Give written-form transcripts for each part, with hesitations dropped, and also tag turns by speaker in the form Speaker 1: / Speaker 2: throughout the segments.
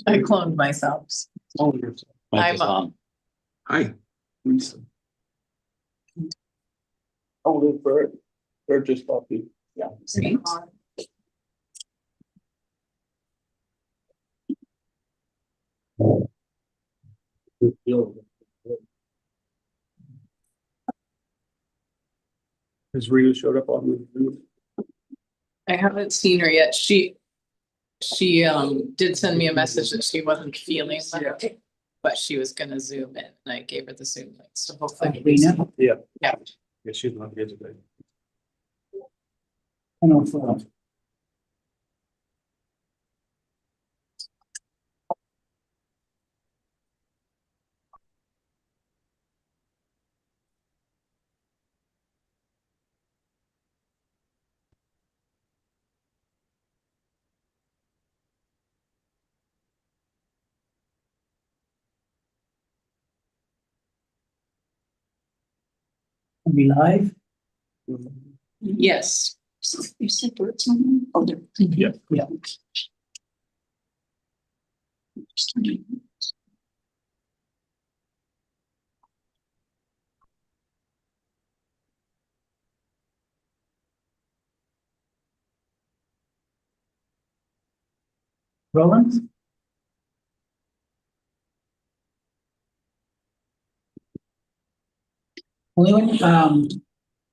Speaker 1: I cloned myself.
Speaker 2: Oh, yourself.
Speaker 1: I'm on.
Speaker 2: Hi, Lisa. Oh, the bird. Bird just popped in.
Speaker 1: Yeah. See?
Speaker 2: Has Rita showed up on the?
Speaker 1: I haven't seen her yet. She did send me a message that she wasn't feeling well, but she was gonna Zoom in, and I gave her the Zoom link, so hopefully.
Speaker 2: Rena? Yeah.
Speaker 1: Yeah.
Speaker 2: Yeah, she's not here today.
Speaker 3: I know for Are we live?
Speaker 1: Yes.
Speaker 4: You said birds on? Oh, they're.
Speaker 2: Yeah.
Speaker 3: Yeah. Roland?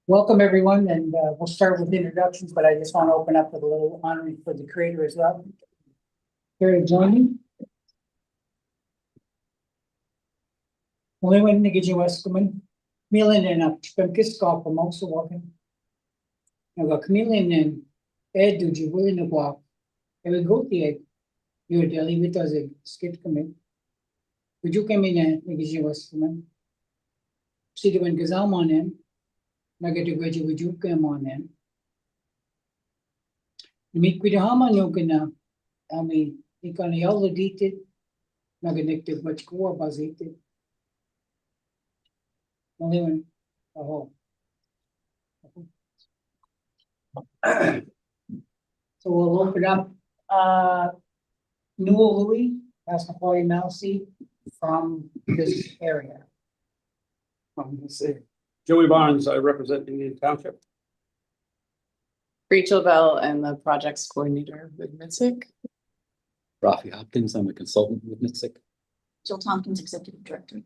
Speaker 3: Welcome everyone, and we'll start with introductions, but I just want to open up with a little honoring for the creator as well. Here to join me. Only nagiging Westcomen, Milan and Pemkiska from also walking. Now, a chameleon and Ed, do you willing to walk? I will go to the you're dealing with us a skit commit. Would you come in and nagiging Westcomen? See the one Gazam on him. Nugget to graduate, would you come on him? Meet with the Haman, you can, I mean, you can yell edited. Naganictive much core bazited. Only one. Oh. So we'll open up Newell Louis, that's Macquarie Mousy from this area.
Speaker 2: Let's see. Joey Barnes, I represent Indian Township.
Speaker 1: Rachel Bell and the projects coordinator with MITSC.
Speaker 5: Rafi Hopkins, I'm a consultant with MITSC.
Speaker 4: Jill Tompkins, Executive Director.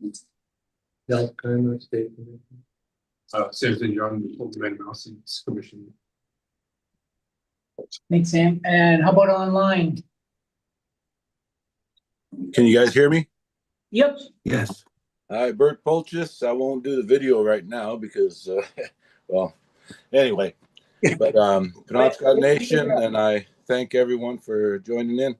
Speaker 2: Susan Young, Ultimate Mouse Commission.
Speaker 3: Thanks, Sam. And how about online?
Speaker 6: Can you guys hear me?
Speaker 3: Yep.
Speaker 6: Yes. All right, Bert Polchis. I won't do the video right now because, well, anyway. But Penobscot Nation, and I thank everyone for joining in.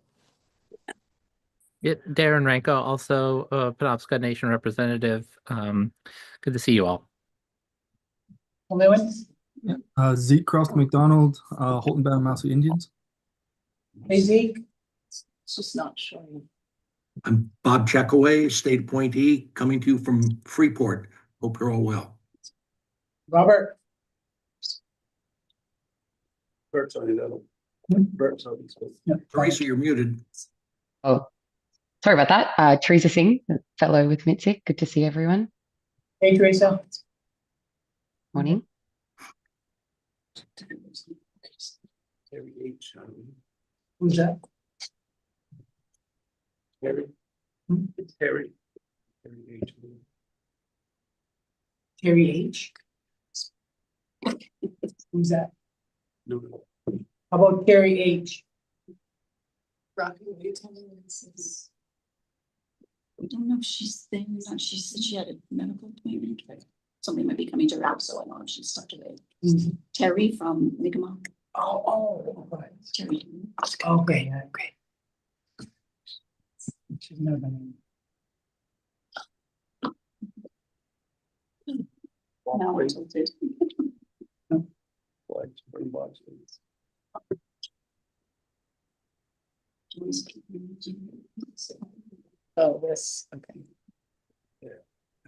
Speaker 7: Yeah, Darren Ranko, also a Penobscot Nation representative. Good to see you all.
Speaker 3: Only one?
Speaker 8: Zeke Croft McDonald, Holton Bound Mousy Indians.
Speaker 3: Hey, Zeke.
Speaker 1: It's just not showing.
Speaker 9: I'm Bob Checkaway, state appointee, coming to you from Freeport. Hope you're all well.
Speaker 3: Robert.
Speaker 2: Bert's already done it. Bert's already spoken.
Speaker 3: Yeah,
Speaker 9: Teresa, you're muted.
Speaker 10: Oh, sorry about that. Teresa Singh, fellow with MITSC. Good to see everyone.
Speaker 3: Hey, Teresa.
Speaker 10: Morning.
Speaker 2: Terry H.
Speaker 3: Who's that?
Speaker 2: Terry. It's Terry. Terry H.
Speaker 3: Terry H. Who's that?
Speaker 2: No.
Speaker 3: How about Terry H?
Speaker 1: Rocky, will you tell me what this is?
Speaker 4: I don't know if she's there or not. She said she had a medical appointment. Somebody might be coming to her house, so I don't know if she's stuck today. Terry from Nigama.
Speaker 3: Oh, right.
Speaker 4: Terry.
Speaker 3: Okay, okay. She's not gonna.
Speaker 4: Now I tilted.
Speaker 1: Oh, this, okay.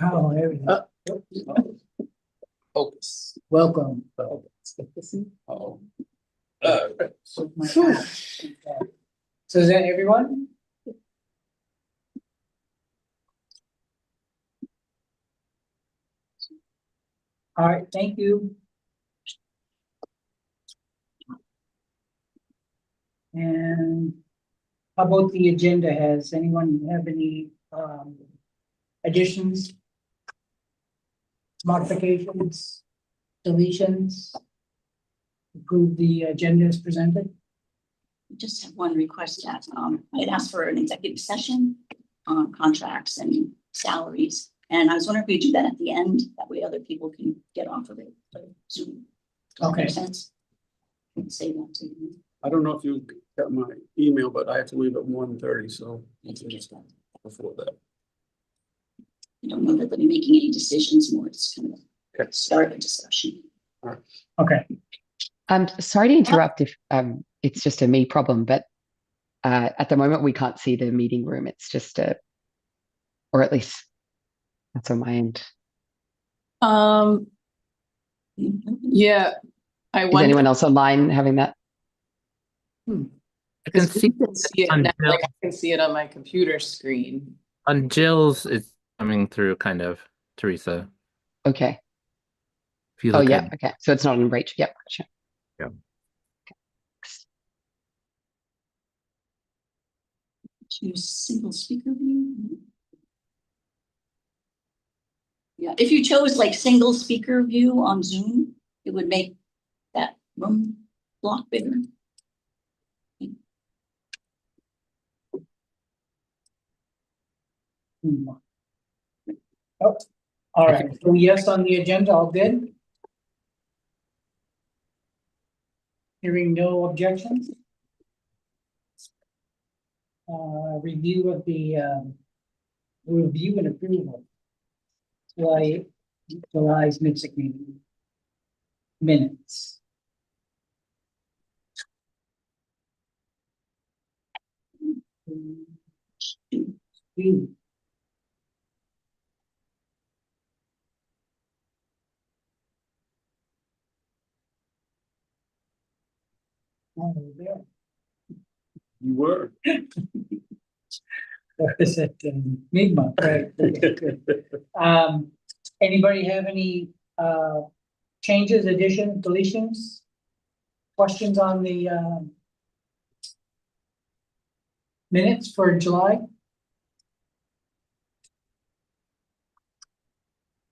Speaker 3: Oh, there we go.
Speaker 2: Focus.
Speaker 3: Welcome.
Speaker 2: Oh.
Speaker 3: So is that everyone? All right, thank you. And how about the agenda? Has anyone have any additions? Modifications, deletions? Approve the agenda as presented?
Speaker 4: We just have one request that, I'd asked for an executive session on contracts and salaries. And I was wondering if we do that at the end, that way other people can get off of it. Zoom. Does that
Speaker 3: Okay.
Speaker 4: make sense? Can say that to you.
Speaker 2: I don't know if you got my email, but I have to leave at 1:30, so
Speaker 4: I think it's done.
Speaker 2: before that.
Speaker 4: I don't know that they'll be making any decisions more. It's kind of
Speaker 2: Okay.
Speaker 4: start of a discussion.
Speaker 3: Okay,
Speaker 10: Sorry to interrupt if it's just a me problem, but at the moment we can't see the meeting room. It's just or at least that's on my end.
Speaker 1: Yeah, I
Speaker 10: Is
Speaker 1: wonder.
Speaker 10: anyone else online having that?
Speaker 7: I can see
Speaker 1: it
Speaker 7: on
Speaker 1: now,
Speaker 7: Jill-
Speaker 1: like I can see it on my computer screen.
Speaker 7: on Jill's, it's coming through kind of, Teresa.
Speaker 10: Okay.
Speaker 7: If you
Speaker 10: Oh
Speaker 7: look
Speaker 10: yeah.
Speaker 7: at,
Speaker 10: Okay. So it's not on Rachel. Yep. Gotcha.
Speaker 4: Choose single speaker view. Yeah, if you chose like single speaker view on Zoom, it would make that room block bigger.
Speaker 3: oh, all right, so yes on the agenda, all good? Hearing no objections? Review of the review and approval. July's MITSC meeting. Minutes. Oh, there.
Speaker 2: You were.
Speaker 3: Or is it Mi'kmaq, right? Okay, good. Anybody have any changes, additions, deletions? Questions on the minutes for July?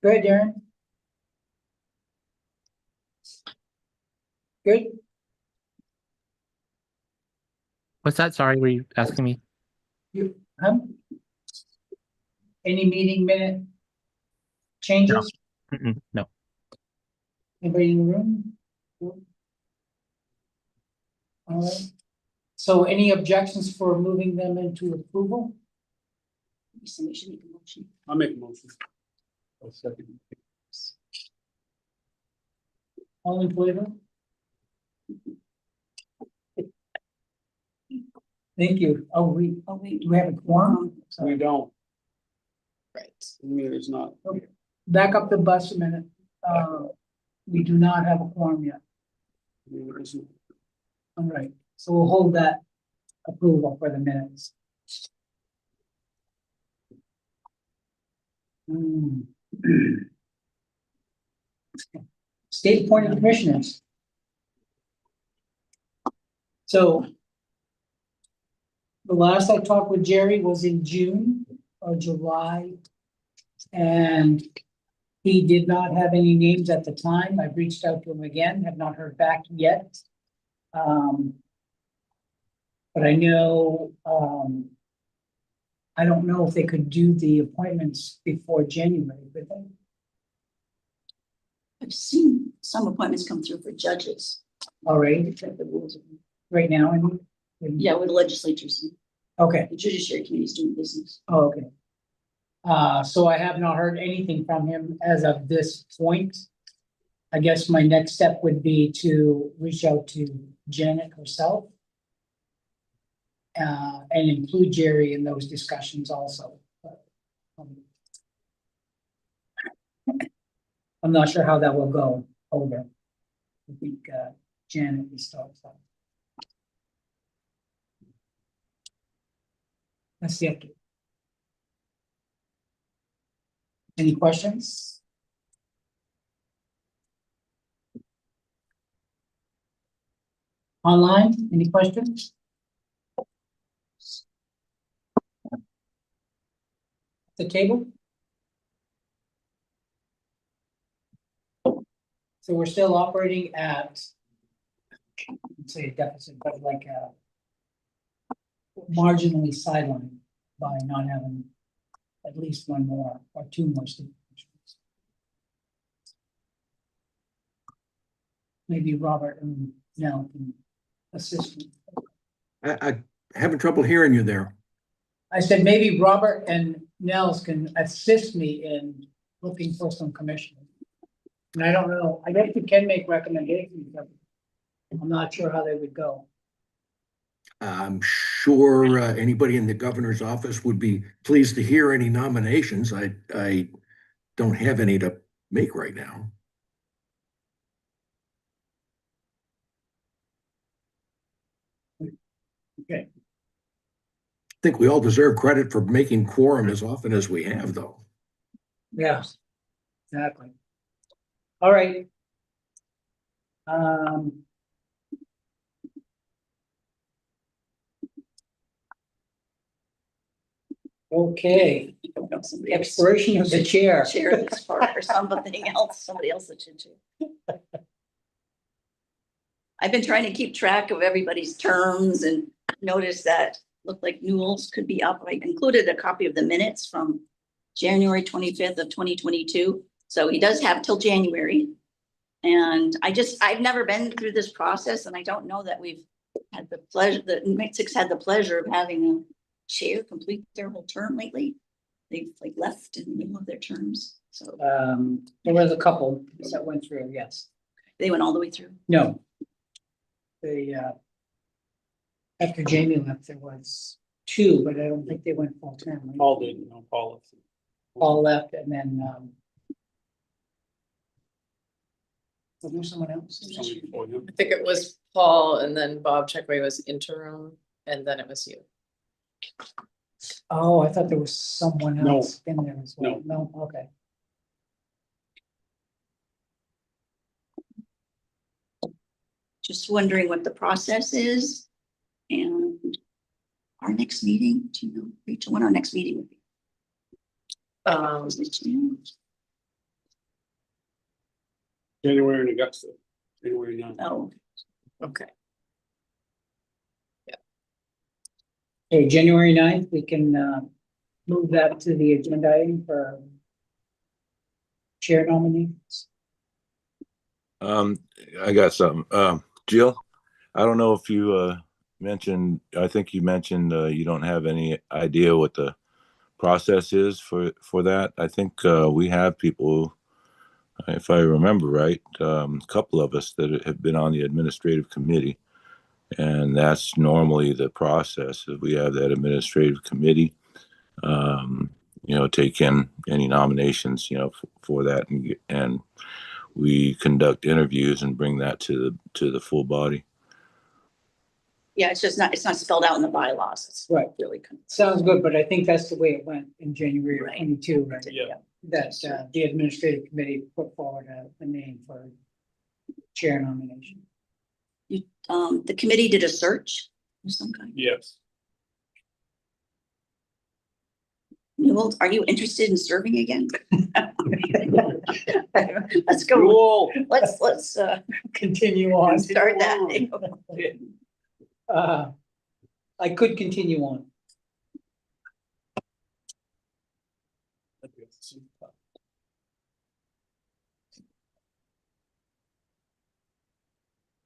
Speaker 3: Go ahead, Darren. Good.
Speaker 7: what's that? Sorry, were you asking me?
Speaker 3: You, any meeting minute changes?
Speaker 7: No.
Speaker 3: Anybody in the room? All right. So any objections for moving them into approval?
Speaker 4: Somebody should make a motion.
Speaker 2: I'll make a motion. I'll second.
Speaker 3: All in favor? Thank you. Oh,
Speaker 4: wait.
Speaker 3: do we have a quorum?
Speaker 2: We don't.
Speaker 1: Right.
Speaker 2: I mean, it's not.
Speaker 3: Back up the bus a minute. We do not have a quorum yet.
Speaker 2: There isn't.
Speaker 3: All right, so we'll hold that approval for the minutes. State appointed commissioners. So the last I talked with Jerry was in June or July. And he did not have any names at the time. I've reached out to him again, have not heard back yet. But I know, I don't know if they could do the appointments before January, but they.
Speaker 4: I've seen some appointments come through for judges.
Speaker 3: All right, right now, I mean.
Speaker 4: Yeah, with the legislatures,
Speaker 3: Okay,
Speaker 4: the judiciary committee's doing business.
Speaker 3: oh, okay. So I have not heard anything from him as of this point. I guess my next step would be to reach out to Janet herself. And include Jerry in those discussions also. But, I'm not sure how that will go over. I think Janet is still. Let's see. Any questions? Online, any questions? The table? So we're still operating at, let's say a deficit, but like marginally sidelined by not having at least one more or two more students. Maybe Robert and Nell can assist me.
Speaker 9: I having trouble hearing you there.
Speaker 3: I said maybe Robert and Nels can assist me in looking for some commissioners. And I don't know, I guess we can make recommendations, but I'm not sure how they would go.
Speaker 9: I'm sure anybody in the governor's office would be pleased to hear any nominations. I don't have any to make right now.
Speaker 3: Okay.
Speaker 9: I think we all deserve credit for making quorum as often as we have, though.
Speaker 3: Yeah, exactly. All right. Okay, expiration of the chair.
Speaker 4: Share this part or something else, somebody else that should share. I've been trying to keep track of everybody's terms and noticed that looked like Newell's could be up. I included a copy of the minutes from January 25th of 2022. So he does have till January. And I've never been through this process and I don't know that we've had the pleasure, that MITSC had the pleasure of having a chair complete their whole term lately. They've like left in the middle of their terms. So
Speaker 3: There was a couple that went through, yes.
Speaker 4: they went all the way through.
Speaker 3: No. They, after Jamie left, there was two, but I don't think they went full term. Right?
Speaker 2: Paul did, Paul.
Speaker 3: Paul left and then, was there someone else?
Speaker 2: Somebody before him.
Speaker 1: I think it was Paul and then Bob Checkway was interim and then it was you.
Speaker 3: Oh, I thought there was someone
Speaker 2: No.
Speaker 3: else in there as well. No, okay.
Speaker 4: Just wondering what the process is and our next meeting, do you know, Rachel, when our next meeting would be? Is it June?
Speaker 2: January in Augusta, January 9th.
Speaker 4: Oh,
Speaker 1: Okay.
Speaker 3: Okay, January 9th, we can move that to the agenda item for chair nominations.
Speaker 6: I got something. Jill, I don't know if you mentioned, I think you mentioned you don't have any idea what the process is for that. I think we have people, if I remember right, a couple of us that have been on the administrative committee. And that's normally the process. Is we have that administrative committee, take in any nominations, for that, and we conduct interviews and bring that to the full body.
Speaker 4: yeah, it's not spelled out in the bylaws. It's
Speaker 3: Right.
Speaker 4: really.
Speaker 3: Sounds good, but I think that's the way it went in January of
Speaker 4: Right.
Speaker 3: 22, right?
Speaker 2: Yeah.
Speaker 3: That the administrative committee put forward a name for chair nomination.
Speaker 4: The committee did a search of some kind.
Speaker 2: Yes.
Speaker 4: Newell, are you interested in serving again? Let's go.
Speaker 2: Cool.
Speaker 4: Let's
Speaker 3: Continue on.
Speaker 4: start that.
Speaker 3: I could continue on.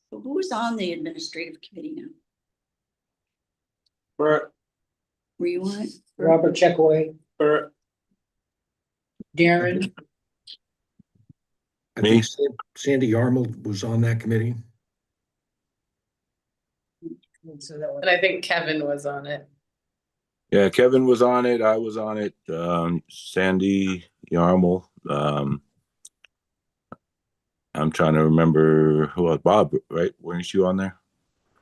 Speaker 4: So who's on the administrative committee now?
Speaker 2: Bert,
Speaker 4: Were you on it?
Speaker 3: Robert Checkaway,
Speaker 2: Bert,
Speaker 3: Darren,
Speaker 9: I
Speaker 6: Me?
Speaker 9: think Sandy Yarmul was on that committee.
Speaker 3: so that was
Speaker 1: And I think Kevin was on it.
Speaker 6: Yeah, Kevin was on it. I was on it. Sandy Yarmul. I'm trying to remember who else. Bob, right? Weren't you on there?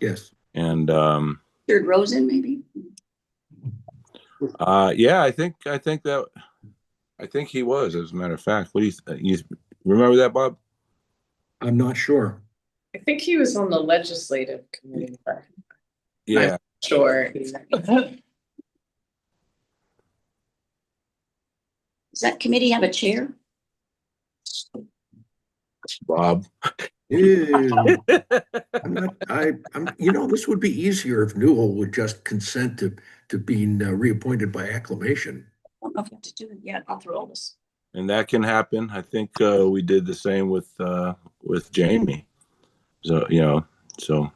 Speaker 9: Yes.
Speaker 6: And
Speaker 4: Third Rosen, maybe?
Speaker 6: yeah, I think he was. As a matter of fact, what do you remember that, Bob?
Speaker 9: I'm not sure.
Speaker 1: I think he was on the legislative committee, but
Speaker 6: Yeah,
Speaker 1: sure.
Speaker 4: Does that committee have a chair?
Speaker 6: Bob.
Speaker 9: Ew. I'm not, this would be easier if Newell would just consent to being reappointed by acclamation.
Speaker 4: I don't know if you have to do it yet. I'll through all this.
Speaker 6: And that can happen. I think we did the same with Jamie. So, so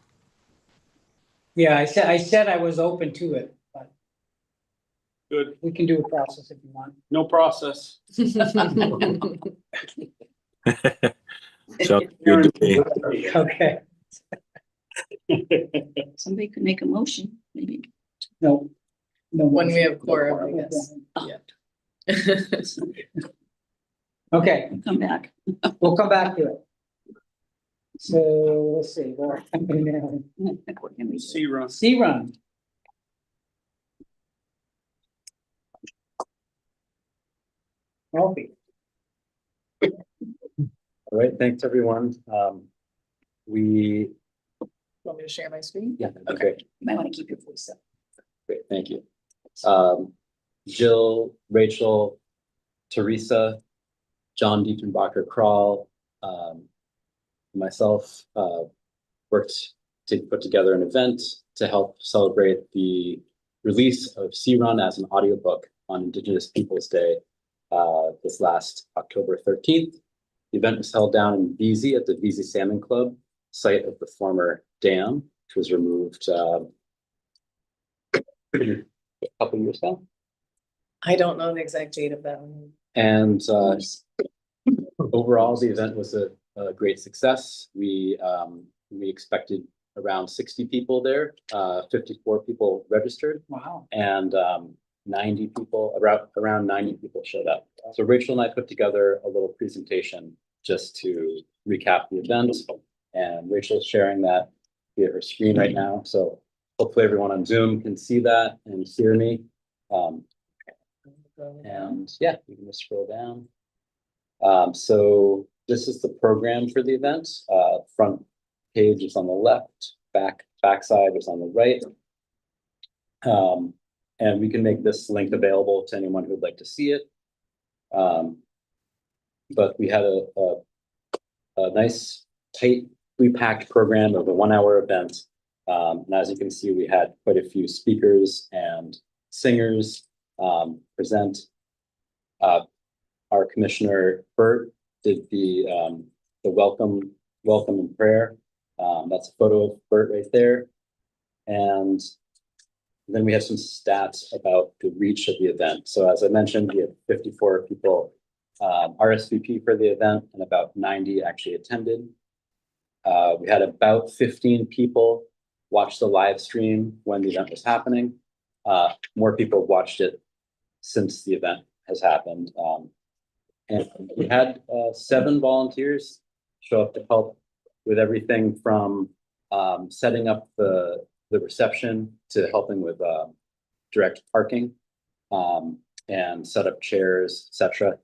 Speaker 3: Yeah, I said I was open to it, but
Speaker 2: Good,
Speaker 3: we can do a process if you want.
Speaker 2: no process.
Speaker 6: sounds good to me.
Speaker 3: Okay,
Speaker 4: Somebody could make a motion, maybe.
Speaker 3: no. No.
Speaker 1: When we have
Speaker 3: motion.
Speaker 1: quorum, I guess.
Speaker 3: Okay,
Speaker 4: We'll come back.
Speaker 3: we'll come back to it. So, let's see, well,
Speaker 2: C-Run.
Speaker 3: C-Run. Healthy.
Speaker 5: All right, thanks, everyone. We,
Speaker 1: Want me to share my screen?
Speaker 5: yeah, that'd be
Speaker 1: Okay.
Speaker 5: great.
Speaker 4: You might want to keep your voice up.
Speaker 5: Great, thank you. Jill, Rachel, Teresa, John Diefenbacher Crawl, myself worked to put together an event to help celebrate the release of C-Run as an audiobook on Indigenous Peoples Day this last October 13th. The event was held down in BZ at the BZ Salmon Club, site of the former dam, which was removed a couple years ago.
Speaker 1: I don't know the exact date of that one.
Speaker 5: And overall, the event was a great success. We expected around 60 people there, 54 people registered,
Speaker 3: Wow.
Speaker 5: and 90 people, around 90 people showed up. So Rachel and I put together a little presentation just to recap the event, and Rachel's sharing that via her screen right now. So hopefully everyone on Zoom can see that and hear me. And yeah, you can just scroll down. So this is the program for the event. Front page is on the left, backside is on the right. And we can make this link available to anyone who'd like to see it. But we had a nice, tightly packed program of a 1 hour event. And as you can see, we had quite a few speakers and singers present. Our Commissioner Burt did the welcome and prayer. That's a photo of Burt right there. And then we have some stats about the reach of the event. So as I mentioned, we had 54 people RSVP for the event and about 90 actually attended. We had about 15 people watch the live stream when the event was happening. More people watched it since the event has happened. And we had 7 volunteers show up to help with everything from setting up the reception to helping with direct parking and set up chairs, etc.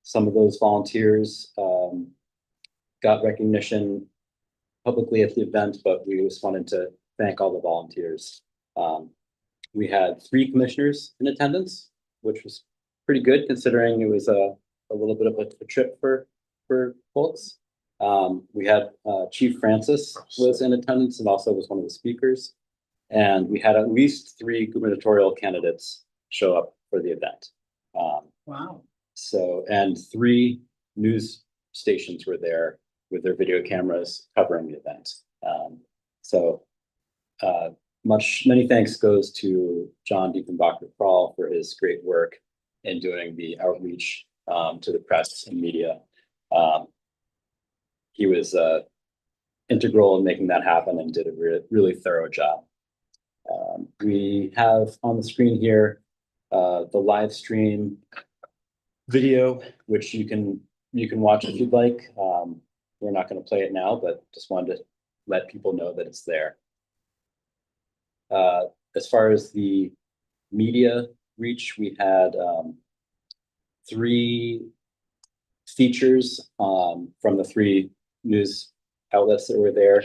Speaker 5: Some of those volunteers got recognition publicly at the event, but we just wanted to thank all the volunteers. We had 3 commissioners in attendance, which was pretty good considering it was a little bit of a trip for folks. We had Chief Francis was in attendance and also was one of the speakers. And we had at least 3 gubernatorial candidates show up for the event.
Speaker 3: Wow.
Speaker 5: So, and 3 news stations were there with their video cameras covering the event. Many thanks goes to John Diefenbacher Crawl for his great work in doing the outreach to the press and media. He was integral in making that happen and did a really thorough job. We have on the screen here the live stream video, which you can watch if you'd like. We're not going to play it now, but just wanted to let people know that it's there. As far as the media reach, we had 3 features from the 3 news outlets that were there.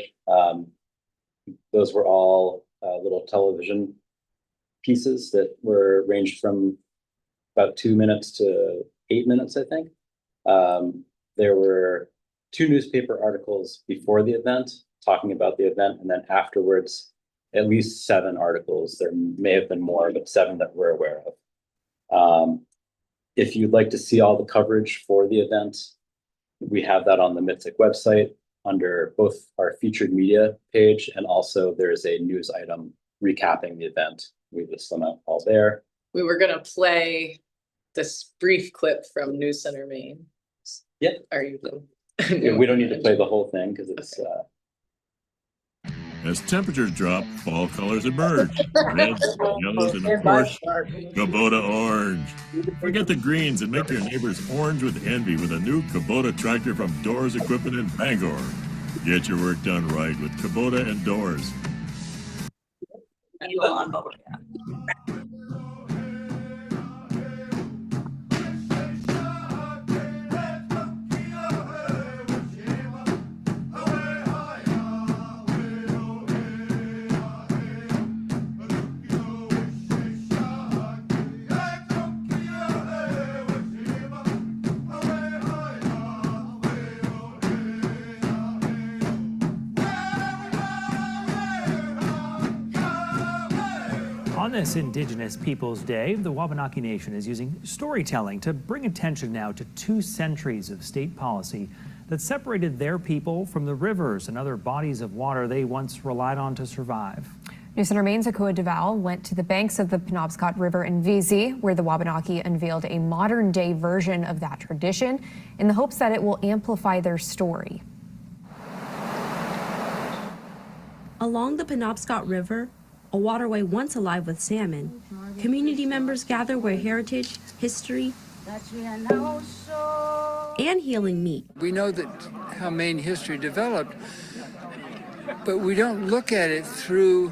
Speaker 5: Those were all little television pieces that were ranged from about 2 minutes to 8 minutes, I think. There were 2 newspaper articles before the event talking about the event, and then afterwards, at least 7 articles. There may have been more, but 7 that we're aware of. If you'd like to see all the coverage for the event, we have that on the MITSC website under both our featured media page, and also there's a news item recapping the event. We list them out all there.
Speaker 1: We were gonna play this brief clip from News Center Maine.
Speaker 5: Yeah.
Speaker 1: Are you?
Speaker 5: Yeah, we don't need to play the whole thing because it's
Speaker 11: As temperatures drop, fall colors emerge. Reds, yellows, and of course, Kubota orange. Forget the greens and make your neighbors orange with envy with a new Kubota tractor from Doors Equipment in Bangor. Get your work done right with Kubota and Doors.
Speaker 4: You on board, yeah.
Speaker 12: On this Indigenous Peoples Day, the Wabanaki Nation is using storytelling to bring attention now to 2 centuries of state policy that separated their people from the rivers and other bodies of water they once relied on to survive.
Speaker 13: News Center Maine's Akua Deval went to the banks of the Penobscot River in VZ, where the Wabanaki unveiled a modern-day version of that tradition in the hopes that it will amplify their story.
Speaker 14: Along the Penobscot River, a waterway once alive with salmon, community members gather where heritage, history, and healing meet.
Speaker 15: We know that how Maine history developed, but we don't look at it through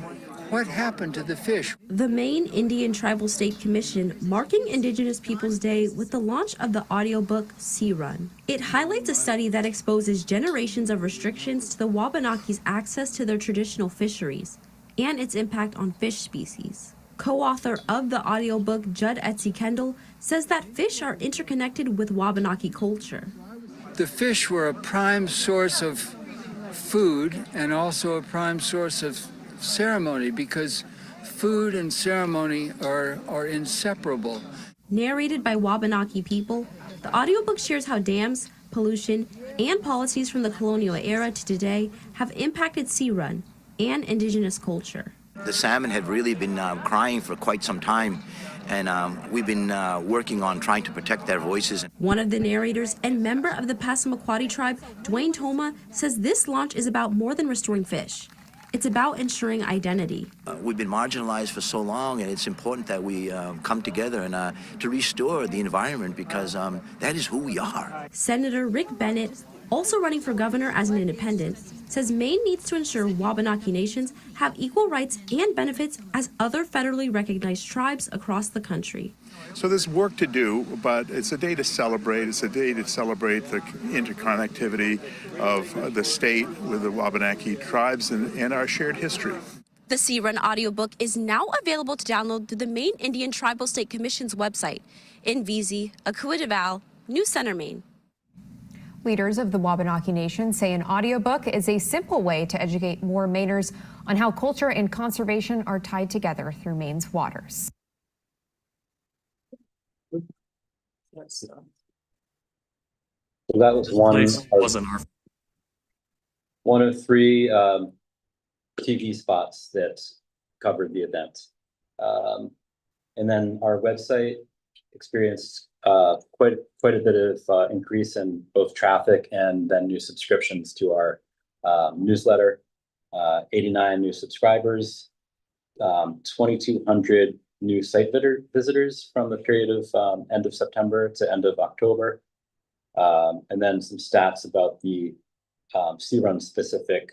Speaker 15: what happened to the fish.
Speaker 14: The Maine Indian Tribal State Commission marking Indigenous Peoples Day with the launch of the audiobook Sea Run. It highlights a study that exposes generations of restrictions to the Wabanaki's access to their traditional fisheries and its impact on fish species. Co-author of the audiobook, Judd Etsy Kendall, says that fish are interconnected with Wabanaki culture.
Speaker 15: The fish were a prime source of food and also a prime source of ceremony, because food and ceremony are inseparable.
Speaker 14: Narrated by Wabanaki people, the audiobook shares how dams, pollution, and policies from the colonial era to today have impacted Sea Run and Indigenous culture.
Speaker 16: The salmon have really been crying for quite some time, and we've been working on trying to protect their voices.
Speaker 14: One of the narrators and member of the Passamaquoddy tribe, Dwayne Toma, says this launch is about more than restoring fish. It's about ensuring identity.
Speaker 16: We've been marginalized for so long, and it's important that we come together and to restore the environment, because that is who we are.
Speaker 14: Senator Rick Bennett, also running for governor as an independent, says Maine needs to ensure Wabanaki nations have equal rights and benefits as other federally recognized tribes across the country.
Speaker 17: So there's work to do, but it's a day to celebrate. It's a day to celebrate the interconnectivity of the state with the Wabanaki tribes and our shared history.
Speaker 14: The Sea Run audiobook is now available to download through the Maine Indian Tribal State Commission's website. In VZ, Akua Deval, News Center, Maine.
Speaker 13: Leaders of the Wabanaki Nation say an audiobook is a simple way to educate more Mainers on how culture and conservation are tied together through Maine's waters.
Speaker 5: So that was one of 3 TV spots that covered the event. And then our website experienced quite a bit of increase in both traffic and then new subscriptions to our newsletter. 89 new subscribers, 2,200 new site visitors from the period of end of September to end of October. And then some stats about the Sea Run specific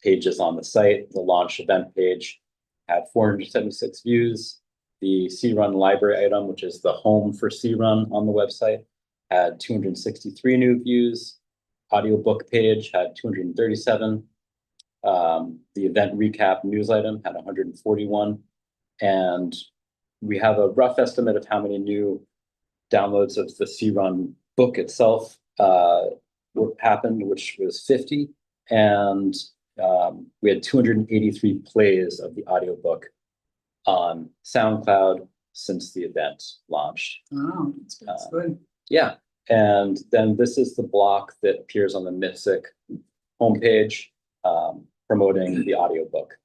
Speaker 5: pages on the site. The launch event page had 476 views. The Sea Run library item, which is the home for Sea Run on the website, had 263 new views. audiobook page had 237. The event recap news item had 141. And we have a rough estimate of how many new downloads of the C-Run book itself happened, which was 50. And we had 283 plays of the audiobook on SoundCloud since the event launched.
Speaker 3: Oh, that's good.
Speaker 5: Yeah, and then this is the block that appears on the MITSC homepage promoting the audiobook.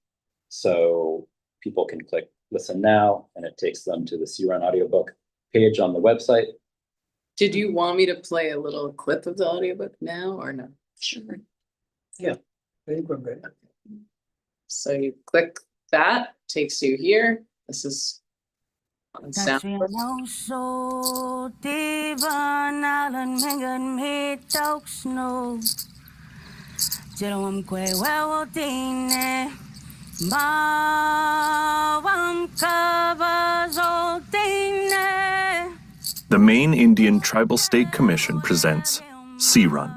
Speaker 5: So people can click listen now, and it takes them to the C-Run audiobook page on the website.
Speaker 1: Did you want me to play a little clip of the audiobook now or no?
Speaker 4: Sure.
Speaker 3: Yeah, I think we're good.
Speaker 1: So you click that, takes you here. This is on sound.
Speaker 18: The Maine Indian Tribal State Commission presents C-Run,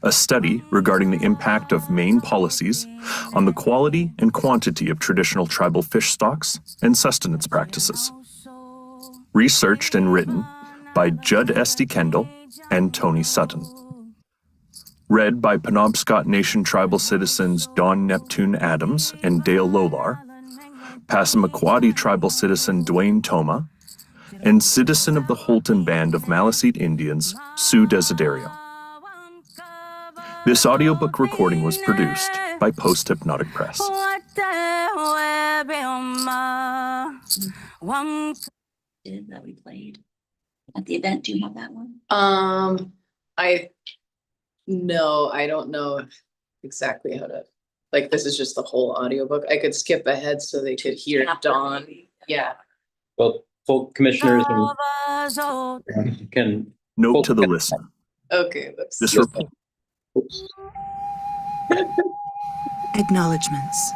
Speaker 18: a study regarding the impact of Maine policies on the quality and quantity of traditional tribal fish stocks and sustenance practices. Researched and written by Judd Esty Kendall and Tony Sutton. Read by Penobscot Nation tribal citizens Don Neptune Adams and Dale Lolar, Passamaquoddy tribal citizen Dwayne Toma, and citizen of the Holton Band of Maliseet Indians, Sue Desiderio. This audiobook recording was produced by Post Hypnotic Press.
Speaker 4: That we played at the event. Do you have that one?
Speaker 1: No, I don't know exactly how to, like, this is just the whole audiobook. I could skip ahead so they could hear Dawn. Yeah.
Speaker 5: Well, full commissioners can
Speaker 18: note to the listener.
Speaker 1: Okay, let's
Speaker 18: This report.
Speaker 19: Acknowledgements.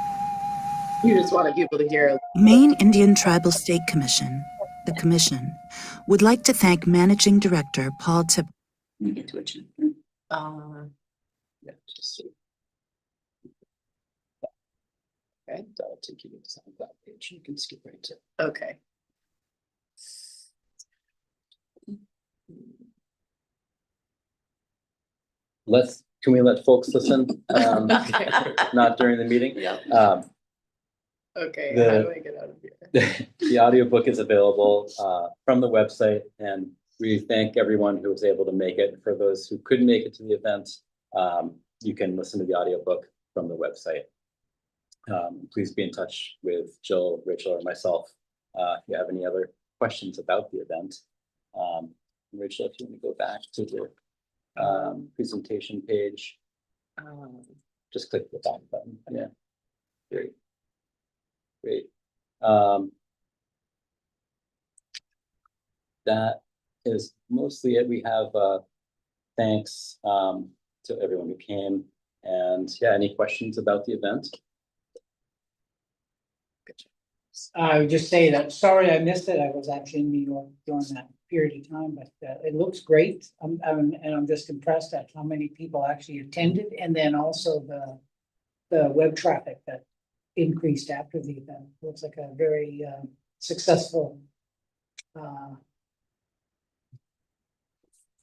Speaker 1: You just wanted people to hear.
Speaker 19: Maine Indian Tribal State Commission, the Commission, would like to thank Managing Director Paul Tip.
Speaker 4: Let me get to it.
Speaker 5: Yeah, just see. Okay, that'll take you to the SoundCloud page. You can skip right to it.
Speaker 1: Okay.
Speaker 5: Can we let folks listen?
Speaker 1: Okay.
Speaker 5: Not during the meeting?
Speaker 1: Yeah. Okay,
Speaker 5: The-
Speaker 1: how do I get out of here?
Speaker 5: The audiobook is available from the website, and we thank everyone who was able to make it. For those who couldn't make it to the event, you can listen to the audiobook from the website. Please be in touch with Jill, Rachel, or myself if you have any other questions about the event. Rachel, if you want to go back to the presentation page, just click the back button. Yeah, great. Great. That is mostly it. We have thanks to everyone who came, and yeah, any questions about the event?
Speaker 3: I would just say that, sorry I missed it. I was actually in New York during that period of time, but it looks great. I'm just impressed at how many people actually attended, and then also the web traffic that increased after the event. Looks like a very successful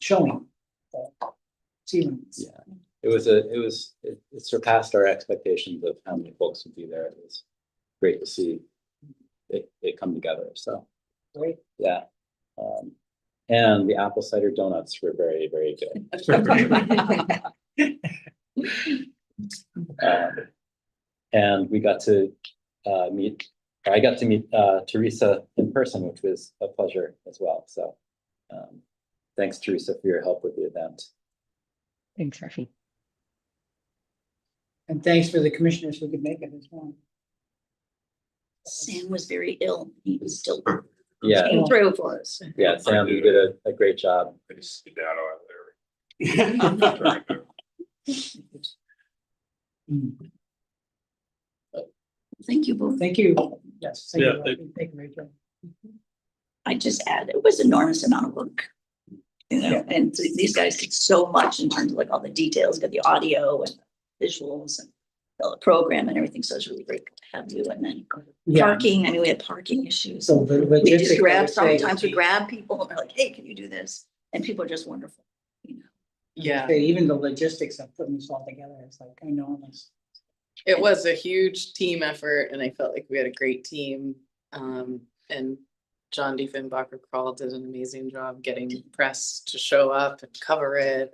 Speaker 3: showing.
Speaker 5: Yeah, it surpassed our expectations of how many folks would be there. It was great to see it come together. So
Speaker 3: great.
Speaker 5: Yeah. And the apple cider donuts were very, very good. And we got to I got to meet Teresa in person, which was a pleasure as well. So thanks, Teresa, for your help with the event.
Speaker 10: Thanks, Rafi.
Speaker 3: And thanks for the commissioners who could make it as well.
Speaker 4: Sam was very ill. He was still
Speaker 5: Yeah.
Speaker 4: came through for us.
Speaker 5: Yeah, Sam, you did a great job.
Speaker 4: Thank you both.
Speaker 3: Thank you. Yes. Thank
Speaker 2: Yeah,
Speaker 3: you. Thank you, Rachel.
Speaker 4: I just add, it was an enormous amount of work. You know,
Speaker 3: Yeah.
Speaker 4: and these guys did so much in terms of like all the details, got the audio and visuals and the program and everything. So it's really great to have you. And then
Speaker 3: Yeah.
Speaker 4: parking, I mean, we had parking issues.
Speaker 3: So the
Speaker 4: We
Speaker 3: logistics,
Speaker 4: just
Speaker 3: I
Speaker 4: grab,
Speaker 3: would say,
Speaker 4: sometimes we grab people and they're like, hey, can you do this? And people are just wonderful.
Speaker 1: Yeah,
Speaker 3: say even the logistics of putting this all together, it's like enormous.
Speaker 1: it was a huge team effort and I felt like we had a great team. And John Diefenbacher Crawl did an amazing job getting press to show up and cover it.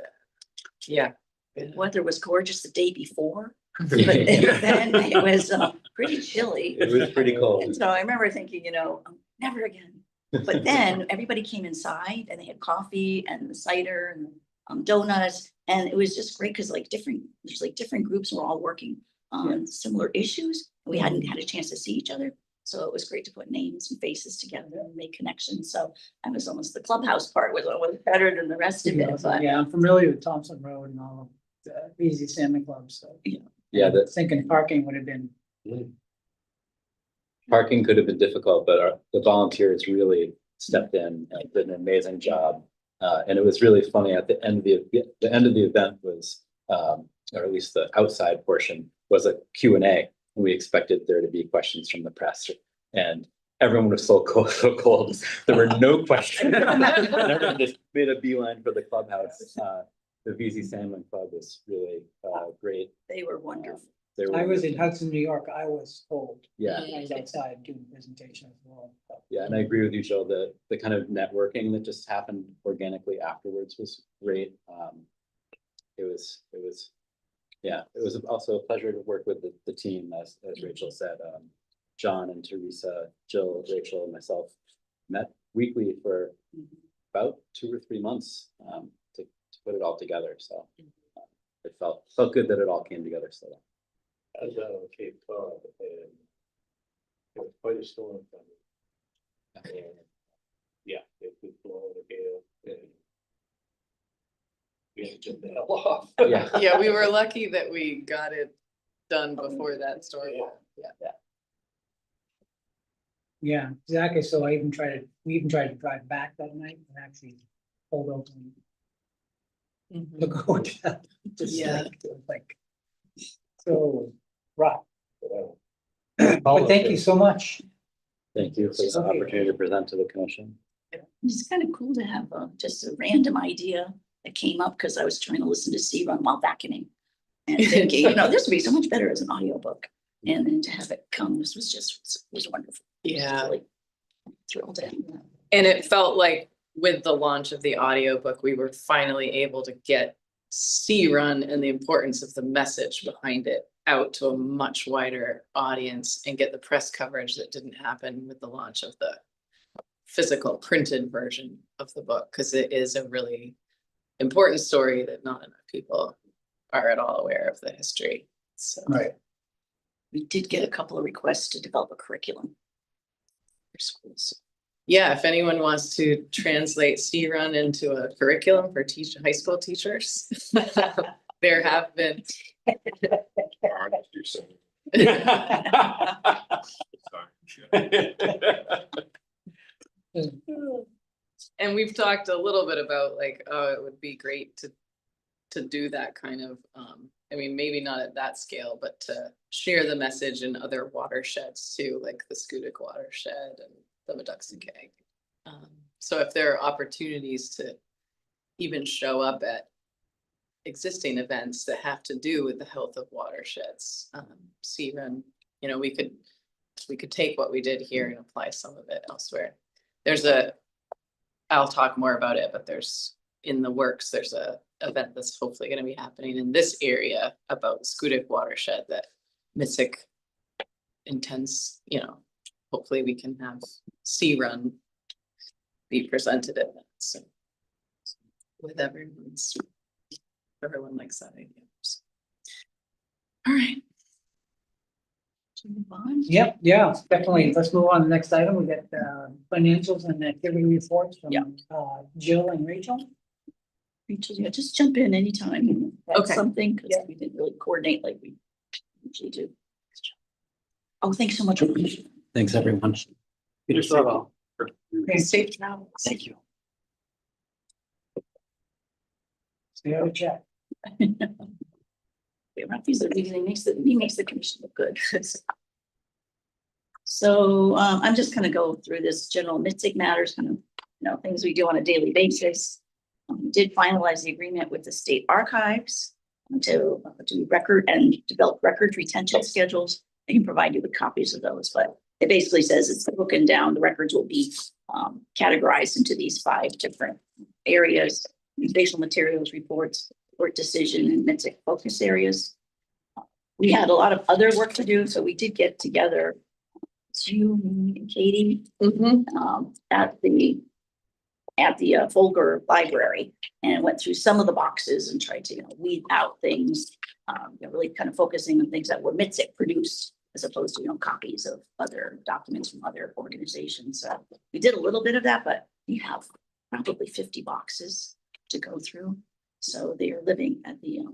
Speaker 1: Yeah.
Speaker 4: The weather was gorgeous the day before, but then it was pretty chilly.
Speaker 5: It was pretty cold.
Speaker 4: And so I remember thinking, never again. But then everybody came inside and they had coffee and the cider and donuts. And it was just great because there's different groups were all working on similar issues. We hadn't had a chance to see each other. So it was great to put names and faces together and make connections. So I was almost, the clubhouse part was almost better than the rest of it. But
Speaker 3: Yeah, I'm familiar with Thompson Road and all of the Easy Salmon Club, so.
Speaker 5: Yeah,
Speaker 3: Thinking parking would have been.
Speaker 5: Parking could have been difficult, but the volunteers really stepped in and did an amazing job. And it was really funny at the end of the end of the event was, or at least the outside portion was a Q&A. And we expected there to be questions from the press, and everyone was so cold. There were no questions. And everyone just made a beeline for the clubhouse. The VZ Salmon Club was really great.
Speaker 4: they were wonderful.
Speaker 3: I was in Hudson, New York. I was cold.
Speaker 5: Yeah.
Speaker 3: I was outside doing a presentation as well.
Speaker 5: Yeah, and I agree with you, Jill. The kind of networking that just happened organically afterwards was great. It was also a pleasure to work with the team, as Rachel said. John and Teresa, Jill, Rachel, and myself met weekly for about 2 or 3 months to put it all together. So it felt good that it all came together so well.
Speaker 2: I was out on Cape Cod and it was quite a storm. And yeah, it was blowing a gale and we had to jump the hell off.
Speaker 1: Yeah, we were lucky that we got it done before that storm.
Speaker 3: Yeah, exactly. So we even tried to drive back that night and actually pulled over and look at hotel. Like, so rough. But thank you so much.
Speaker 5: Thank you for the opportunity to present to the commission.
Speaker 4: It's kind of cool to have just a random idea that came up because I was trying to listen to C-Run while vacuuming and thinking, this would be so much better as an audiobook. And then to have it come, this was wonderful.
Speaker 1: Yeah.
Speaker 4: Really thrilled to have that.
Speaker 1: And it felt like with the launch of the audiobook, we were finally able to get C-Run and the importance of the message behind it out to a much wider audience and get the press coverage that didn't happen with the launch of the physical printed version of the book, because it is a really important story that not enough people are at all aware of the history. So
Speaker 3: Right.
Speaker 4: We did get a couple of requests to develop a curriculum for schools.
Speaker 1: yeah, if anyone wants to translate C-Run into a curriculum for high school teachers, there have been. And we've talked a little bit about like, oh, it would be great to do that kind of, I mean, maybe not at that scale, but to share the message in other watersheds too, like the Schoodic watershed and the Meduxicag. So if there are opportunities to even show up at existing events that have to do with the health of watersheds, C-Run, we could take what we did here and apply some of it elsewhere. I'll talk more about it, but there's a event that's hopefully going to be happening in this area about Schoodic watershed that MITSC intends, hopefully we can have C-Run be presented at that. So with everyone likes that idea. So. All right.
Speaker 3: Yep, yeah, definitely. Let's move on to the next item. We got financials and activity reports from Jill and Rachel.
Speaker 4: Rachel, yeah, just jump in anytime you have
Speaker 1: Okay.
Speaker 4: something, because we didn't really coordinate like we usually do. Oh, thanks so much.
Speaker 5: Thanks, everyone.
Speaker 3: Okay.
Speaker 1: Safe travels.
Speaker 5: Thank you.
Speaker 3: Stay out of chat.
Speaker 4: Rafi's he makes the commission look good. So I'm just gonna go through this general MITSC matters, kind of, things we do on a daily basis. We did finalize the agreement with the state archives to do record and develop record retention schedules. I can provide you with copies of those, but it basically says it's broken down. The records will be categorized into these 5 different areas: foundational materials, reports, court decision, and MITSC focus areas. We had a lot of other work to do, so we did get together, it's you, me, and Katie, at the Folger Library, and went through some of the boxes and tried to weed out things, really kind of focusing on things that were MITSC produced as opposed to copies of other documents from other organizations. So we did a little bit of that, but we have probably 50 boxes to go through. So they are living at the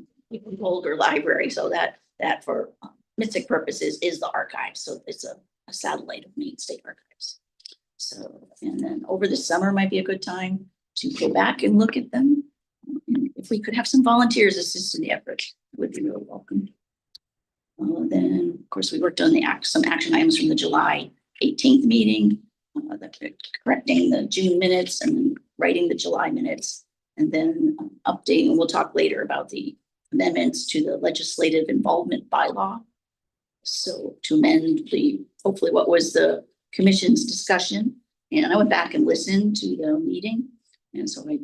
Speaker 4: Folger Library. So that for MITSC purposes is the archive. So it's a satellite of Maine State Archives. So, and then over the summer might be a good time to go back and look at them. And if we could have some volunteers assist in the effort, it would be really welcome. Then, of course, we worked on some action items from the July 18th meeting, correcting the June minutes and writing the July minutes, and then updating. We'll talk later about the amendments to the legislative involvement bylaw. So to amend hopefully what was the commission's discussion. And I went back and listened to the meeting. And so I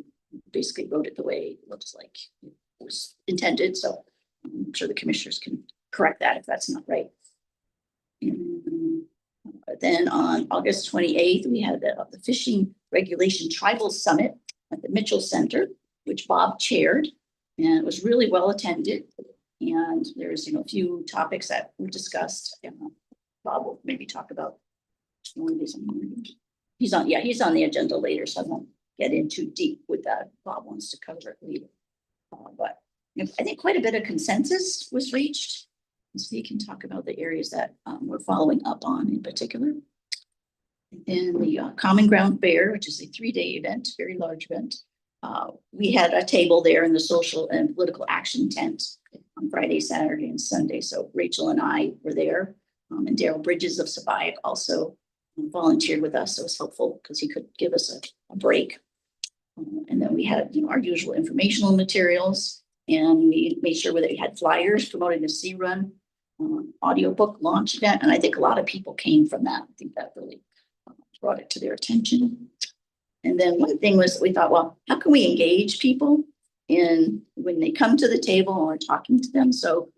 Speaker 4: basically wrote it the way it looks like it was intended. So I'm sure the commissioners can correct that if that's not right. And then on August 28th, we had the Fishing Regulation Tribal Summit at the Mitchell Center, which Bob chaired, and it was really well attended. And there's a few topics that were discussed. Bob will maybe talk about one of these. He's on the agenda later, so I won't get in too deep with that. Bob wants to cover it later. But I think quite a bit of consensus was reached. So you can talk about the areas that we're following up on in particular. And the Common Ground Fair, which is a 3-day event, very large event. We had a table there in the social and political action tent on Friday, Saturday, and Sunday. So Rachel and I were there, and Daryl Bridges of Sabayak also volunteered with us. So it was helpful because he could give us a break. And then we had our usual informational materials, and we made sure that we had flyers promoting the Sea Run audiobook launch event. And I think a lot of people came from that. I think that really brought it to their attention. And then one thing was we thought, well, how can we engage people when they come to the table or talking to them? So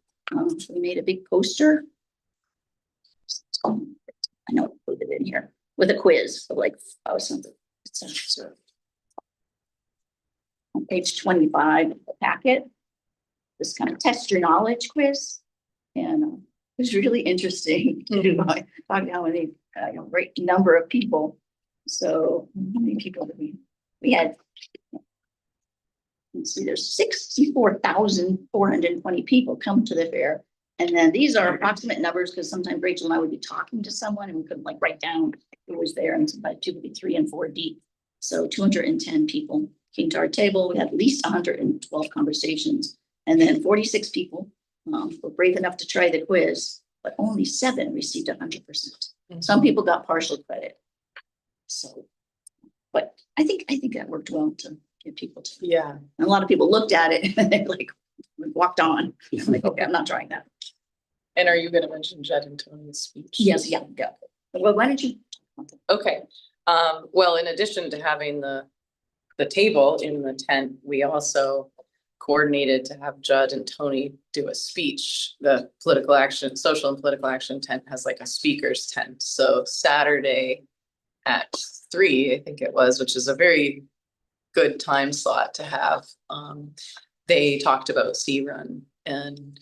Speaker 4: we made a big poster. I know I put it in here with a quiz of something. It's on page 25 of the packet. This kind of test your knowledge quiz, and it was really interesting to do. Talk how many great number of people. So how many people did we had? Let's see, there's 64,420 people come to the fair. And then these are approximate numbers because sometimes Rachel and I would be talking to someone and we couldn't write down who was there, and sometimes people would be 3 and 4 deep. So 210 people came to our table. We had at least 112 conversations, and then 46 people were brave enough to try the quiz, but only 7 received 100%. Some people got partial credit. So, but I think that worked well to get people to.
Speaker 1: Yeah.
Speaker 4: And a lot of people looked at it and they walked on. I'm like, okay, I'm not trying that.
Speaker 1: And are you going to mention Judd and Tony's speech?
Speaker 4: Yes, yeah. Well, why don't you?
Speaker 1: Okay. Well, in addition to having the table in the tent, we also coordinated to have Judd and Tony do a speech. The social and political action tent has a speaker's tent. So Saturday at 3, I think it was, which is a very good time slot to have. They talked about Sea Run and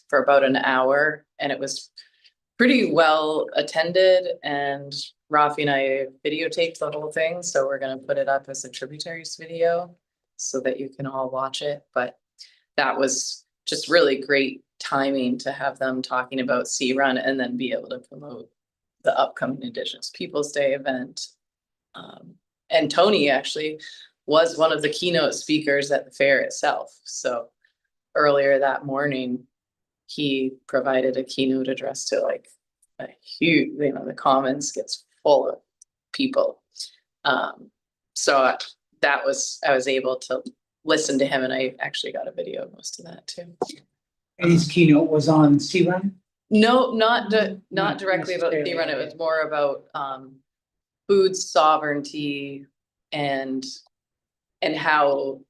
Speaker 1: for about an hour, and it was pretty well attended, and Rafi and I videotaped the whole thing. So we're going to put it up as a tributaries video so that you can all watch it. But that was just really great timing to have them talking about Sea Run and then be able to promote the upcoming Indigenous Peoples Day event. And Tony actually was one of the keynote speakers at the fair itself. So earlier that morning, he provided a keynote address to like a huge, the Commons gets full of people. So I was able to listen to him, and I actually got a video of most of that too.
Speaker 3: And his keynote was on C-Run?
Speaker 1: No, not directly about C-Run. It was more about food sovereignty and how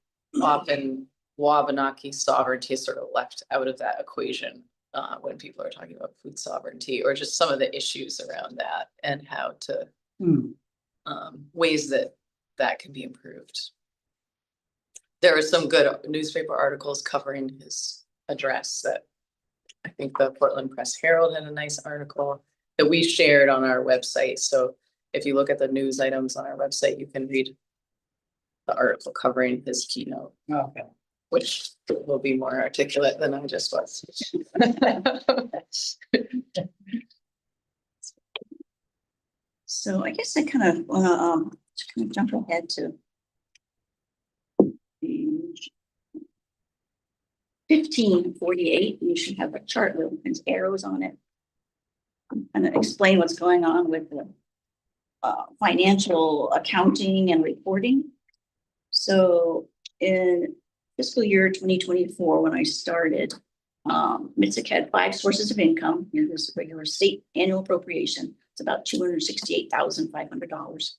Speaker 1: often Wabanaki sovereignty is sort of left out of that equation when people are talking about food sovereignty, or just some of the issues around that and how to ways that can be improved. There were some good newspaper articles covering his address. That I think the Portland Press Herald had a nice article that we shared on our website. So if you look at the news items on our website, you can read the article covering his keynote.
Speaker 3: Okay.
Speaker 1: Which will be more articulate than I just was.
Speaker 4: So I guess I kind of want to jump ahead to page 1548. You should have a chart with arrows on it. And explain what's going on with the financial accounting and reporting. So in fiscal year 2024, when I started, MITSC had 5 sources of income. Here's regular state annual appropriation. It's about $268,500.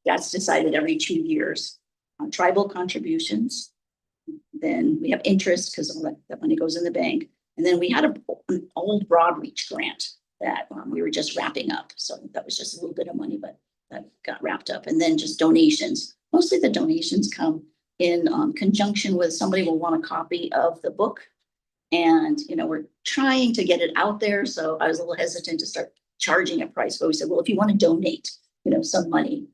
Speaker 4: That's decided every 2 years. Tribal contributions. Then we have interest because all that money goes in the bank. And then we had an old Broadreach grant that we were just wrapping up. So that was just a little bit of money, but that got wrapped up. And then just donations. Mostly the donations come in conjunction with somebody will want a copy of the book. And, we're trying to get it out there. So I was a little hesitant to start charging a price, but we said, well, if you want to donate, some money,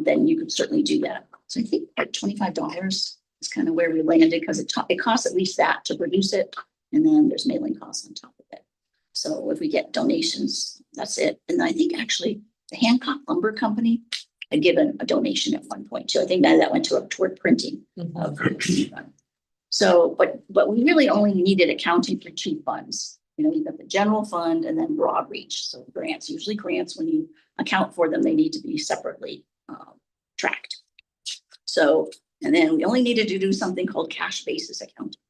Speaker 4: then you could certainly do that. So I think like $25 is kind of where we landed because it costs at least that to produce it. And then there's mailing costs on top of it. So if we get donations, that's it. And I think actually the Hancock Lumber Company had given a donation at one point too. I think that went toward printing of the fund. So, but we really only needed accounting for 2 funds. You've got the general fund and then Broadreach. So grants, usually grants, when you account for them, they need to be separately tracked. So, and then we only needed to do something called cash basis accounting.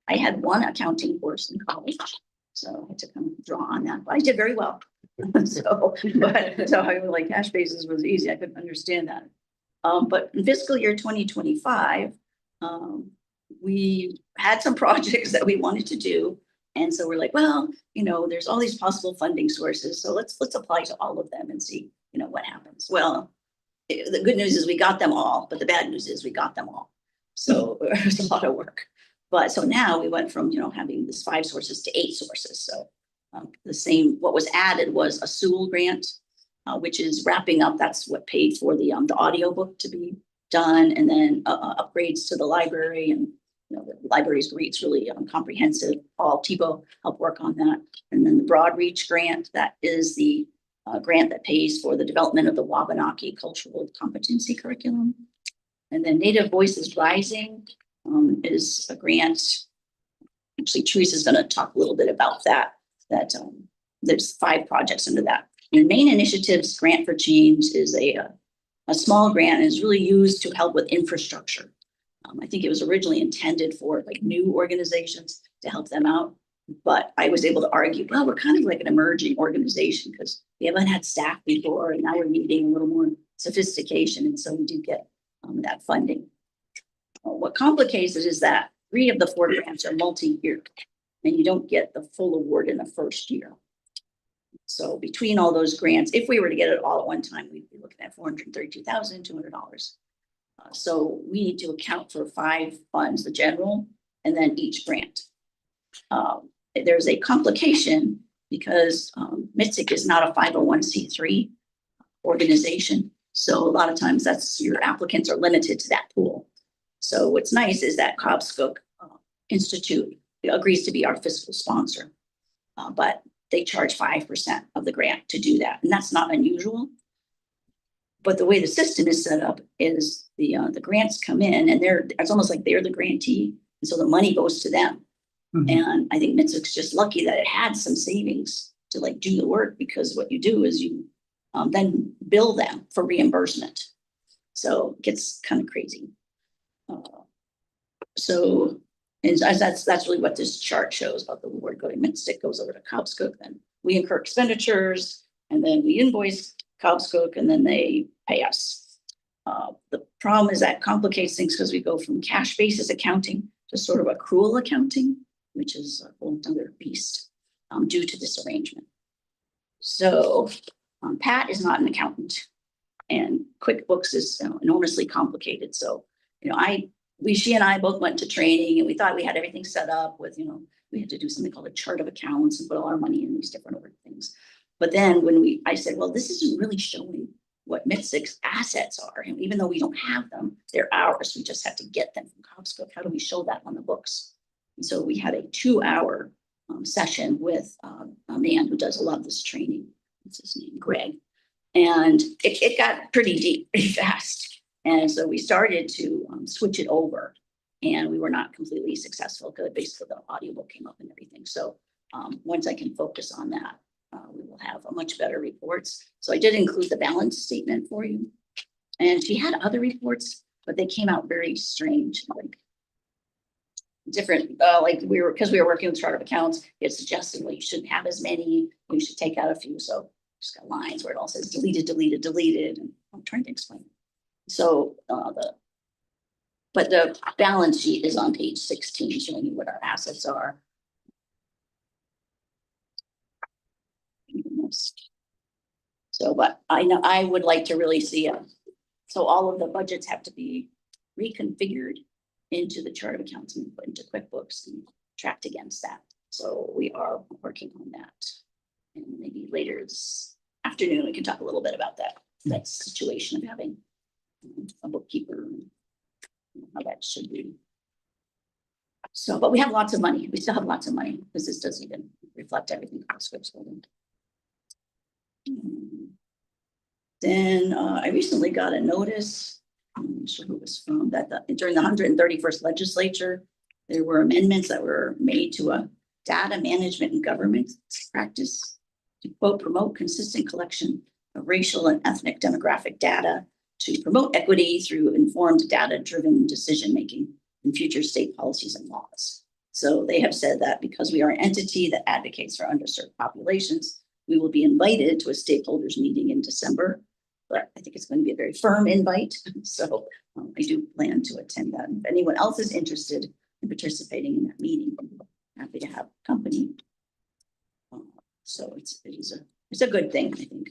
Speaker 4: I had 1 accounting course in college, so I had to kind of draw on that, but I did very well. So I was like, cash basis was easy. I couldn't understand that. But in fiscal year 2025, we had some projects that we wanted to do. And so we're like, well, there's all these possible funding sources. So let's apply to all of them and see, what happens. Well, the good news is we got them all, but the bad news is we got them all. So it was a lot of work. But so now we went from, having this 5 sources to 8 sources. So what was added was a Sewell grant, which is wrapping up. That's what paid for the audio book to be done. And then upgrades to the library, and the library's great. It's really comprehensive. Paul Tebow helped work on that. And then the Broadreach grant, that is the grant that pays for the development of the Wabanaki cultural competency curriculum. And then Native Voices Rising is a grant. Actually, Teresa's going to talk a little bit about that. There's 5 projects under that. And Main Initiatives Grant for Change is a small grant and is really used to help with infrastructure. I think it was originally intended for like new organizations to help them out. But I was able to argue, well, we're kind of like an emerging organization because we haven't had staff before, and now we're needing a little more sophistication. And so we do get that funding. What complicates it is that 3 of the 4 grants are multi-year, and you don't get the full award in the first year. So between all those grants, if we were to get it all at one time, we'd be looking at $432,200. So we need to account for 5 funds, the general, and then each grant. There's a complication because MITSC is not a 501c3 organization. So a lot of times your applicants are limited to that pool. So what's nice is that Cobscook Institute agrees to be our fiscal sponsor, but they charge 5% of the grant to do that. And that's not unusual. But the way the system is set up is the grants come in and it's almost like they're the grantee. And so the money goes to them. And I think MITSC's just lucky that it had some savings to like do the work, because what you do is you then bill them for reimbursement. So it gets kind of crazy. So and that's really what this chart shows about the award going. MITSC goes over to Cobscook, then we incur expenditures, and then we invoice Cobscook, and then they pay us. The problem is that complicates things because we go from cash basis accounting to sort of accrual accounting, which is a whole other beast due to this arrangement. So Pat is not an accountant, and QuickBooks is enormously complicated. So, she and I both went to training, and we thought we had everything set up with, we had to do something called a chart of accounts and put all our money in these different things. But then I said, well, this isn't really showing what MITSC's assets are. And even though we don't have them, they're ours. We just have to get them from Cobscook. How do we show that on the books? And so we had a 2-hour session with a man who does a lot of this training. What's his name? Greg. And it got pretty deep, pretty fast. And so we started to switch it over, and we were not completely successful because basically the audiobook came up and everything. So once I can focus on that, we will have a much better reports. So I did include the balance statement for you. And she had other reports, but they came out very strange, like different, because we were working with chart of accounts, it suggested, well, you shouldn't have as many, you should take out a few. So just got lines where it all says deleted, deleted, deleted. And I'm trying to explain. So but the balance sheet is on page 16, showing you what our assets are. So, but I know I would like to really see so all of the budgets have to be reconfigured into the chart of accounts and put into QuickBooks and tracked against that. So we are working on that. And maybe later this afternoon, we can talk a little bit about that situation of having a bookkeeper and how that should be. So, but we have lots of money. We still have lots of money because this doesn't even reflect everything Cobscook's holding. Then I recently got a notice, I'm not sure who it was from, that during the 131st legislature, there were amendments that were made to a data management and governance practice to quote, promote consistent collection of racial and ethnic demographic data to promote equity through informed data-driven decision-making in future state policies and laws. So they have said that because we are an entity that advocates for underserved populations, we will be invited to a stakeholders meeting in December. But I think it's going to be a very firm invite. So I do plan to attend that. If anyone else is interested in participating in that meeting, I'm happy to have company. So it's a good thing, I think,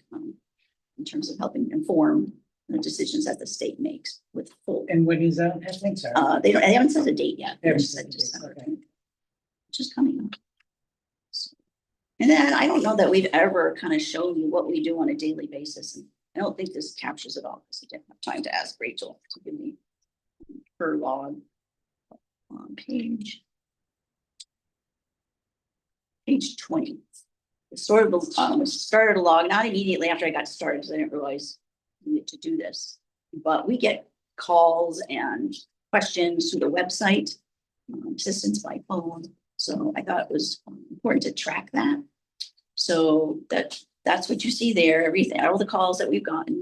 Speaker 4: in terms of helping inform the decisions that the state makes with full.
Speaker 3: And when is that? I think so.
Speaker 4: They haven't set a date yet.
Speaker 3: They haven't
Speaker 4: Just
Speaker 3: set
Speaker 4: said
Speaker 3: a date,
Speaker 4: December,
Speaker 3: okay.
Speaker 4: which is coming up. So, and then I don't know that we've ever kind of shown you what we do on a daily basis. And I don't think this captures it all because I didn't have time to ask Rachel to give me her log on page 20. It's sort of started a log, not immediately after I got started because I didn't realize we needed to do this. But we get calls and questions through the website, assistance by phone. So I thought it was important to track that. So that's what you see there, everything, all the calls that we've gotten,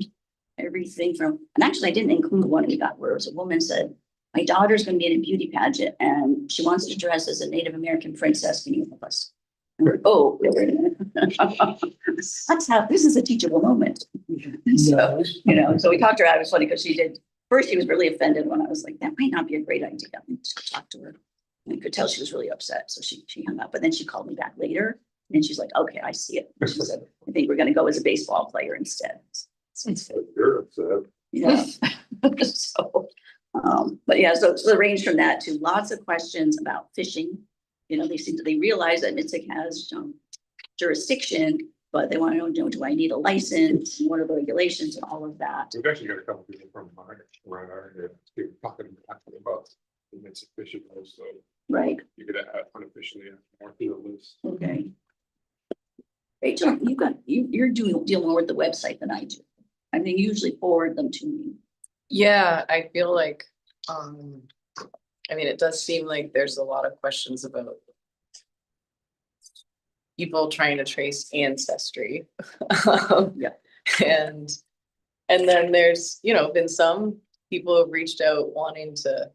Speaker 4: everything from, and actually I didn't include one we got where it was a woman said, my daughter's going to be in a beauty pageant and she wants to dress as a Native American princess. Can you help us? And we're, oh, wait a minute. That's how, this is a teachable moment. So, so we talked to her. It was funny because first she was really offended when I was like, that might not be a great idea. I need to talk to her. And I could tell she was really upset. So she hung up, but then she called me back later and she's like, okay, I see it. And she said, I think we're going to go as a baseball player instead. So
Speaker 2: You're upset.
Speaker 4: yeah. So, but yeah, so the range from that to lots of questions about fishing. They realize that MITSC has jurisdiction, but they want to know, do I need a license? What are the regulations and all of that?
Speaker 2: We've actually got a couple people from around our area talking about the MITSC fishing also.
Speaker 4: Right.
Speaker 2: You could unofficially have more field lists.
Speaker 4: Okay. Rachel, you're dealing more with the website than I do. I mean, usually forward them to me.
Speaker 1: Yeah, I feel like, I mean, it does seem like there's a lot of questions about people trying to trace ancestry.
Speaker 4: Yeah.
Speaker 1: And then there's, you know, been some people who have reached out wanting to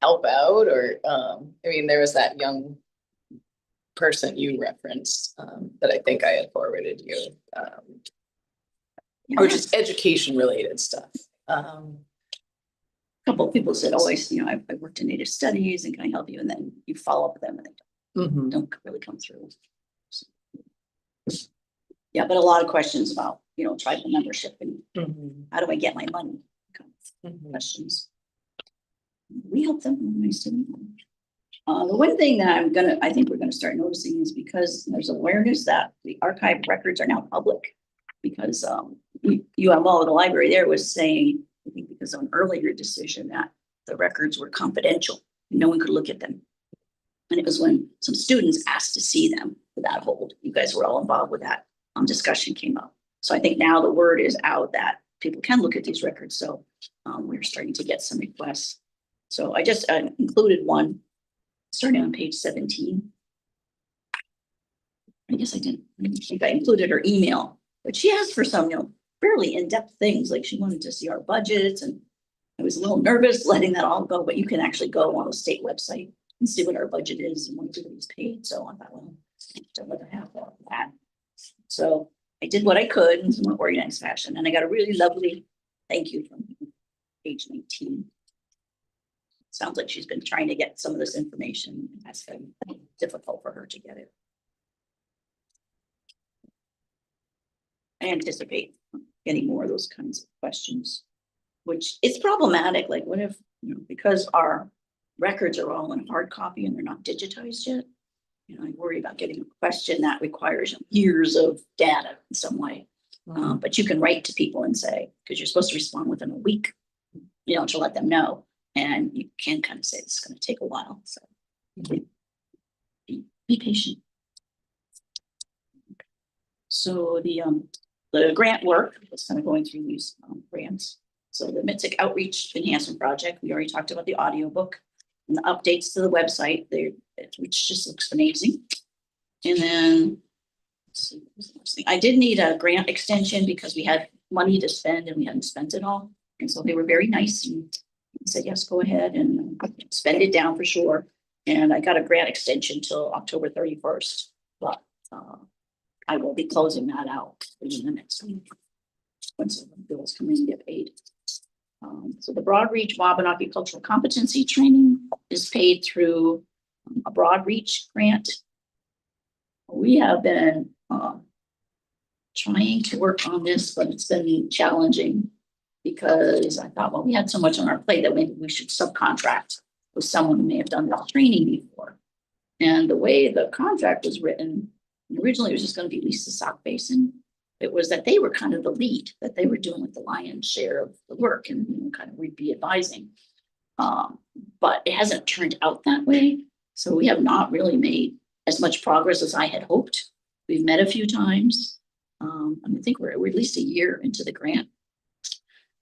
Speaker 1: help out, or, I mean, there was that young person you referenced, that I think I had forwarded you, or just education related stuff.
Speaker 4: Couple of people said, always, you know, I worked in Native studies and can I help you? And then you follow up with them and they don't really come through. So, yeah, but a lot of questions about, you know, tribal membership and how do I get my money? Kind of questions. We help them. Nice to meet them. The one thing that I think we're gonna start noticing is because there's awareness that the archive records are now public. Because UMO, the library there, was saying, I think because of an earlier decision, that the records were confidential. No one could look at them. And it was when some students asked to see them without hold. You guys were all involved with that discussion came up. So I think now the word is out that people can look at these records. So we're starting to get some requests. So I just included one starting on page 17. I guess I didn't think I included her email, but she asked for some, you know, fairly in-depth things, like she wanted to see our budgets, and I was a little nervous letting that all go, but you can actually go on the state website and see what our budget is and what everybody's paid. So I thought, well, I'd rather have all of that. So I did what I could in some organized fashion, and I got a really lovely thank you from page 19. Sounds like she's been trying to get some of this information. That's been difficult for her to get it. I anticipate getting more of those kinds of questions, which it's problematic. Like, what if, you know, because our records are all in hard copy and they're not digitized yet, you know, I worry about getting a question that requires years of data in some way. But you can write to people and say, because you're supposed to respond within a week, you know, to let them know. And you can kind of say it's going to take a while. So be patient. So the grant work was kind of going through these grants. So the MITSC Outreach Enhancement Project, we already talked about the audiobook and the updates to the website there, which just looks amazing. And then let's see, what was the next thing? I did need a grant extension because we had money to spend and we hadn't spent it all. And so they were very nice and said, yes, go ahead and spend it down for sure. And I got a grant extension till October 31st, but I will be closing that out in the next week once the bills come in and get paid. So the Broad Reach Wabanaki Cultural Competency Training is paid through a Broad Reach grant. We have been trying to work on this, but it's been challenging because I thought, well, we had so much on our plate that maybe we should subcontract with someone who may have done that training before. And the way the contract was written, originally it was just going to be Lisa Sock Basin. It was that they were kind of the lead, that they were doing like the lion's share of the work and, you know, kind of we'd be advising. But it hasn't turned out that way. So we have not really made as much progress as I had hoped. We've met a few times. I think we're at least a year into the grant.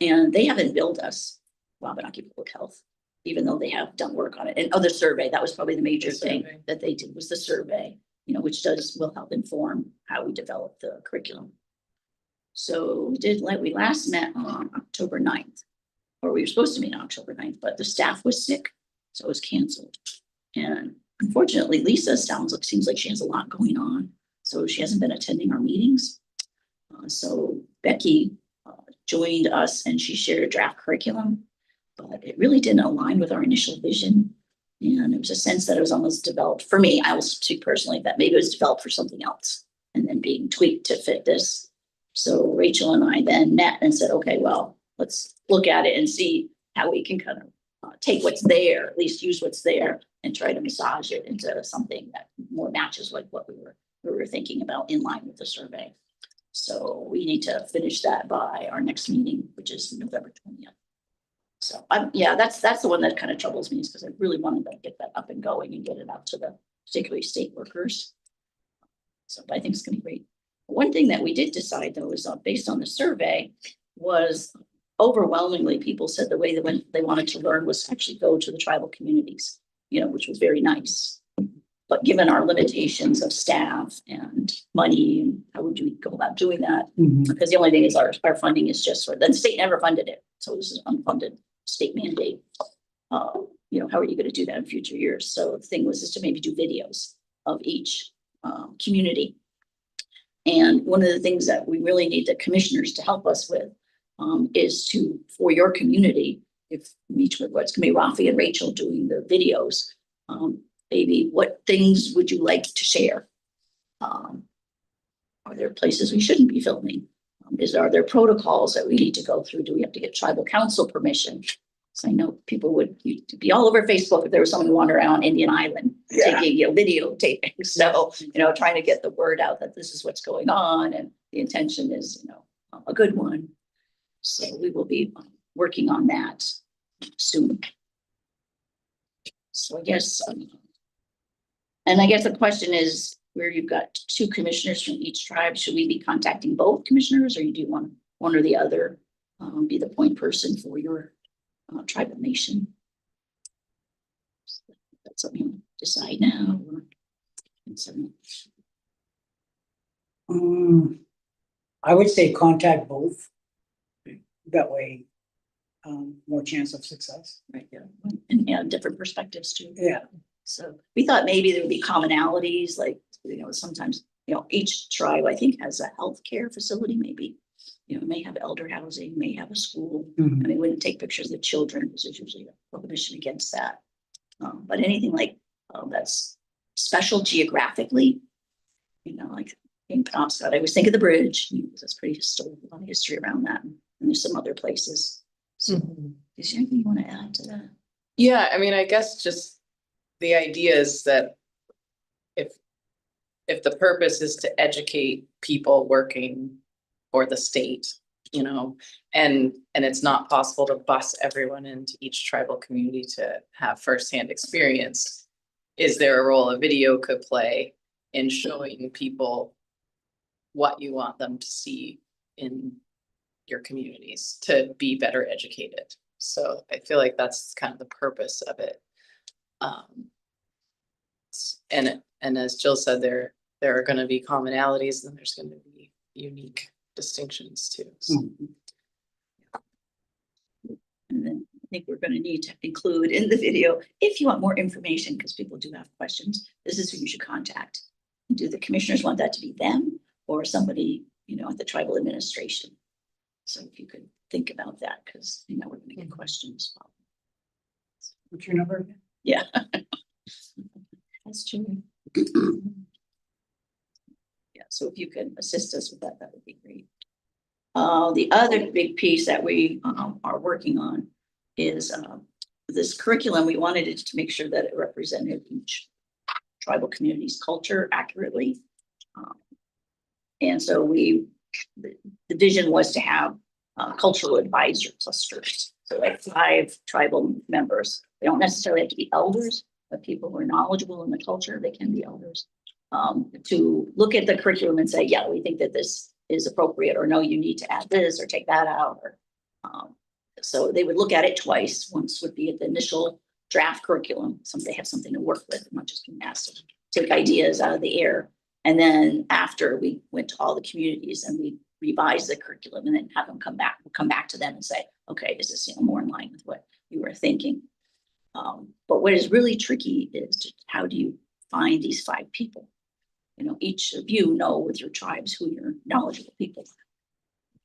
Speaker 4: And they haven't billed us, Wabanaki Public Health, even though they have done work on it. And the survey, that was probably the major thing that they did was the survey, you know, which will help inform how we develop the curriculum. So we last met on October 9th, or we were supposed to meet on October 9th, but the staff was sick, so it was canceled. And unfortunately, Lisa seems like she has a lot going on, so she hasn't been attending our meetings. So Becky joined us and she shared a draft curriculum, but it really didn't align with our initial vision. And it was a sense that it was almost developed for me. I will speak personally that maybe it was developed for something else and then being tweaked to fit this. So Rachel and I then met and said, okay, well, let's look at it and see how we can kind of take what's there, at least use what's there and try to massage it into something that more matches like what we were thinking about in line with the survey. So we need to finish that by our next meeting, which is November 20th. So yeah, that's the one that kind of troubles me, is because I really wanted to get that up and going and get it out to the particularly state workers. So but I think it's gonna be great. One thing that we did decide though is based on the survey was overwhelmingly people said the way they wanted to learn was actually go to the tribal communities, which was very nice. But given our limitations of staff and money, and how would we go about doing that? Because the only thing is our funding is just the state never funded it. So this is unfunded state mandate. How are you going to do that in future years? So the thing was to maybe do videos of each community. And one of the things that we really need the commissioners to help us with is for your community, if what's going to be Rafi and Rachel doing the videos, maybe what things would you like to share? Are there places we shouldn't be filming? Are there protocols that we need to go through? Do we have to get tribal council permission? So I know people would be all over Facebook if there was someone who wandered around Indian Island taking videotaping. So, trying to get the word out that this is what's going on and the intention is, a good one. So we will be working on that soon. So I guess, and I guess the question is where you've got 2 commissioners from each tribe, should we be contacting both commissioners or you do one or the other be the point person for your tribal nation? So that's something you decide now.
Speaker 3: I would say contact both. That way, more chance of success.
Speaker 4: Right, yeah. And different perspectives too.
Speaker 3: Yeah.
Speaker 4: So we thought maybe there would be commonalities, like, sometimes, each tribe, I think, has a healthcare facility, maybe. May have elder housing, may have a school. I mean, we wouldn't take pictures of the children because there's usually a prohibition against that. But anything like that's special geographically, like in Penobscot, I always think of the bridge. That's pretty historic, a lot of history around that. And there's some other places. So is there anything you want to add to that?
Speaker 1: Yeah, I mean, I guess just the idea is that if the purpose is to educate people working for the state, and it's not possible to bus everyone into each tribal community to have firsthand experience, is there a role a video could play in showing people what you want them to see in your communities to be better educated? So I feel like that's kind of the purpose of it. And as Jill said, there are going to be commonalities and there's going to be unique distinctions too. So.
Speaker 4: And then I think we're going to need to include in the video, if you want more information, because people do have questions, this is who you should contact. Do the commissioners want that to be them or somebody, at the tribal administration? So if you could think about that, because we're going to get questions.
Speaker 3: What's your number again?
Speaker 4: Yeah. That's true. Yeah, so if you could assist us with that, that would be great. The other big piece that we are working on is this curriculum. We wanted it to make sure that it represented each tribal community's culture accurately. And so the vision was to have cultural advisor clusters. So like 5 tribal members. They don't necessarily have to be elders, but people who are knowledgeable in the culture, they can be elders. To look at the curriculum and say, yeah, we think that this is appropriate, or no, you need to add this or take that out. Or so they would look at it twice. Once would be at the initial draft curriculum, so they have something to work with, not just being asked to take ideas out of the air. And then after we went to all the communities and we revised the curriculum and then have them come back to them and say, okay, this is more in line with what you were thinking. But what is really tricky is how do you find these 5 people? Each of you know with your tribes who your knowledgeable people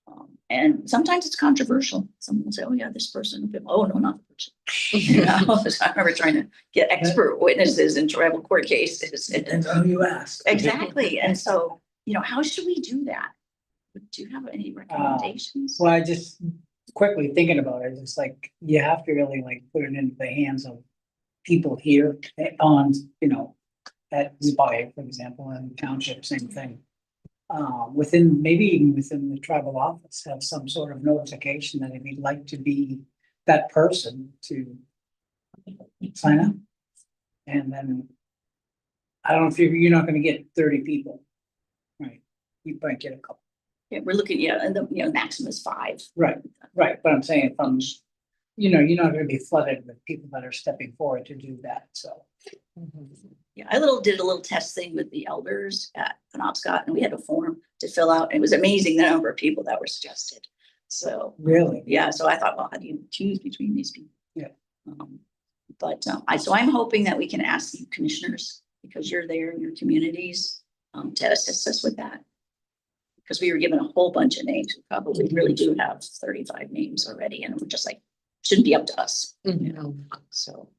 Speaker 4: are. And sometimes it's controversial. Someone will say, oh yeah, this person. Oh no, not the person. I remember trying to get expert witnesses in tribal court cases.
Speaker 3: Depends on who you ask.
Speaker 4: Exactly. And so, how should we do that? Do you have any recommendations?
Speaker 3: Well, I just quickly thinking about it, it's like you have to really put it into the hands of people here on, at Spire, for example, and township, same thing. Maybe even within the tribal office, have some sort of notification that if you'd like to be that person to sign up. And then I don't know if you're not going to get 30 people, right? we might get a couple.
Speaker 4: Yeah, we're looking, yeah, and the, maximum is 5.
Speaker 3: Right, but I'm saying from, you're not gonna be flooded with people that are stepping forward to do that, so.
Speaker 4: Yeah, I did a little test thing with the elders at Penobscot, and we had a form to fill out. And it was amazing the number of people that were suggested. So
Speaker 3: really,
Speaker 4: yeah. So I thought, well, how do you choose between these people?
Speaker 3: Yeah.
Speaker 4: So I'm hoping that we can ask you commissioners, because you're there in your communities, to assist us with that. Because we were given a whole bunch of names. We probably really do have 35 names already, and we're just like, shouldn't be up to us. So.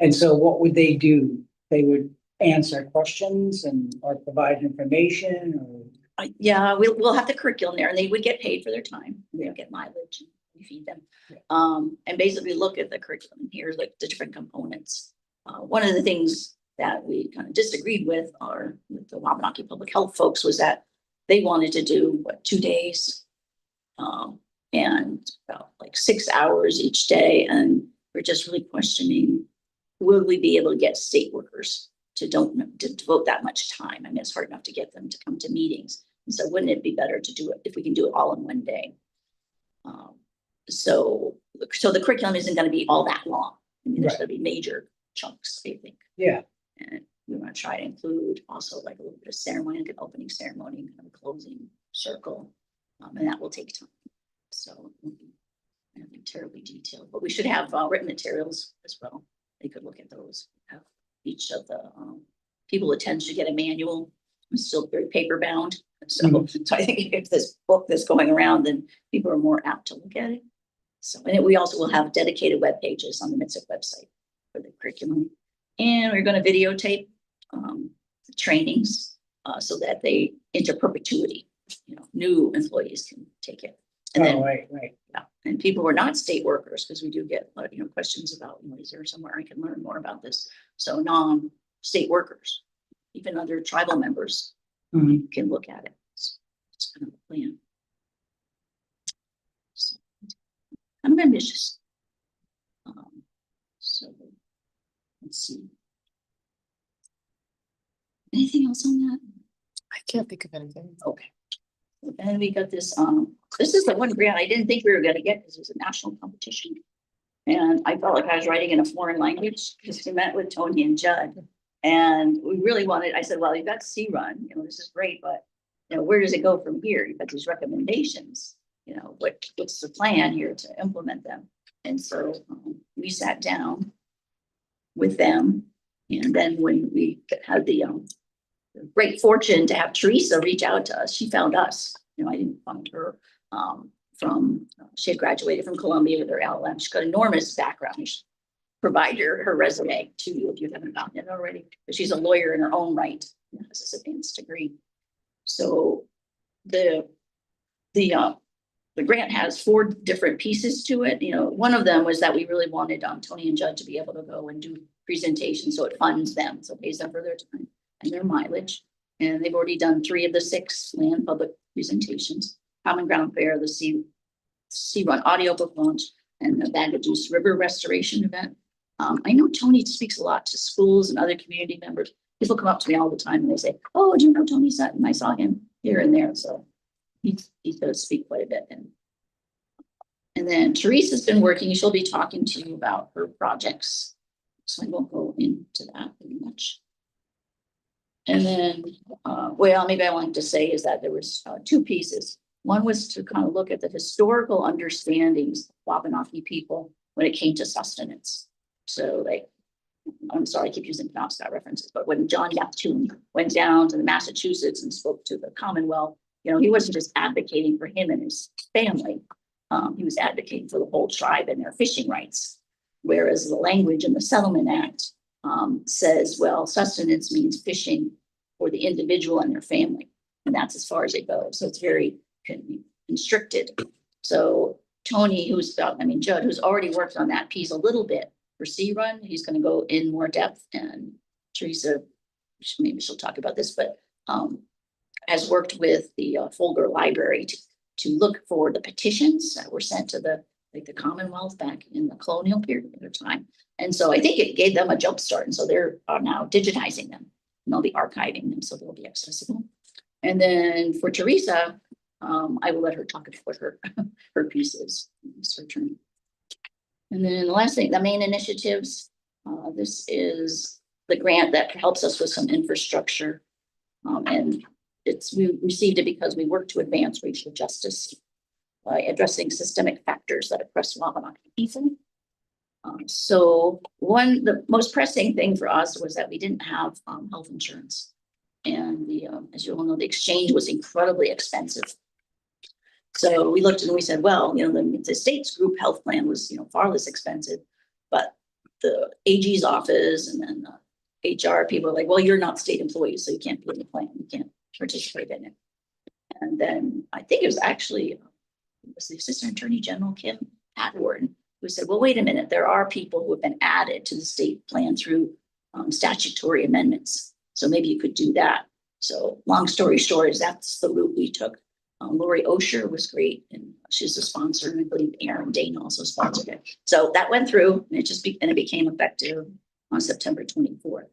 Speaker 3: And so what would they do? They would answer questions or provide information or?
Speaker 4: Yeah, we'll have the curriculum there, and they would get paid for their time. They'll get mileage, and we feed them. And basically look at the curriculum. Here's like the different components. One of the things that we kind of disagreed with the Wabanaki Public Health folks was that they wanted to do 2 days, and about like 6 hours each day. And we're just really questioning, will we be able to get state workers to devote that much time? I mean, it's hard enough to get them to come to meetings. And so wouldn't it be better to do it if we can do it all in one day? So the curriculum isn't going to be all that long. I mean, there's going to be major chunks, I think.
Speaker 3: Yeah.
Speaker 4: And we want to try to include also like a little bit of ceremony, like an opening ceremony, and kind of a closing circle. And that will take time. So it won't be anything terribly detailed, but we should have written materials as well. They could look at those. Have each of the people attend should get a manual. It's still very paper bound. So, so I think if this book that's going around, then people are more apt to look at it. So, and we also will have dedicated web pages on the MITSC website for the curriculum. And we're going to videotape the trainings so that they into perpetuity. New employees can take it. And then,
Speaker 3: right.
Speaker 4: Yeah, and people who are not state workers, because we do get questions about, is there somewhere I can learn more about this? So non-state workers, even other tribal members, can look at it. So it's kind of a plan. So, I'm ambitious. So let's see. Anything else on that?
Speaker 1: I can't think of anything.
Speaker 4: Okay. And we got this, this is the one grant I didn't think we were going to get because it was a national competition. And I felt like I was writing in a foreign language because we met with Tony and Judd. And we really wanted, I said, well, you've got C-Run, this is great, but where does it go from here? You've got these recommendations, what's the plan here to implement them? And so we sat down with them. And then when we had the great fortune to have Teresa reach out to us, she found us. I didn't find her she had graduated from Columbia with her LLM. She's got enormous background. You should provide her resume to you if you haven't gotten it already. But she's a lawyer in her own right, has this advanced degree. So the grant has 4 different pieces to it. One of them was that we really wanted Tony and Judd to be able to go and do presentations, so it funds them, so it pays them for their time and their mileage. And they've already done 3 of the 6 land public presentations: Common Ground Fair, the C-Run audiobook launch, and the Bag of Juice River restoration event. I know Tony speaks a lot to schools and other community members. People come up to me all the time and they say, "Oh, do you know Tony Sutton? I saw him here and there." So he does speak quite a bit. And then Teresa's been working. She'll be talking to you about her projects. So I won't go into that very much. And then, maybe I wanted to say is that there was 2 pieces. One was to kind of look at the historical understandings of Wabanaki people when it came to sustenance. So I'm sorry, I keep using Penobscot references, but when John Yaptune went down to the Massachusetts and spoke to the Commonwealth, he wasn't just advocating for him and his family. He was advocating for the whole tribe and their fishing rights. Whereas the language in the Settlement Act says, well, sustenance means fishing for the individual and their family. And that's as far as it goes. So it's very constricted. So Tony, Judd, who's already worked on that piece a little bit for C-Run, he's going to go in more depth. And Teresa, maybe she'll talk about this, but has worked with the Folger Library to look for the petitions that were sent to the Commonwealth back in the colonial period of time. And so I think it gave them a jump start. And so they're now digitizing them, and they'll be archiving them so they'll be accessible. And then for Teresa, I will let her talk about her pieces. It's her turn. And then the last thing, the main initiatives, this is the grant that helps us with some infrastructure. And we received it because we work to advance racial justice by addressing systemic factors that oppress Wabanaki people. So the most pressing thing for us was that we didn't have health insurance. And as you all know, the exchange was incredibly expensive. So we looked and we said, well, the state's group health plan was, far less expensive, but the AG's office and then the HR people were like, well, you're not state employees, so you can't be in the plan. You can't participate in it. And then I think it was actually, it was the Assistant Attorney General, Kim Atward, who said, well, wait a minute, there are people who have been added to the state plan through statutory amendments. So maybe you could do that. So long story short is that's the route we took. Lori Osher was great, and she's a sponsor, and I believe Aaron Dane also sponsored it. So that went through, and it became effective on September 24th.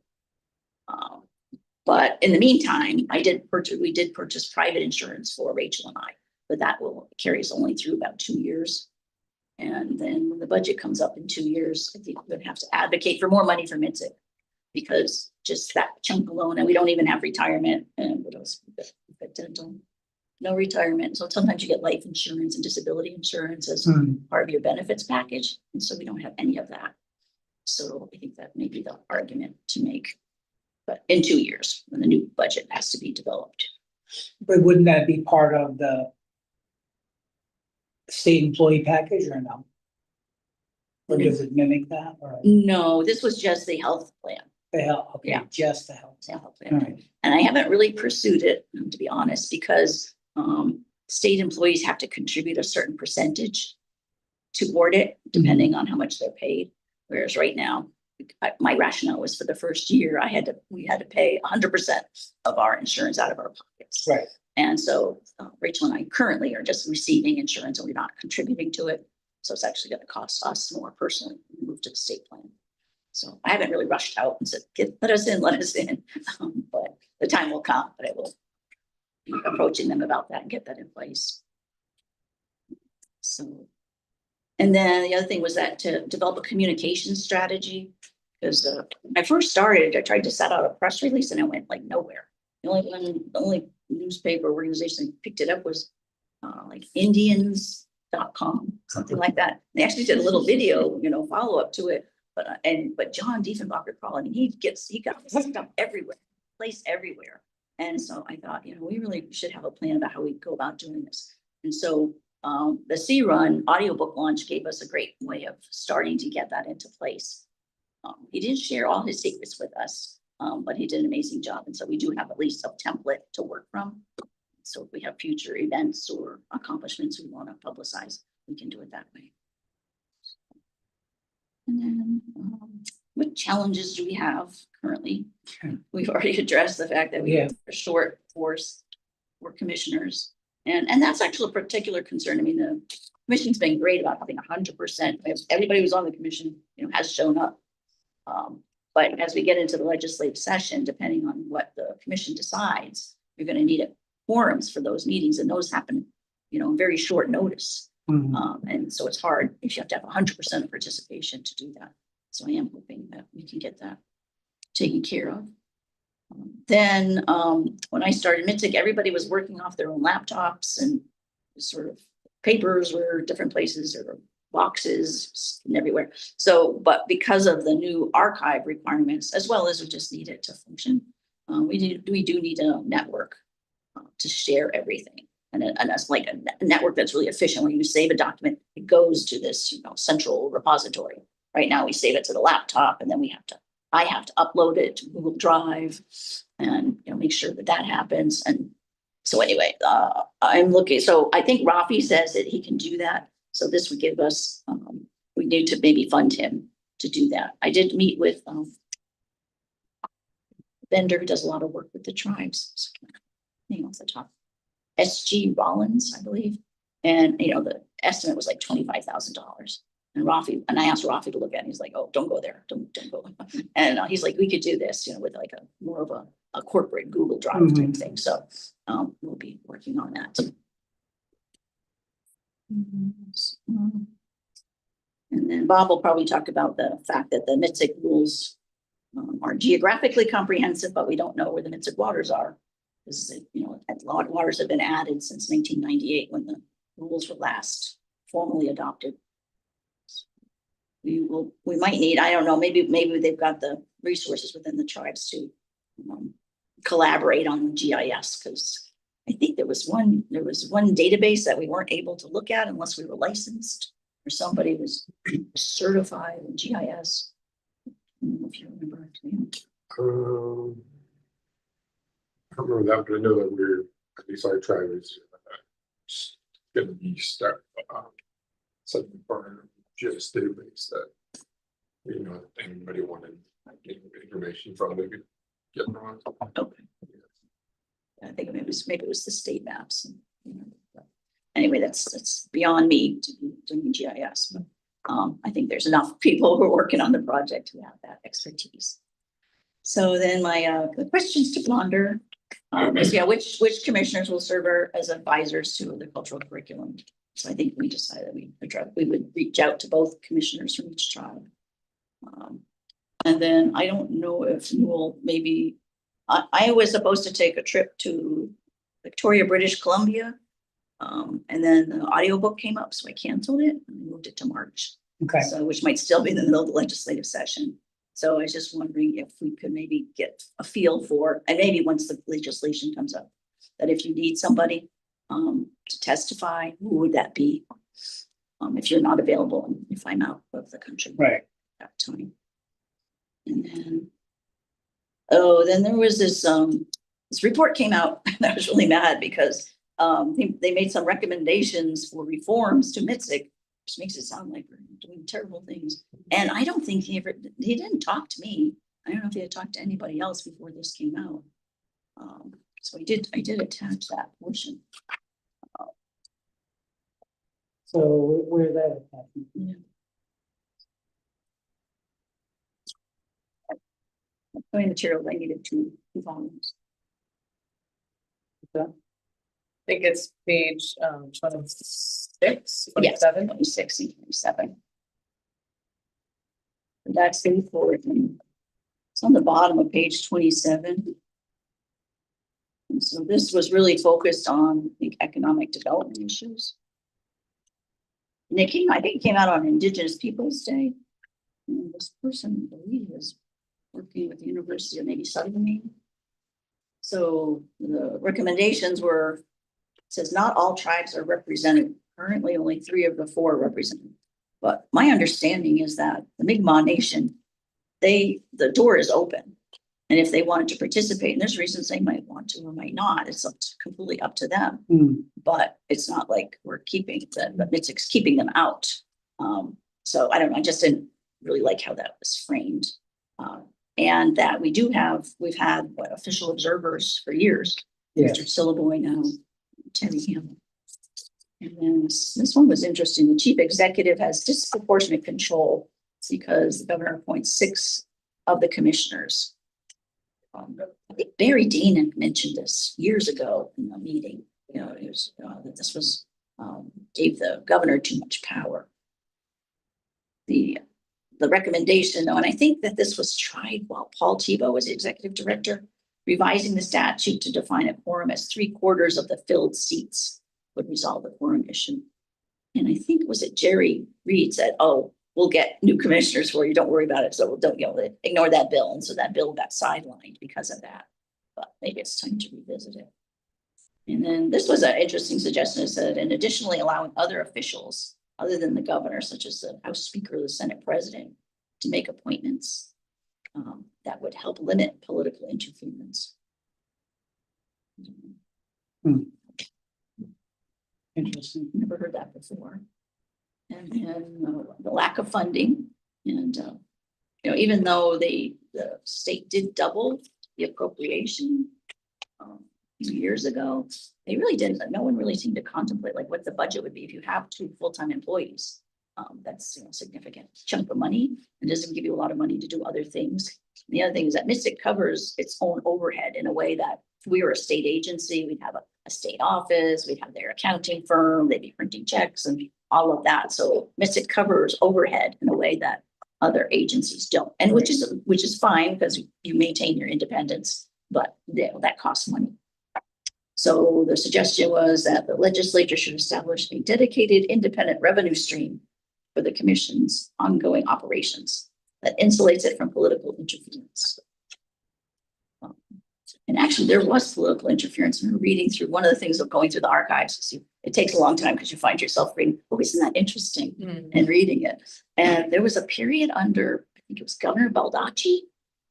Speaker 4: But in the meantime, we did purchase private insurance for Rachel and I, but that will carry us only through about 2 years. And then when the budget comes up in 2 years, I think we're going to have to advocate for more money for MITSC, because just that chunk alone, and we don't even have retirement, and what else? We've got dental. No retirement. So sometimes you get life insurance and disability insurance as part of your benefits package. And so we don't have any of that. So I think that may be the argument to make, but in 2 years when the new budget has to be developed.
Speaker 3: But wouldn't that be part of the state employee package or no? Or does it mimic that? Or
Speaker 4: No, this was just the health plan.
Speaker 3: the health? Okay,
Speaker 4: Yeah.
Speaker 3: just the health.
Speaker 4: Health
Speaker 3: All
Speaker 4: plan.
Speaker 3: right.
Speaker 4: And I haven't really pursued it, to be honest, because state employees have to contribute a certain percentage toward it, depending on how much they're paid. Whereas right now, my rationale was for the first year, we had to pay 100% of our insurance out of our pockets.
Speaker 3: Right.
Speaker 4: And so Rachel and I currently are just receiving insurance and we're not contributing to it. So it's actually going to cost us more personally when we move to the state plan. So I haven't really rushed out and said, let us in. But the time will come, but I will be approaching them about that and get that in place. So, and then the other thing was that to develop a communication strategy, because when I first started, I tried to set out a press release and it went like nowhere. The only newspaper organization that picked it up was like Indians.com, something like that. They actually did a little video, follow up to it. But John Diefenbacher called, and he got stuff everywhere, placed everywhere. And so I thought, we really should have a plan about how we go about doing this. And so the C-Run audiobook launch gave us a great way of starting to get that into place. He didn't share all his secrets with us, but he did an amazing job. And so we do have at least a template to work from. So if we have future events or accomplishments we want to publicize, we can do it that way. And then what challenges do we have currently? We've already addressed the fact that we have a short force for commissioners. And that's actually a particular concern. I mean, the commission's been great about having 100%. Everybody who's on the commission, has shown up. But as we get into the legislative session, depending on what the commission decides, you're going to need quorums for those meetings, and those happen, in very short notice. And so it's hard if you have to have 100% of participation to do that. So I am hoping that we can get that taken care of. Then when I started MITSC, everybody was working off their own laptops, and sort of papers were different places or boxes and everywhere. So, but because of the new archive requirements, as well as we just need it to function, we do need a network to share everything. And that's like a network that's really efficient. When you save a document, it goes to this, central repository. Right now, we save it to the laptop, and then I have to upload it to Google Drive, and make sure that happens. And so anyway, I'm looking. So I think Rafi says that he can do that. So this would give us. We need to maybe fund him to do that. I did meet with a vendor who does a lot of work with the tribes. Name off the top. SG Rollins, I believe. And, the estimate was like $25,000. And I asked Rafi to look at it. He's like, oh, don't go there. Don't go. And he's like, we could do this, with like more of a corporate Google Drive type thing. So we'll be working on that. And then Bob will probably talk about the fact that the MITSC rules are geographically comprehensive, but we don't know where the MITSC waters are. Because, you know, a lot of waters have been added since 1998 when the rules were last formally adopted. We might need, I don't know, maybe they've got the resources within the tribes to collaborate on the GIS, because I think there was one database that we weren't able to look at unless we were licensed or somebody was certified in GIS. I don't know if you remember.
Speaker 20: I don't remember that, but I know that we're, at least our tribe is gonna be start something for GIS database that, you know, anybody wanted information from, they could get them on.
Speaker 4: Okay. I think maybe it was the state maps. And, you know, but anyway, that's beyond me to be doing GIS. But I think there's enough people who are working on the project who have that expertise. So then my the questions to ponder is, yeah, which commissioners will serve as advisors to the cultural curriculum. So I think we decided we would reach out to both commissioners from each tribe. And then I don't know if Newell maybe, I was supposed to take a trip to Victoria, British Columbia. And then the audiobook came up, so I canceled it and moved it to March.
Speaker 3: Okay.
Speaker 4: So, which might still be in the middle of the legislative session. So I was just wondering if we could maybe get a feel for, and maybe once the legislation comes up, that if you need somebody to testify, who would that be? If you're not available and if I'm out of the country.
Speaker 3: Right.
Speaker 4: At that time. And then there was this report came out and I was really mad because they made some recommendations for reforms to MITSC, which makes it sound like we're doing terrible things. And I don't think he didn't talk to me. I don't know if he had talked to anybody else before this came out. So I did attach that portion.
Speaker 3: So where's that?
Speaker 4: Yeah. Showing materials, I needed two volumes.
Speaker 1: I think it's page 26,
Speaker 4: Yes,
Speaker 1: 27.
Speaker 4: 26 and 27. And that's the report. And it's on the bottom of page 27. And so this was really focused on, I think, economic development issues. And I think it came out on Indigenous Peoples Day. And this person, I believe, was working with the University of maybe Southern Maine. So the recommendations were, it says not all tribes are represented. Currently, only 3 of the 4 are represented. But my understanding is that the Mi'kmaq Nation, the door is open. And if they wanted to participate, and there's reasons they might want to or might not, it's completely up to them. But it's not like we're keeping them, but it's keeping them out. So I don't know, I just didn't really like how that was framed. And that we've had official observers for years.
Speaker 3: Yes.
Speaker 4: Mr. Syllaboy now, Terry Hamel. And then this one was interesting. The chief executive has disproportionate control because the governor appoints 6 of the commissioners. I think Barry Dean had mentioned this years ago in a meeting. You know, it was that this was gave the governor too much power. The recommendation, though, and I think that this was tried while Paul Tebow was the executive director, revising the statute to define a quorum as 3/4 of the filled seats would resolve the quorum issue. And I think was it Jerry Reed said, "Oh, we'll get new commissioners for you. Don't worry about it." So don't ignore that bill, and so that bill got sidelined because of that. But maybe it's time to revisit it. And then this was an interesting suggestion. It said, and additionally allowing other officials other than the governor, such as the House Speaker or the Senate President, to make appointments that would help limit political interference.
Speaker 3: Interesting.
Speaker 4: Never heard that before. And then the lack of funding, and you know, even though the state did double the appropriation a few years ago, they really didn't. No one really seemed to contemplate like what the budget would be if you have 2 full-time employees. That's, you know, a significant chunk of money. It doesn't give you a lot of money to do other things. The other thing is that MITSC covers its own overhead in a way that if we were a state agency, we'd have a state office, we'd have their accounting firm, they'd be printing checks and all of that. So MITSC covers overhead in a way that other agencies don't, and which is fine because you maintain your independence, but that costs money. So the suggestion was that the legislature should establish a dedicated independent revenue stream for the commission's ongoing operations that insulates it from political interference. And actually, there was political interference. And reading through one of the things of going through the archives, it takes a long time because you find yourself reading, oh, isn't that interesting? And reading it. And there was a period under, I think it was Governor Baldacci,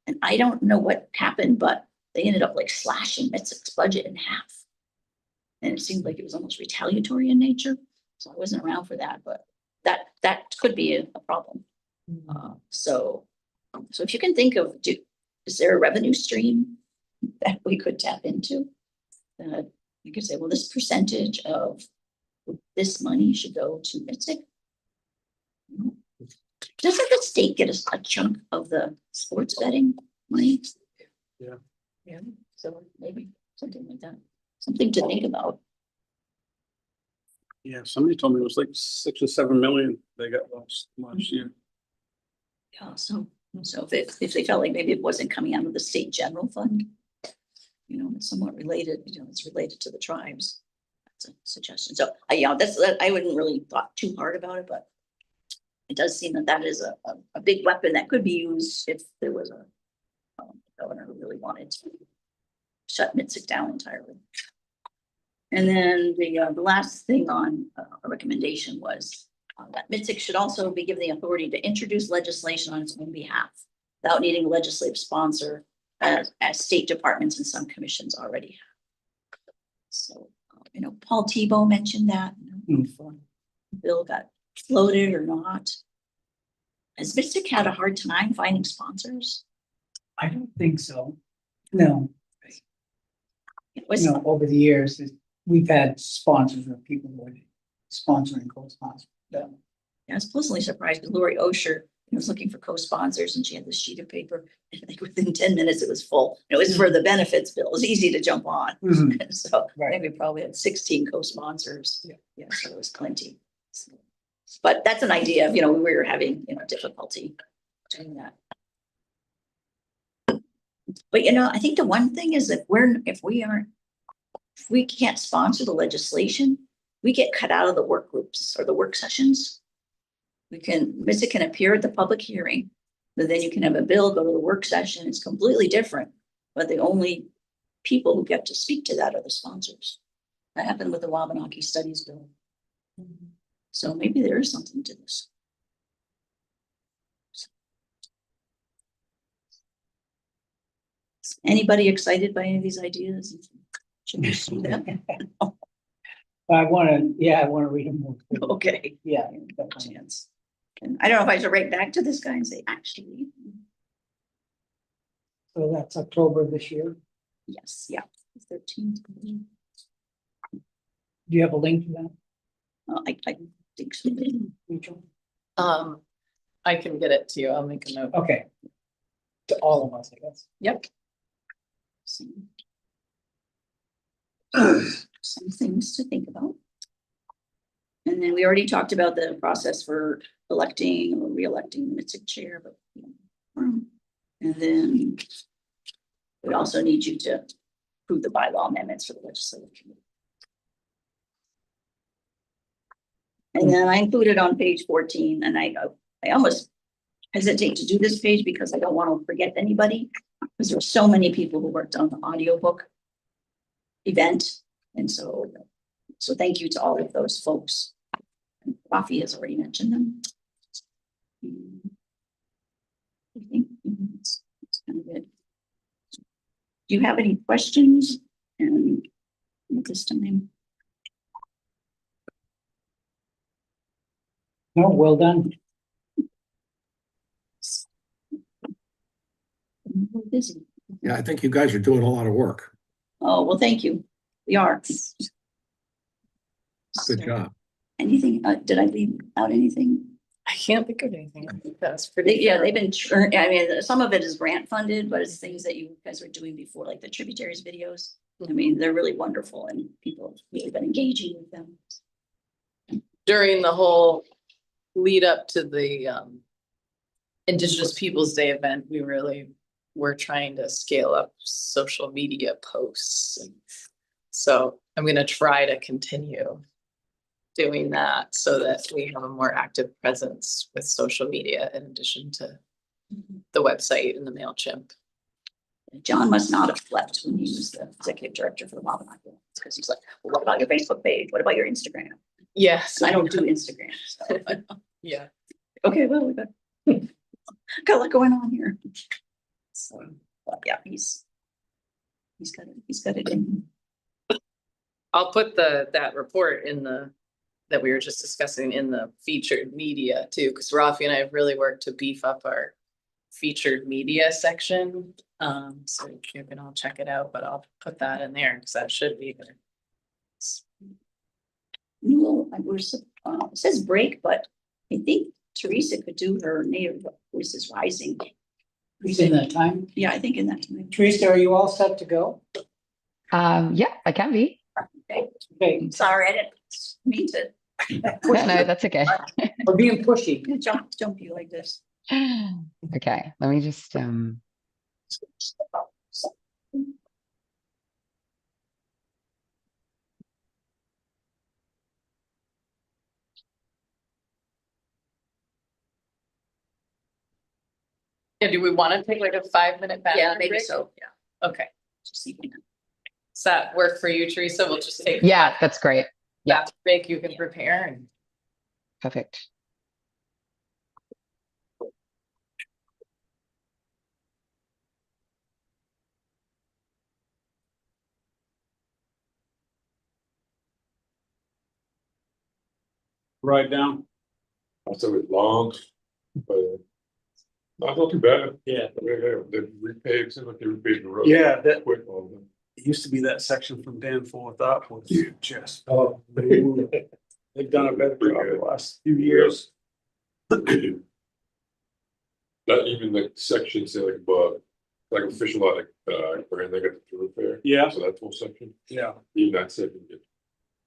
Speaker 4: and I don't know what happened, but they ended up like slashing MITSC's budget in half. And it seemed like it was almost retaliatory in nature. So I wasn't around for that, but that could be a problem. So if you can think of, is there a revenue stream that we could tap into? You could say, well, this percentage of this money should go to MITSC. Doesn't the state get a chunk of the sports betting money? Yeah. So maybe something like that. Something to think about.
Speaker 21: Yeah, somebody told me it was like 6 or 7 million they got last year.
Speaker 4: Yeah, so if they felt like maybe it wasn't coming out of the state general fund, you know, it's somewhat related, you know, it's related to the tribes. That's a suggestion. So I wouldn't really thought too hard about it, but it does seem that is a big weapon that could be used if there was a governor who really wanted to shut MITSC down entirely. And then the last thing on a recommendation was that MITSC should also be given the authority to introduce legislation on its own behalf without needing a legislative sponsor, as state departments and some commissions already have. So, you know, Paul Tebow mentioned that. If bill got floated or not. Has MITSC had a hard time finding sponsors?
Speaker 3: I don't think so. No.
Speaker 4: Was,
Speaker 3: you know, over the years, we've had sponsors or people who are sponsoring, co-sponsoring.
Speaker 4: Yeah, I was pleasantly surprised because Lori Osher was looking for co-sponsors and she had this sheet of paper and like within 10 minutes it was full. It was for the benefits bill. It was easy to jump on. So I think we probably had 16 co-sponsors. Yeah, so it was plenty. So, but that's an idea of, you know, we were having, you know, difficulty doing that. But, you know, I think the one thing is that if we can't sponsor the legislation, we get cut out of the work groups or the work sessions. MITSC can appear at the public hearing, but then you can have a bill go to the work session. It's completely different, but the only people who get to speak to that are the sponsors. That happened with the Wabanaki Studies Bill. So maybe there is something to this. Anybody excited by any of these ideas? Should we see them?
Speaker 3: I want to read them more.
Speaker 4: Okay.
Speaker 3: Yeah.
Speaker 4: Chance. And I don't know if I should write back to this guy and say, actually.
Speaker 3: So that's October this year.
Speaker 4: Yes, yeah, 13th.
Speaker 3: Do you have a link to that?
Speaker 4: I think so.
Speaker 1: I can get it to you. I'll make a note.
Speaker 3: Okay. To all of us, I guess.
Speaker 4: Yep. Some things to think about. And then we already talked about the process for electing or re-electing the MITSC chair, but and then we also need you to approve the bylaw amendments for the legislative committee. And then I included on page 14, and I almost hesitate to do this page because I don't want to forget anybody, because there were so many people who worked on the audiobook event. And so thank you to all of those folks. And Rafi has already mentioned them. I think it's kind of good. Do you have any questions? And at this time?
Speaker 3: No, well done.
Speaker 4: We're busy.
Speaker 9: Yeah, I think you guys are doing a lot of work.
Speaker 4: Oh, well, thank you. We are.
Speaker 9: Good job.
Speaker 4: Anything, did I leave out anything?
Speaker 1: I can't think of anything. I think that's pretty.
Speaker 4: Yeah, they've been, I mean, some of it is grant funded, but it's things that you guys were doing before, like the tributaries videos. I mean, they're really wonderful and people have really been engaging with them.
Speaker 1: During the whole lead up to the Indigenous Peoples Day event, we really were trying to scale up social media posts. And so I'm gonna try to continue doing that so that we have a more active presence with social media in addition to the website and the MailChimp.
Speaker 4: John must not have left when he was the executive director for the Wabanaki. It's because he's like, well, what about your Facebook page? What about your Instagram?
Speaker 1: Yes.
Speaker 4: I don't do Instagram. So,
Speaker 1: yeah.
Speaker 4: Okay, well, we got a lot going on here. So, but yeah, he's got it in.
Speaker 1: I'll put that report in that we were just discussing in the featured media too, because Rafi and I have really worked to beef up our featured media section. So you can all check it out, but I'll put that in there because that should be there.
Speaker 4: No, it says break, but I think Teresa could do her native voices rising.
Speaker 3: In that time?
Speaker 4: Yeah, I think in that time.
Speaker 3: Teresa, are you all set to go?
Speaker 10: Yeah, I can be.
Speaker 3: Okay.
Speaker 4: Sorry, I didn't mean to.
Speaker 10: No, that's okay.
Speaker 3: We're being pushy.
Speaker 4: Jump you like this.
Speaker 10: Okay, let me just
Speaker 1: Yeah, do we want to take like a 5-minute bathroom
Speaker 4: Yeah, maybe
Speaker 1: break?
Speaker 4: so. Yeah.
Speaker 1: Okay.
Speaker 4: Just thinking.
Speaker 1: Does that work for you, Teresa? We'll just take.
Speaker 10: yeah, that's great. Yeah,
Speaker 1: Bathroom break, you can prepare and.
Speaker 10: perfect.
Speaker 21: Right down.
Speaker 20: I said it was long, but not too bad.
Speaker 21: Yeah.
Speaker 20: They repaved, it seemed like they repaved the road.
Speaker 21: Yeah, that
Speaker 20: Quick, all of them.
Speaker 21: it used to be that section from Danforth up was just, oh, they've done a better job the last few years.
Speaker 20: Not even the section, say like above, like a fish lot, like, where they got the thoroughfare.
Speaker 21: Yeah.
Speaker 20: So that whole section,
Speaker 21: Yeah.
Speaker 20: even that section get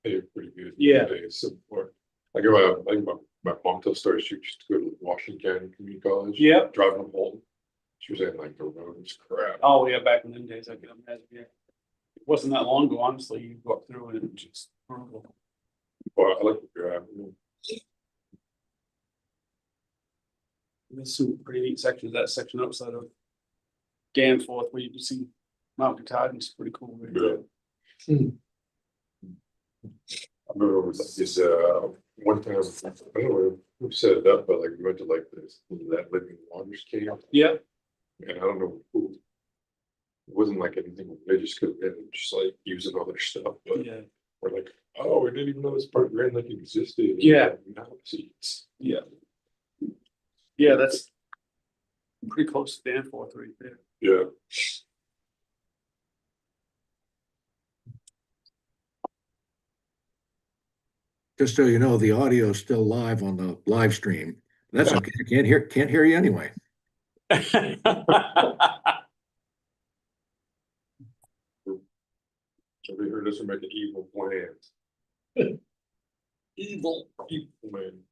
Speaker 20: paid pretty good.
Speaker 21: Yeah.
Speaker 20: Support. Like, I think my mom told story, she used to go to Washington Community College.
Speaker 21: Yeah.
Speaker 20: Driving from Holton. She was saying like the road was crap.
Speaker 21: Oh, yeah, back in them days, I can imagine, yeah. It wasn't that long ago, honestly, you walk through and it was just brutal.
Speaker 20: Well, I like the drive.
Speaker 21: There's some pretty neat sections, that section outside of Danforth where you can see Mount Katahdin is pretty cool. Right there.
Speaker 20: I remember it was like this, one time, I don't know who set it up, but like we went to like this, that Living Waters camp.
Speaker 21: Yeah.
Speaker 20: And I don't know who. It wasn't like anything religious, could have been just like using all their stuff, but
Speaker 21: Yeah.
Speaker 20: we're like, oh, we didn't even know this part of Grand Lake existed.
Speaker 21: Yeah.
Speaker 20: Now it's.
Speaker 21: Yeah. Yeah, that's pretty close to Danforth right there.
Speaker 20: Yeah.
Speaker 9: Just so you know, the audio is still live on the live stream. That's okay. I can't hear you anyway.
Speaker 20: Somebody heard us making evil plans. Evil plan.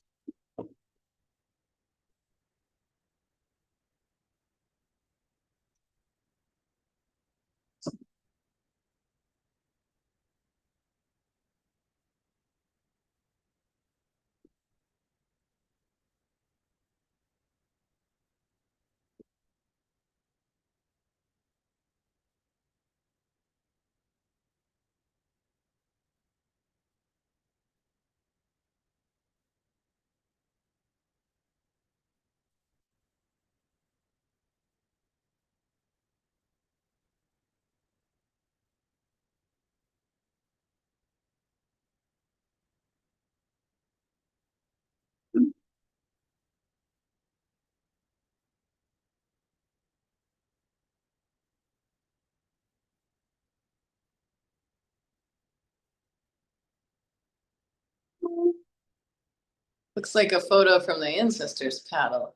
Speaker 1: Looks like a photo from the ancestors paddle.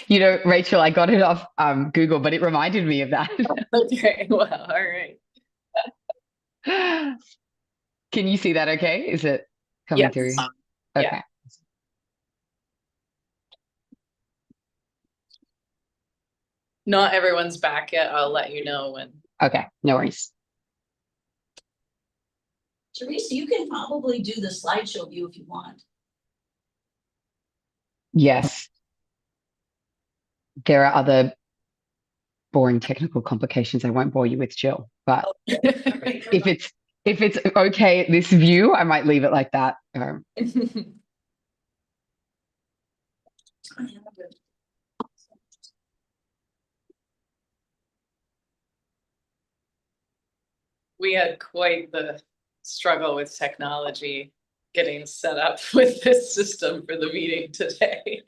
Speaker 10: You know, Rachel, I got it off Google, but it reminded me of that.
Speaker 1: Okay, well, all right.
Speaker 10: Can you see that okay? Is it coming
Speaker 1: Yes.
Speaker 10: through?
Speaker 1: Yeah.
Speaker 10: Okay.
Speaker 1: Not everyone's back yet. I'll let you know when.
Speaker 10: Okay, no worries.
Speaker 4: Teresa, you can probably do the slideshow view if you want.
Speaker 10: Yes. There are other boring technical complications I won't bore you with, Jill, but if it's okay, this view, I might leave it like that.
Speaker 1: We had quite the struggle with technology getting set up with this system for the meeting today.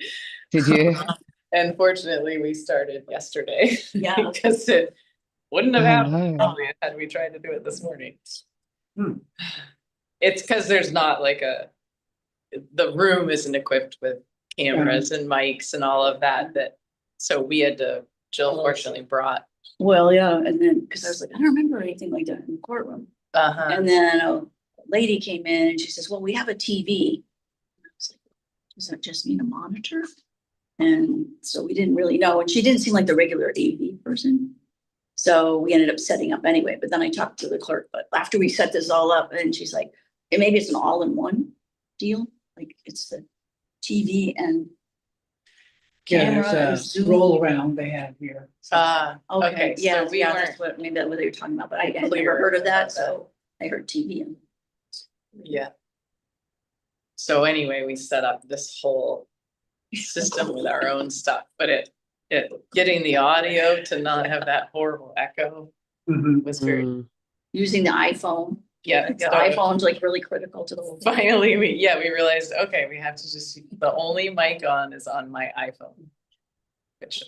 Speaker 10: Did you?
Speaker 1: And fortunately, we started yesterday.
Speaker 4: Yeah.
Speaker 1: Because it wouldn't have
Speaker 10: Oh,
Speaker 1: happened
Speaker 10: no.
Speaker 1: probably had we tried to do it this morning. It's because there's not like the room isn't equipped with cameras and mics and all of that, so we had to, Jill fortunately brought.
Speaker 4: Well, yeah, and then, because I was like, I don't remember anything like that in the courtroom.
Speaker 1: Uh-huh.
Speaker 4: And then a lady came in and she says, well, we have a TV. I was like, does that just mean a monitor? And so we didn't really know, and she didn't seem like the regular AV person. So we ended up setting up anyway, but then I talked to the clerk, but after we set this all up, and she's like, "Hey, maybe it's an all-in-one deal, like it's the TV and
Speaker 3: Yeah,
Speaker 4: camera and
Speaker 3: there's a
Speaker 4: Zoom."
Speaker 3: roll around they have here.
Speaker 4: Okay, yeah,
Speaker 1: so we
Speaker 4: yeah,
Speaker 1: weren't
Speaker 4: that's what, maybe that's what they were talking about, but I had
Speaker 1: clear
Speaker 4: never heard of
Speaker 1: about
Speaker 4: that,
Speaker 1: that.
Speaker 4: so I heard TV and.
Speaker 1: Yeah. So anyway, we set up this whole system with our own stuff, but it getting the audio to not have that horrible echo was very.
Speaker 4: Using the iPhone.
Speaker 1: Yeah,
Speaker 4: The
Speaker 1: so
Speaker 4: iPhone's like really critical to the whole thing.
Speaker 1: finally we realized, okay, we have to just, the only mic on is on my iPhone.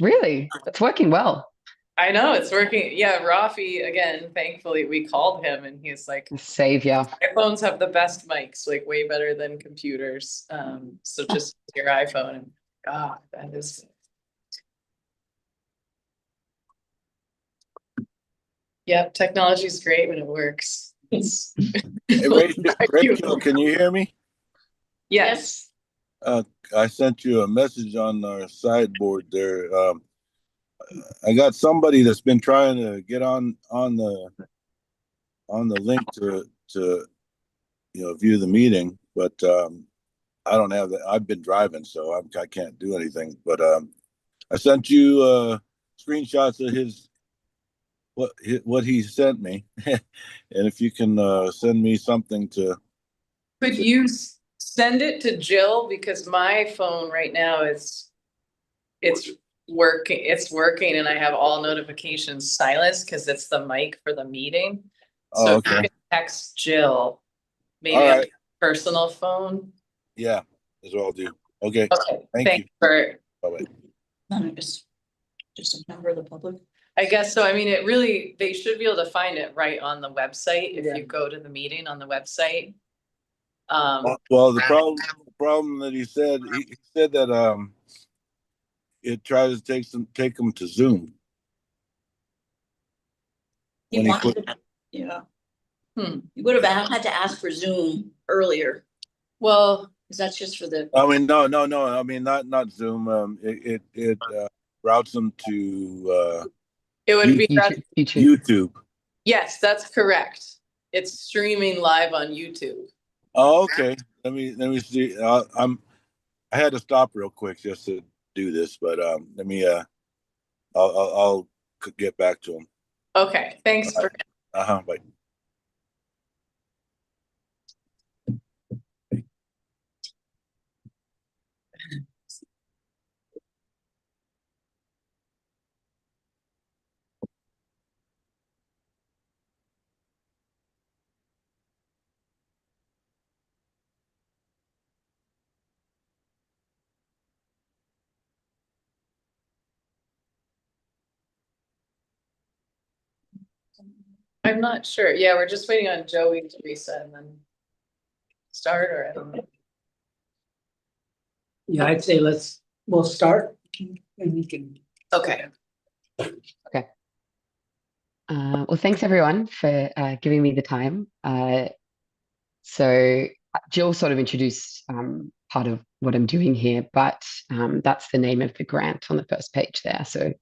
Speaker 10: Really? It's working well.
Speaker 1: I know it's working. Yeah, Rafi, again, thankfully we called him and he's like,
Speaker 10: Savior.
Speaker 1: iPhones have the best mics, like way better than computers. So just your iPhone, and God, that is. Yep, technology is great when it works. It's
Speaker 6: Hey, Rachel, can you hear me?
Speaker 1: Yes.
Speaker 6: I sent you a message on our sideboard there. I got somebody that's been trying to get on the link to view the meeting, but I don't have that. I've been driving, so I can't do anything. But I sent you screenshots of what he sent me, and if you can send me something to.
Speaker 1: Could you send it to Jill, because my phone right now it's working and I have all notifications silenced because it's the mic for the meeting. So if you can text Jill, maybe on your personal phone.
Speaker 6: Yeah, that's what I'll do. Okay.
Speaker 1: Thank you. For
Speaker 6: Bye-bye.
Speaker 4: No, just a member of the public.
Speaker 1: I guess so. I mean, they should be able to find it right on the website if you go to the meeting on the website.
Speaker 6: Well, the problem that he said that it tries to take them to Zoom.
Speaker 4: Yeah. You would have had to ask for Zoom earlier.
Speaker 1: Well,
Speaker 4: because that's just for the.
Speaker 6: I mean, no. I mean, not Zoom. It routes them to.
Speaker 1: It would be
Speaker 6: YouTube.
Speaker 1: Yes, that's correct. It's streaming live on YouTube.
Speaker 6: Oh, okay. Let me see. I had to stop real quick just to do this, but let me. I'll get back to him.
Speaker 1: Okay. Thanks for.
Speaker 6: Bye.
Speaker 1: I'm not sure. Yeah, we're just waiting on Joey, Teresa, and then. start, or I don't know.
Speaker 3: Yeah, I'd say we'll start and we can.
Speaker 1: Okay.
Speaker 10: Well, thanks everyone for giving me the time. So Jill sort of introduced part of what I'm doing here, but that's the name of the grant on the first page there. So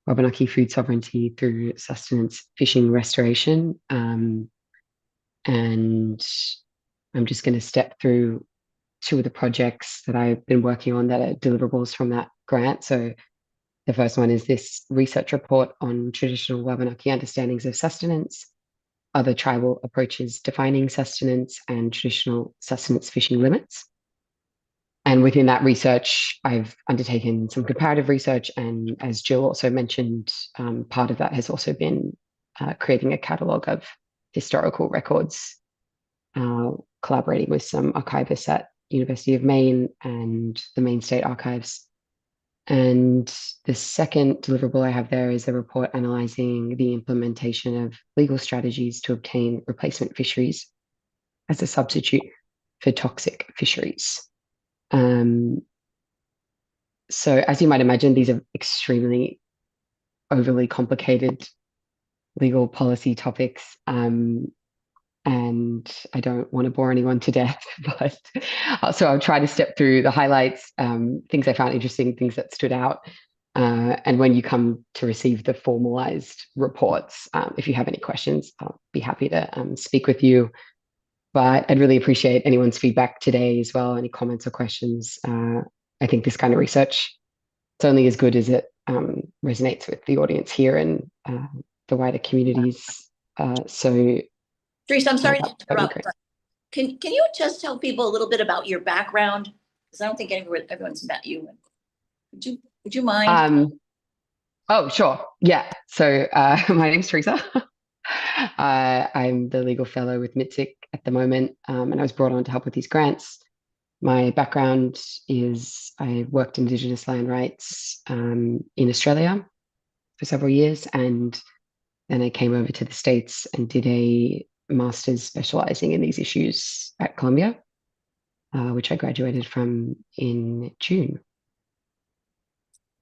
Speaker 10: Wabanaki Food Sovereignty through Sustenance Fishing Restoration. And I'm just going to step through two of the projects that I've been working on that are deliverables from that grant. So the first one is this research report on traditional Wabanaki understandings of sustenance, other tribal approaches defining sustenance, and traditional sustenance fishing limits. And within that research, I've undertaken some comparative research. And as Jill also mentioned, part of that has also been creating a catalogue of historical records, collaborating with some archivists at University of Maine and the Maine State Archives. And the second deliverable I have there is a report analysing the implementation of legal strategies to obtain replacement fisheries as a substitute for toxic fisheries. So as you might imagine, these are extremely overly complicated legal policy topics. And I don't want to bore anyone to death, but so I'll try to step through the highlights, things I found interesting, things that stood out. And when you come to receive the formalized reports, if you have any questions, I'll be happy to speak with you. But I'd really appreciate anyone's feedback today as well, any comments or questions. I think this kind of research, it's only as good as it resonates with the audience here and the wider communities. So
Speaker 4: Teresa, I'm sorry to
Speaker 10: that'd be
Speaker 4: interrupt.
Speaker 10: great.
Speaker 4: But can you just tell people a little bit about your background? Because I don't think everyone's met you. Would you mind?
Speaker 10: Oh, sure. Yeah. So my name's Teresa. I'm the legal fellow with MITSC at the moment, and I was brought on to help with these grants. My background is I worked in Indigenous land rights in Australia for several years, and then I came over to the States and did a master's specializing in these issues at Columbia, which I graduated from in June.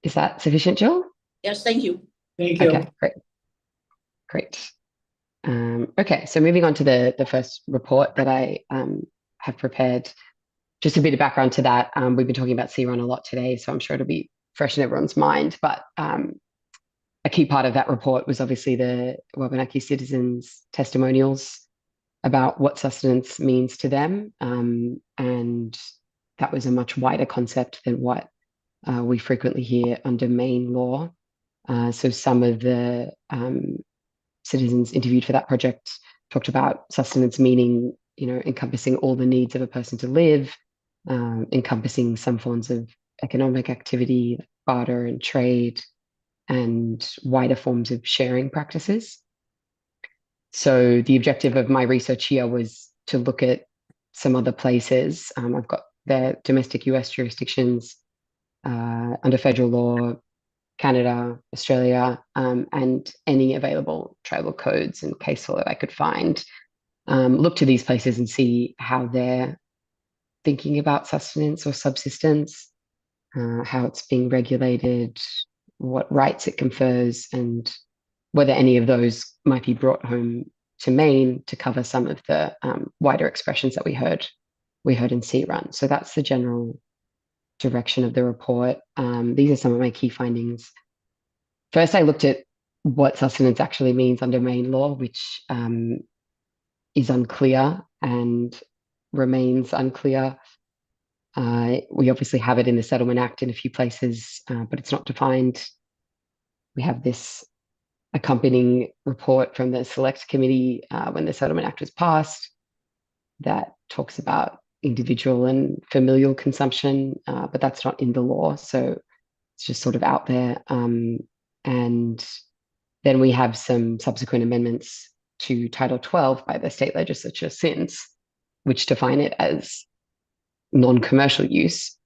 Speaker 10: Is that sufficient, Jill?
Speaker 4: Yes, thank you.
Speaker 3: Thank you.
Speaker 10: Okay, great. Okay, so moving on to the first report that I have prepared. Just a bit of background to that. We've been talking about CRUN a lot today, so I'm sure it'll be fresh in everyone's mind. But a key part of that report was obviously the Wabanaki citizens' testimonials about what sustenance means to them. And that was a much wider concept than what we frequently hear under Maine law. So some of the citizens interviewed for that project talked about sustenance meaning, encompassing all the needs of a person to live, encompassing some forms of economic activity, barter and trade, and wider forms of sharing practices. So the objective of my research here was to look at some other places. I've got the domestic US jurisdictions under federal law, Canada, Australia, and any available tribal codes and case law that I could find. Look to these places and see how they're thinking about sustenance or subsistence, how it's being regulated, what rights it confers, and whether any of those might be brought home to Maine to cover some of the wider expressions that we heard in CRUN. So that's the general direction of the report. These are some of my key findings. First, I looked at what sustenance actually means under Maine law, which is unclear and remains unclear. We obviously have it in the Settlement Act in a few places, but it's not defined. We have this accompanying report from the Select Committee when the Settlement Act was passed that talks about individual and familial consumption, but that's not in the law, so it's just sort of out there. And then we have some subsequent amendments to Title 12 by the state legislature since, which define it as non-commercial use,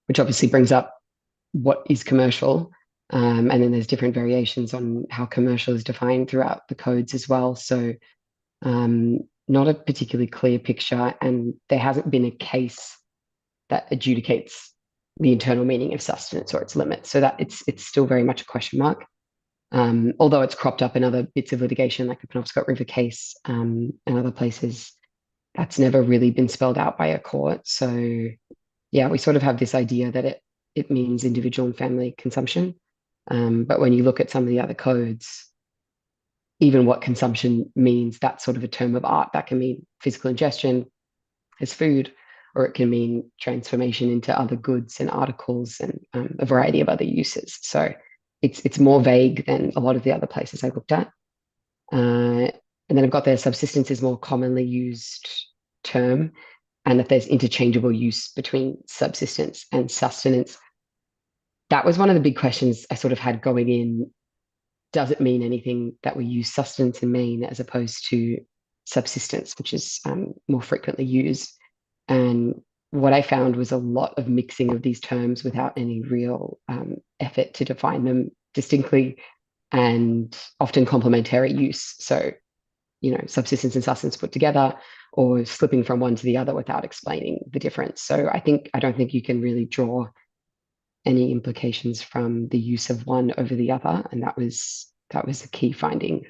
Speaker 10: which obviously brings up what is commercial. And then there's different variations on how commercial is defined throughout the codes as well. So not a particularly clear picture, and there hasn't been a case that adjudicates the internal meaning of sustenance or its limits. So that it's still very much a question mark. Although it's cropped up in other bits of litigation, like the Penobscot River case, and other places, that's never really been spelled out by a court. So yeah, we sort of have this idea that it means individual and family consumption. But when you look at some of the other codes, even what consumption means, that's sort of a term of art. That can mean physical ingestion as food, or it can mean transformation into other goods and articles and a variety of other uses. So it's more vague than a lot of the other places I looked at. And then I've got their subsistence is more commonly used term, and that there's interchangeable use between subsistence and sustenance. That was one of the big questions I sort of had going in. Does it mean anything that we use sustenance and mean as opposed to subsistence, which is more frequently used? And what I found was a lot of mixing of these terms without any real effort to define them distinctly, and often complementary use. So, subsistence and sustenance put together, or slipping from one to the other without explaining the difference. So I don't think you can really draw any implications from the use of one over the other, and that was the key finding.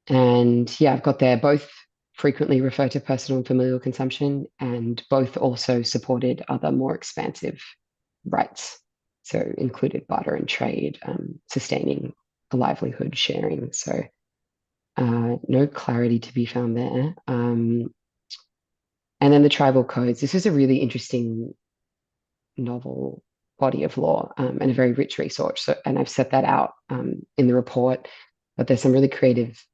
Speaker 10: And yeah, I've got there both frequently refer to personal and familial consumption, and both also supported other more expansive rights. So included barter and trade, sustaining a livelihood, sharing. So no clarity to be found there. And then the tribal codes. This is a really interesting novel body of law, and a very rich resource. So, and I've set that out in the report, but there's some really creative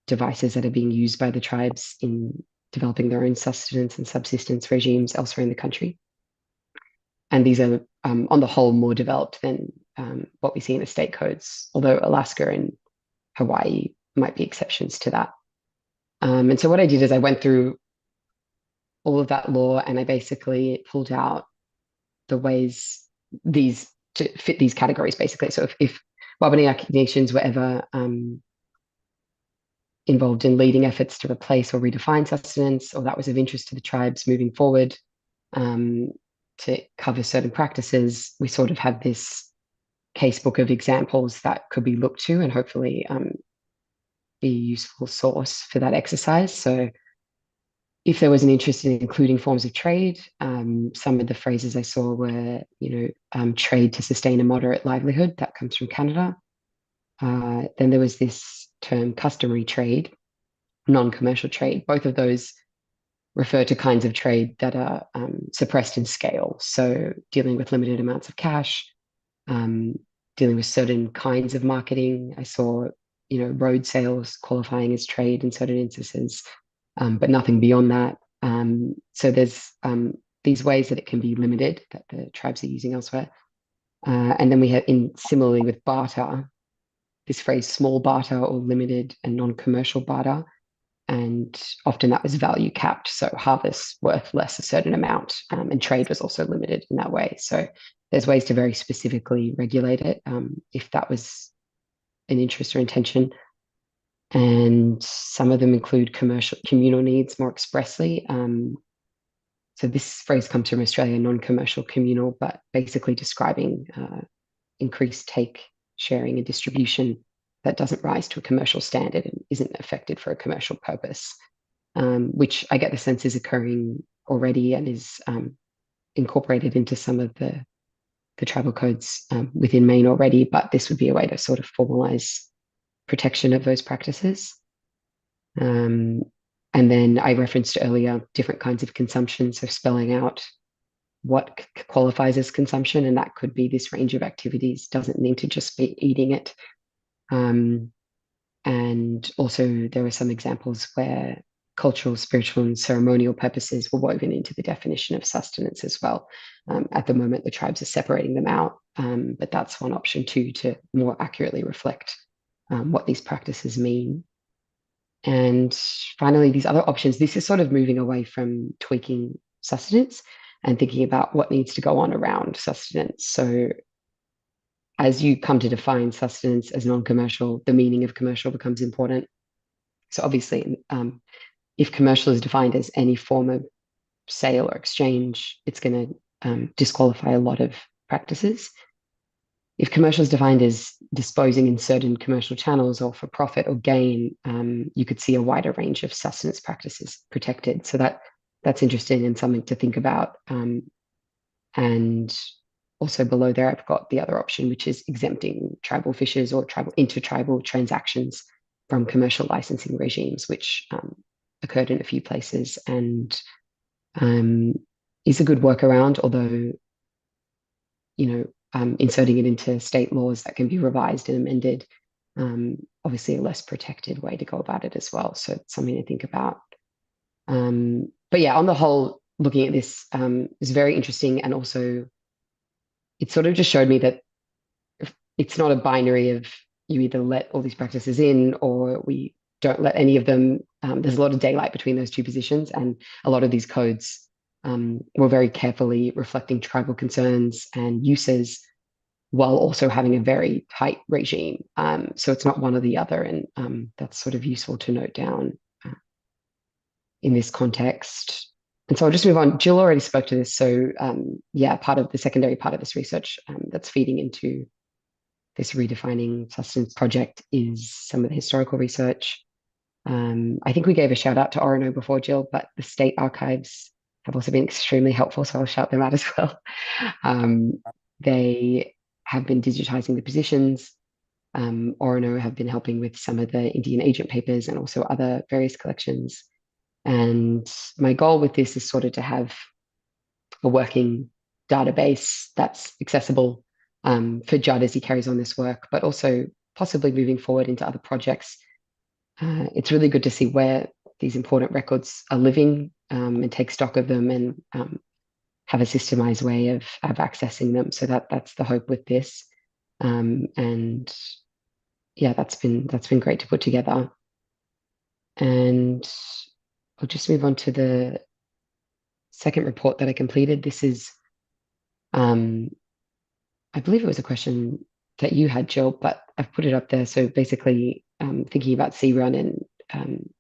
Speaker 10: devices that are being used by the tribes in developing their own sustenance and subsistence regimes elsewhere in the country. And these are, on the whole, more developed than what we see in the state codes, although Alaska and Hawaii might be exceptions to that. And so what I did is I went through all of that law, and I basically pulled out the ways these to fit these categories, basically. So if Wabanaki nations were ever involved in leading efforts to replace or redefine sustenance, or that was of interest to the tribes moving forward to cover certain practices, we sort of had this casebook of examples that could be looked to and hopefully be a useful source for that exercise. So if there was an interest in including forms of trade, some of the phrases I saw were, trade to sustain a moderate livelihood. That comes from Canada. Then there was this term customary trade, non-commercial trade. Both of those refer to kinds of trade that are suppressed in scale. So dealing with limited amounts of cash, dealing with certain kinds of marketing. I saw, road sales qualifying as trade in certain instances, but nothing beyond that. So there's these ways that it can be limited that the tribes are using elsewhere. And then we have, similarly with barter, this phrase small barter or limited and non-commercial barter. And often that was value capped. So harvests worth less a certain amount, and trade was also limited in that way. So there's ways to very specifically regulate it if that was an interest or intention. And some of them include communal needs more expressly. So this phrase comes from Australia, non-commercial communal, but basically describing increased take, sharing, and distribution that doesn't rise to a commercial standard and isn't affected for a commercial purpose, which I get the sense is occurring already and is incorporated into some of the tribal codes within Maine already, but this would be a way to sort of formalize protection of those practices. And then I referenced earlier different kinds of consumption, so spelling out what qualifies as consumption, and that could be this range of activities, doesn't need to just be eating it. And also there were some examples where cultural, spiritual, and ceremonial purposes were woven into the definition of sustenance as well. At the moment, the tribes are separating them out, but that's one option too, to more accurately reflect what these practices mean. And finally, these other options, this is sort of moving away from tweaking sustenance and thinking about what needs to go on around sustenance. So as you come to define sustenance as non-commercial, the meaning of commercial becomes important. So obviously, if commercial is defined as any form of sale or exchange, it's going to disqualify a lot of practices. If commercial is defined as disposing in certain commercial channels or for profit or gain, you could see a wider range of sustenance practices protected. So that's interesting and something to think about. And also below there, I've got the other option, which is exempting tribal fishers or intertribal transactions from commercial licensing regimes, which occurred in a few places and is a good workaround, although, inserting it into state laws that can be revised and amended, obviously a less protected way to go about it as well. So it's something to think about. But yeah, on the whole, looking at this is very interesting. And also it sort of just showed me that it's not a binary of you either let all these practices in or we don't let any of them. There's a lot of daylight between those two positions, and a lot of these codes were very carefully reflecting tribal concerns and uses while also having a very tight regime. So it's not one or the other, and that's sort of useful to note down in this context. And so I'll just move on. Jill already spoke to this. So yeah, part of the secondary part of this research that's feeding into this redefining sustenance project is some of the historical research. I think we gave a shout out to Orono before, Jill, but the state archives have also been extremely helpful, so I'll shout them out as well. They have been digitizing the positions. Orono have been helping with some of the Indian agent papers and also other various collections. And my goal with this is sort of to have a working database that's accessible for Judd as he carries on this work, but also possibly moving forward into other projects. It's really good to see where these important records are living and take stock of them and have a systemized way of accessing them. So that's the hope with this. And yeah, that's been great to put together. And I'll just move on to the second report that I completed. This is, I believe it was a question that you had, Jill, but I've put it up there. So basically, thinking about Sea Run and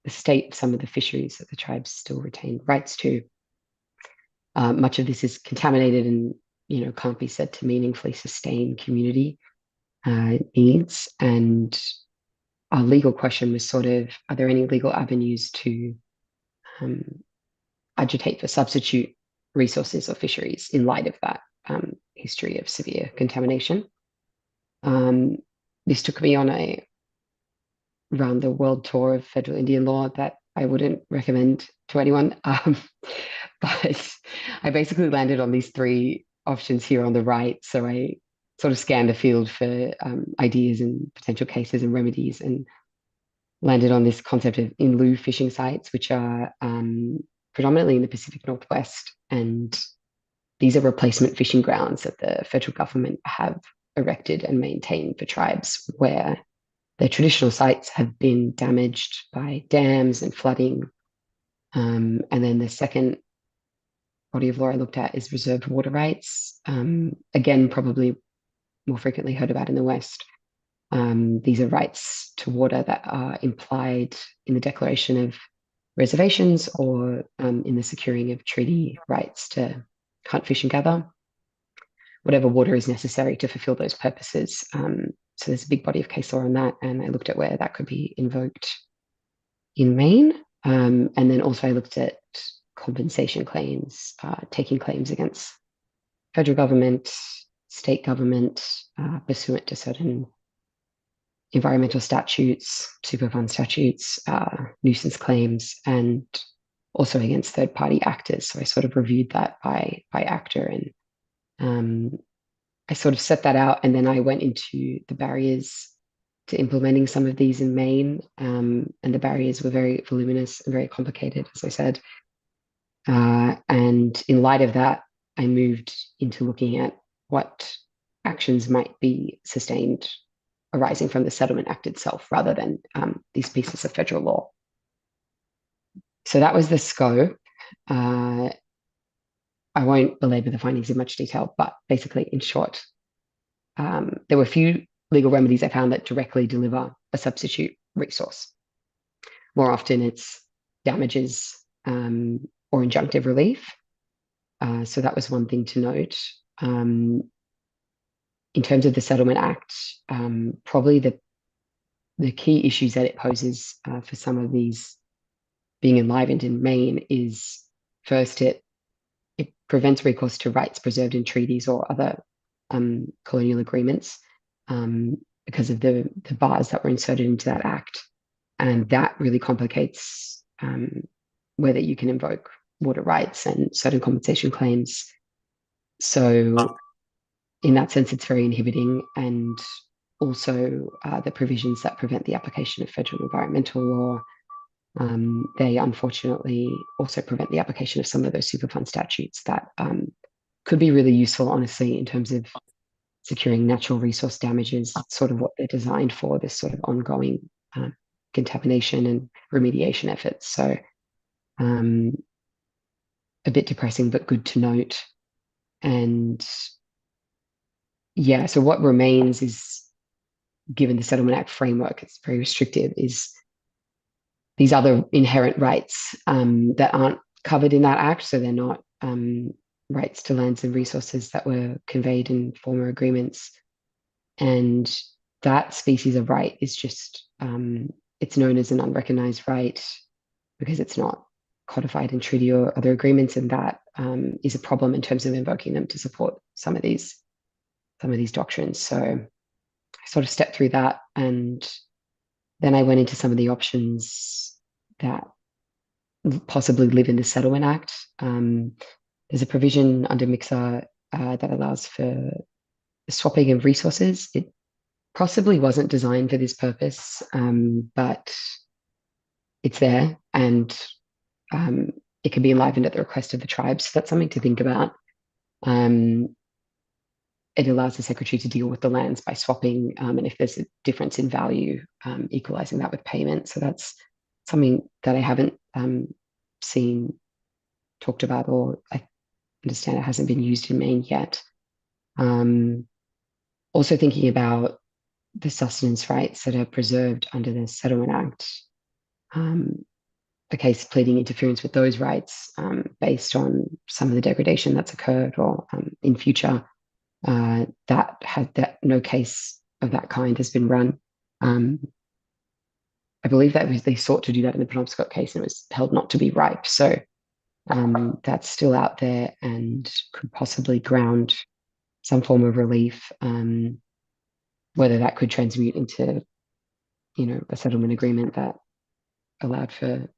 Speaker 10: the state, some of the fisheries that the tribes still retain rights to. Much of this is contaminated and can't be said to meaningfully sustain community needs. And our legal question was sort of, are there any legal avenues to agitate for substitute resources or fisheries in light of that history of severe contamination? This took me on a round the world tour of federal Indian law that I wouldn't recommend to anyone. But I basically landed on these three options here on the right. So I sort of scanned the field for ideas and potential cases and remedies, and landed on this concept of in lieu fishing sites, which are predominantly in the Pacific Northwest. And these are replacement fishing grounds that the federal government have erected and maintained for tribes where their traditional sites have been damaged by dams and flooding. And then the second body of law I looked at is reserved water rights. Again, probably more frequently heard about in the West. These are rights to water that are implied in the declaration of reservations or in the securing of treaty rights to hunt, fish, and gather. Whatever water is necessary to fulfill those purposes. So there's a big body of case law on that, and I looked at where that could be invoked in Maine. And then also I looked at compensation claims, taking claims against federal government, state government, pursuant to certain environmental statutes, Superfund statutes, nuisance claims, and also against third-party actors. So I sort of reviewed that by actor, and I sort of set that out, and then I went into the barriers to implementing some of these in Maine, and the barriers were very voluminous and very complicated, as I said. And in light of that, I moved into looking at what actions might be sustained arising from the Settlement Act itself, rather than these pieces of federal law. So that was the scope. I won't belabor the findings in much detail, but basically, in short, there were a few legal remedies I found that directly deliver a substitute resource. More often it's damages or injunctive relief. So that was one thing to note. In terms of the Settlement Act, probably the key issues that it poses for some of these being enlivened in Maine is first, it prevents recourse to rights preserved in treaties or other colonial agreements because of the bars that were inserted into that act. And that really complicates whether you can invoke water rights and certain compensation claims. So in that sense, it's very inhibiting. And also the provisions that prevent the application of federal environmental law, they unfortunately also prevent the application of some of those Superfund statutes that could be really useful, honestly, in terms of securing natural resource damages, sort of what they're designed for, this sort of ongoing contamination and remediation efforts. So a bit depressing, but good to note. And yeah, so what remains is, given the Settlement Act framework, it's very restrictive, is these other inherent rights that aren't covered in that act. So they're not rights to lands and resources that were conveyed in former agreements. And that species of right is just, it's known as an unrecognized right because it's not codified in treaty or other agreements. And that is a problem in terms of invoking them to support some of these doctrines. So I sort of stepped through that, and then I went into some of the options that possibly live in the Settlement Act. There's a provision under MITSC that allows for the swapping of resources. It possibly wasn't designed for this purpose, but it's there, and it can be enlivened at the request of the tribes. So that's something to think about. It allows the secretary to deal with the lands by swapping, and if there's a difference in value, equalizing that with payment. So that's something that I haven't seen talked about, or I understand it hasn't been used in Maine yet. Also thinking about the sustenance rights that are preserved under the Settlement Act. The case pleading interference with those rights based on some of the degradation that's occurred or in future. That no case of that kind has been run. I believe that they sought to do that in the Penobscot case, and it was held not to be ripe. So that's still out there and could possibly ground some form of relief. Whether that could transmute into, a settlement agreement that allowed for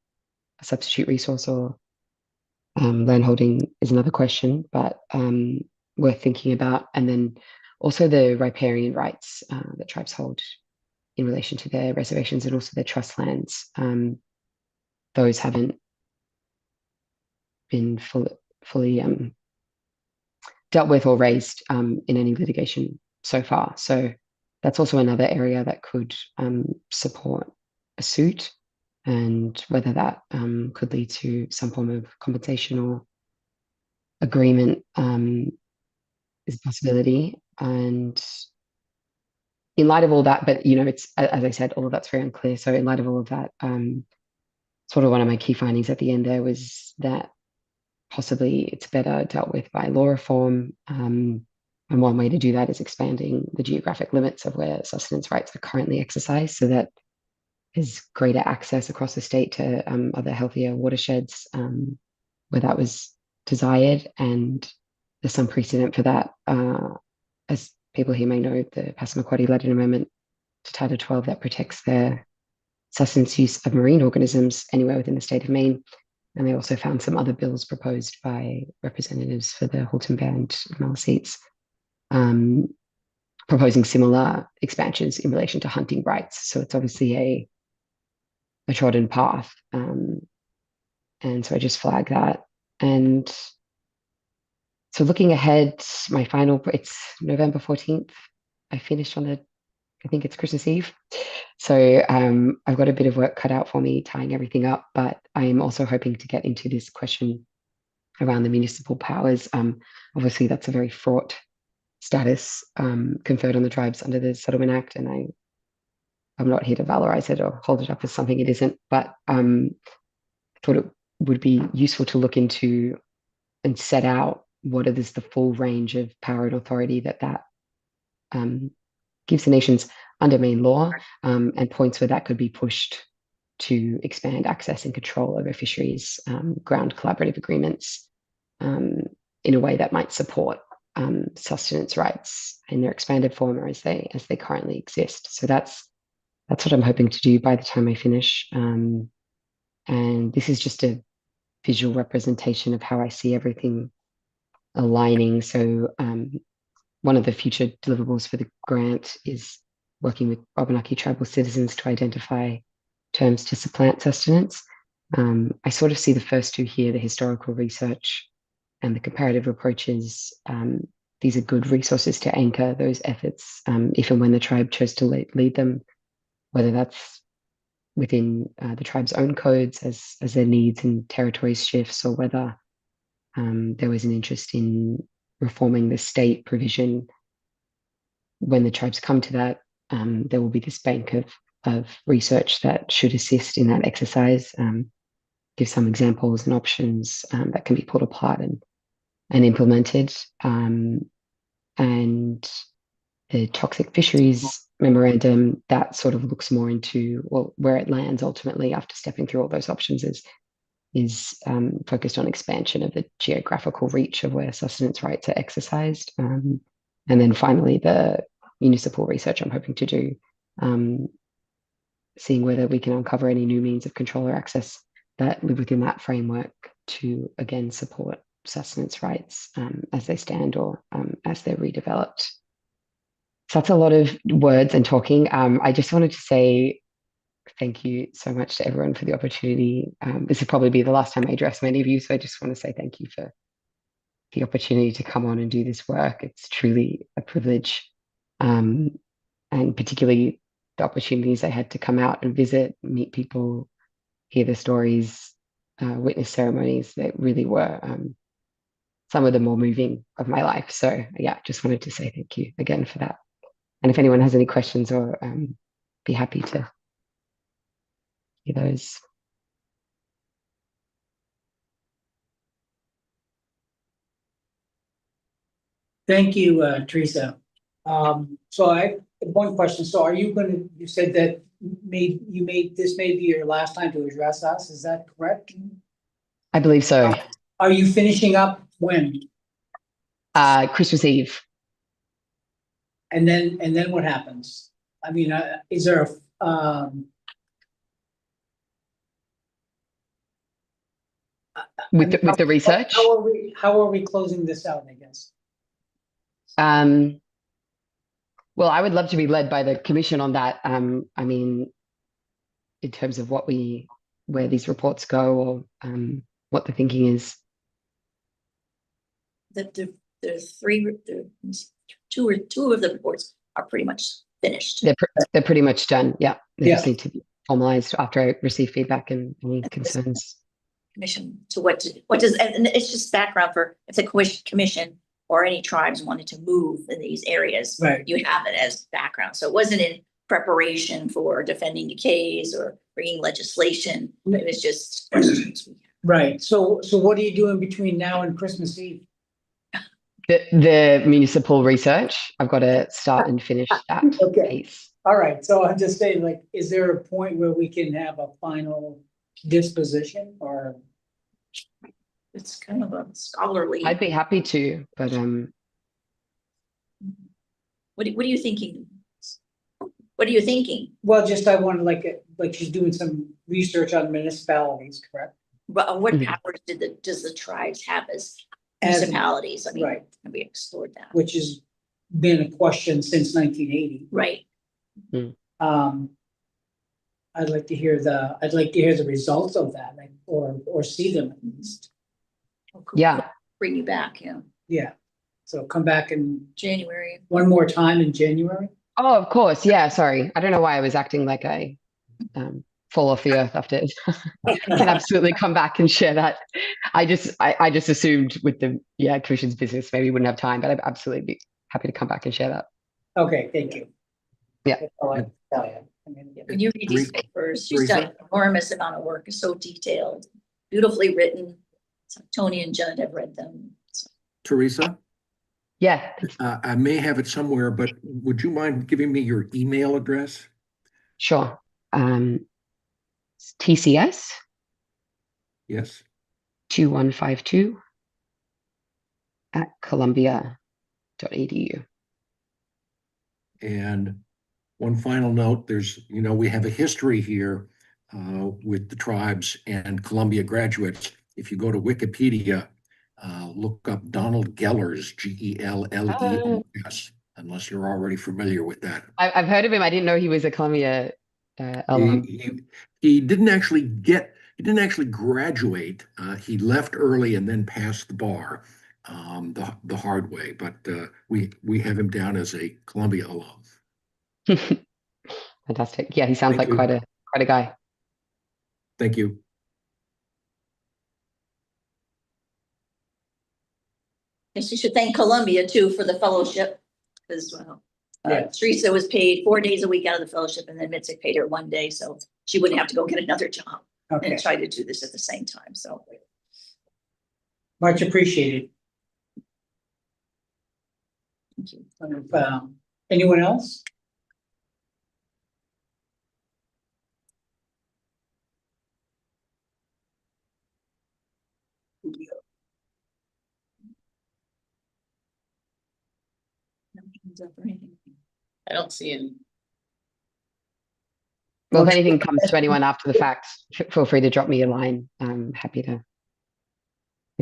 Speaker 10: a substitute resource or land holding is another question, but worth thinking about. And then also the riparian rights that tribes hold in relation to their reservations and also their trust lands. Those haven't been fully dealt with or raised in any litigation so far. So that's also another area that could support a suit, and whether that could lead to some form of compensation or agreement is a possibility. And in light of all that, but it's, as I said, all of that's very unclear. So in light of all of that, sort of one of my key findings at the end there was that possibly it's better dealt with by law reform. And one way to do that is expanding the geographic limits of where sustenance rights are currently exercised, so that there's greater access across the state to other healthier watersheds where that was desired. And there's some precedent for that. As people here may know, the Passamaquoddy led an amendment to Title 12 that protects the sustenance use of marine organisms anywhere within the state of Maine. And they also found some other bills proposed by representatives for the Halton Band Maliseets proposing similar expansions in relation to hunting rights. So it's obviously a trodden path. And so I just flagged that. And so looking ahead, it's November 14th. I finished on I think it's Christmas Eve. So I've got a bit of work cut out for me tying everything up, but I am also hoping to get into this question around the municipal powers. Obviously, that's a very fraught status conferred on the tribes under the Settlement Act, and I I'm not here to valorize it or hold it up as something it isn't, but I thought it would be useful to look into and set out what is the full range of power and authority that gives the nations under Maine law, and points where that could be pushed to expand access and control over fisheries, ground collaborative agreements, in a way that might support sustenance rights in their expanded form or as they currently exist. So that's what I'm hoping to do by the time I finish. And this is just a visual representation of how I see everything aligning. So one of the future deliverables for the grant is working with Wabanaki tribal citizens to identify terms to supplant sustenance. I sort of see the first two here, the historical research and the comparative approaches. These are good resources to anchor those efforts if and when the tribe chose to lead them, whether that's within the tribe's own codes as their needs and territories shifts, or whether there was an interest in reforming the state provision. When the tribes come to that, there will be this bank of research that should assist in that exercise, give some examples and options that can be pulled apart and implemented. And the toxic fisheries memorandum, that sort of looks more into, well, where it lands ultimately after stepping through all those options is focused on expansion of the geographical reach of where sustenance rights are exercised. And then finally, the municipal research I'm hoping to do, seeing whether we can uncover any new means of control or access that live within that framework to, again, support sustenance rights as they stand or as they're redeveloped. So that's a lot of words and talking. I just wanted to say thank you so much to everyone for the opportunity. This will probably be the last time I address many of you, so I just want to say thank you for the opportunity to come on and do this work. It's truly a privilege, and particularly the opportunities I had to come out and visit, meet people, hear the stories, witness ceremonies that really were some of the more moving of my life. So yeah, just wanted to say thank you again for that. And if anyone has any questions, or be happy to hear those.
Speaker 3: Thank you, Teresa. So I have one question. So are you you said that this may be your last time to address us, is that correct?
Speaker 10: I believe so.
Speaker 3: Are you finishing up when?
Speaker 10: Christmas Eve.
Speaker 3: And then what happens? I mean, is there a,
Speaker 10: with the research?
Speaker 3: How are we closing this out, I guess?
Speaker 10: Well, I would love to be led by the commission on that. I mean, in terms of where these reports go, or what the thinking is.
Speaker 4: Two of the reports are pretty much finished.
Speaker 10: They're pretty much done. Yeah, they
Speaker 3: Yeah.
Speaker 10: just need to be formalized after I receive feedback and any concerns.
Speaker 4: Commission to what does, and it's just background for if the commission or any tribes wanted to move in these areas,
Speaker 3: right,
Speaker 4: you have it as background. So it wasn't in preparation for defending the case or bringing legislation. It was just questions.
Speaker 3: Right. So what are you doing between now and Christmas Eve?
Speaker 10: The municipal research, I've got to start and finish that piece.
Speaker 3: All right. So I'm just saying, like, is there a point where we can have a final disposition, or?
Speaker 4: It's kind of a scholarly.
Speaker 10: I'd be happy to, but
Speaker 4: What are you thinking? What are you thinking?
Speaker 3: Well, just I want to like she's doing some research on municipalities, correct?
Speaker 4: But what powers does the tribes have as municipalities? I mean,
Speaker 3: right.
Speaker 4: We explored that.
Speaker 3: Which has been a question since 1980.
Speaker 4: Right.
Speaker 3: I'd like to hear the results of that, like, or see them at least.
Speaker 10: Yeah.
Speaker 4: Bring you back, yeah.
Speaker 3: Yeah. So come back in
Speaker 4: January.
Speaker 3: One more time in January.
Speaker 10: Oh, of course. Yeah. Sorry. I don't know why I was acting like I fall off the earth after it. I can absolutely come back and share that. I just assumed with the commission's business, maybe we wouldn't have time, but I'd absolutely be happy to come back and share that.
Speaker 3: Okay. Thank you.
Speaker 10: Yeah.
Speaker 3: That's all I can tell you.
Speaker 4: When you read these papers, she's done an enormous amount of work, it's so detailed, beautifully written. So Tony and Judd have read them. So.
Speaker 9: Teresa?
Speaker 10: Yeah.
Speaker 9: I may have it somewhere, but would you mind giving me your email address?
Speaker 10: Sure. TCS.
Speaker 9: Yes.
Speaker 10: 2152 at columbia.edu.
Speaker 9: And one final note, we have a history here with the tribes and Columbia graduates. If you go to Wikipedia, look up Donald Gellers, Gellers, unless you're already familiar with that.
Speaker 10: I've heard of him. I didn't know he was a Columbia alum.
Speaker 9: He didn't actually graduate. He left early and then passed the bar the hard way. But we have him down as a Columbia alum.
Speaker 10: Fantastic. Yeah, he sounds
Speaker 9: Thank
Speaker 10: like
Speaker 9: you.
Speaker 10: quite a guy.
Speaker 9: Thank you.
Speaker 4: Guess you should thank Columbia too for the fellowship, because Teresa was paid 4 days a week out of the fellowship, and then MITSC paid her 1 day, so she wouldn't have to go get another job and try to do this at the same time. So
Speaker 3: Much appreciated.
Speaker 4: thank you.
Speaker 3: Anyone else?
Speaker 4: No hands up or anything.
Speaker 1: I don't see any.
Speaker 10: Well, if anything comes to anyone after the fact, feel free to drop me a line. I'm happy to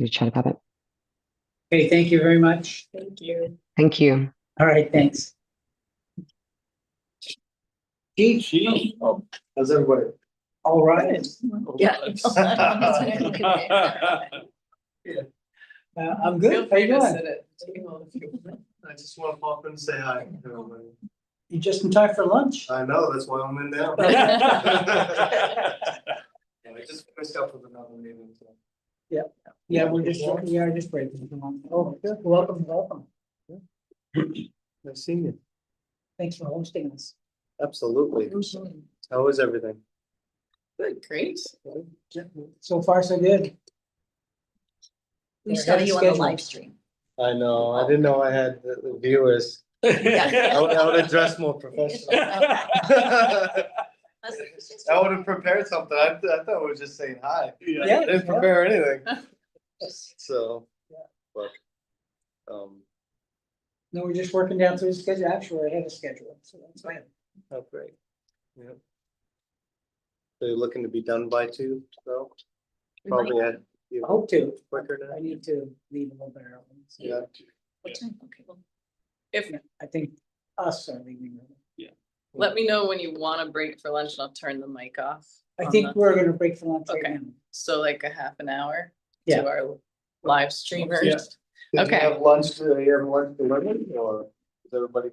Speaker 10: chat about it.
Speaker 3: Okay, thank you very much.
Speaker 4: Thank you.
Speaker 10: Thank you.
Speaker 3: All right, thanks. Chief.
Speaker 21: Oh, how's everybody?
Speaker 3: All right.
Speaker 4: Yeah.
Speaker 3: I'm good. How you doing?
Speaker 21: I just want to pop in and say hi.
Speaker 3: You just in time for lunch.
Speaker 21: I know, that's why I'm in now. I just finished up with another meeting. So.
Speaker 3: Yeah, we are just breaking. Oh, good. Welcome.
Speaker 21: Nice seeing you.
Speaker 3: Thanks for hosting us.
Speaker 21: Absolutely. How is everything?
Speaker 1: Good, great.
Speaker 3: So far, so good.
Speaker 4: We saw you on the live stream.
Speaker 21: I know. I didn't know I had the viewers. I would have dressed more professional. I would have prepared something. I thought we were just saying hi.
Speaker 3: Yeah.
Speaker 21: I didn't prepare anything. So, but
Speaker 3: No, we're just working down through the schedule. Actually, I had a schedule, so that's fine.
Speaker 21: oh great. Yeah. So you're looking to be done by 2, so probably at
Speaker 3: I hope to.
Speaker 21: quicker now.
Speaker 3: I need to leave a little bit early. So.
Speaker 21: Yeah.
Speaker 4: What time? Okay, well,
Speaker 3: I think us are leaving early.
Speaker 21: Yeah.
Speaker 1: Let me know when you want to break for lunch and I'll turn the mic off.
Speaker 3: I think we're gonna break for lunch right
Speaker 1: Okay.
Speaker 3: now.
Speaker 1: So like a half an hour
Speaker 3: Yeah.
Speaker 1: to our live streamers.
Speaker 21: Yeah. Did
Speaker 1: Okay.
Speaker 21: you have lunch delivered, or is everybody?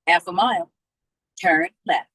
Speaker 8: half a mile, turn left.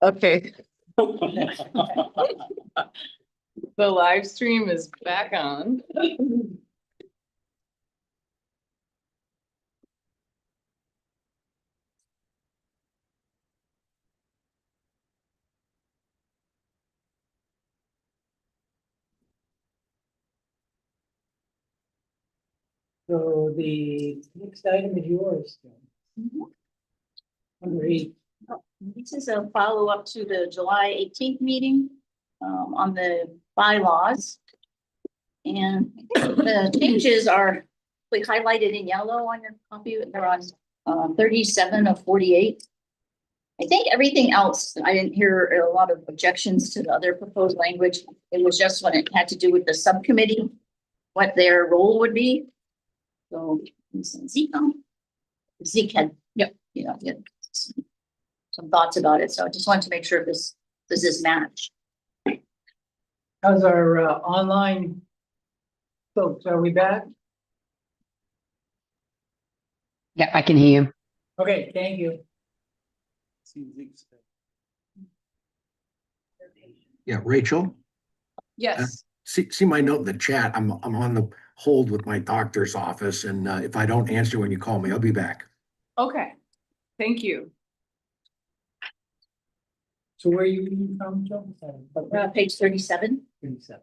Speaker 1: Okay. The live stream is back on.
Speaker 3: So the next item is yours. Number 8.
Speaker 4: This is a follow-up to the July 18th meeting on the bylaws. And the changes are highlighted in yellow on your copy. They're on 37 of 48. I think everything else, I didn't hear a lot of objections to the other proposed language. It was just when it had to do with the subcommittee, what their role would be. So Zeke had, he had some thoughts about it. So I just wanted to make sure does this match?
Speaker 3: How's our online folks? Are we back?
Speaker 10: Yeah, I can hear you.
Speaker 3: Okay, thank you.
Speaker 9: Yeah, Rachel,
Speaker 1: Yes.
Speaker 9: see my note in the chat. I'm on the hold with my doctor's office, and if I don't answer when you call me, I'll be back.
Speaker 1: Okay. Thank you.
Speaker 3: So where are you reading from, Joe?
Speaker 4: Page 37.
Speaker 3: 37.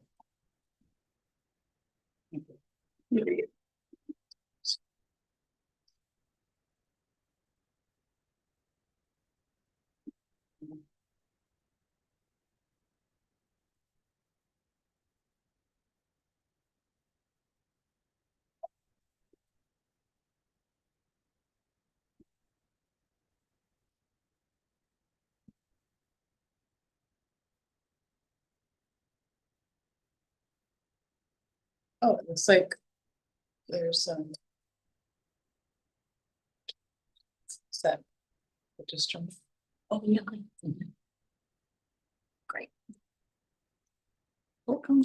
Speaker 1: Oh, it looks like there's some. Set. Just from.
Speaker 4: Oh, yeah. Great. Welcome.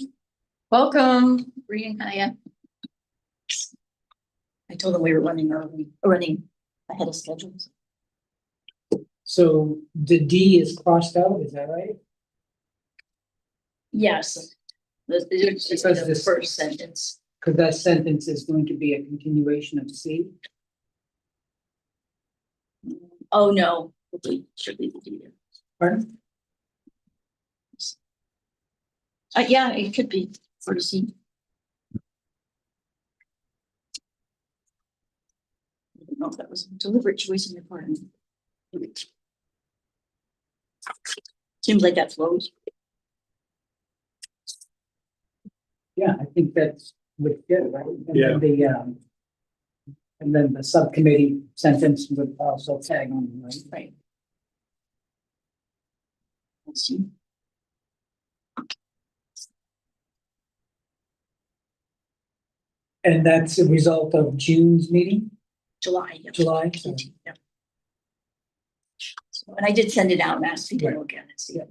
Speaker 1: Welcome.
Speaker 4: Bree and Kaya. I told them we were running ahead of schedules.
Speaker 3: So the D is crossed out, is that right?
Speaker 4: Yes. The first sentence.
Speaker 3: Because that sentence is going to be a continuation of C.
Speaker 4: Oh, no. Should be the D.
Speaker 3: Pardon?
Speaker 4: Yeah, it could be for C. I don't know if that was a deliberate choice on your part. Seems like that flows.
Speaker 3: Yeah, I think that's would fit, right? And
Speaker 2: Yeah.
Speaker 3: then and then the subcommittee sentence would also tag on, right?
Speaker 4: Right. Let's see.
Speaker 3: And that's a result of June's meeting?
Speaker 4: July. Yep.
Speaker 3: July.
Speaker 4: Yep. So, and I did send it out and asked people to look at it. See.
Speaker 3: Yeah.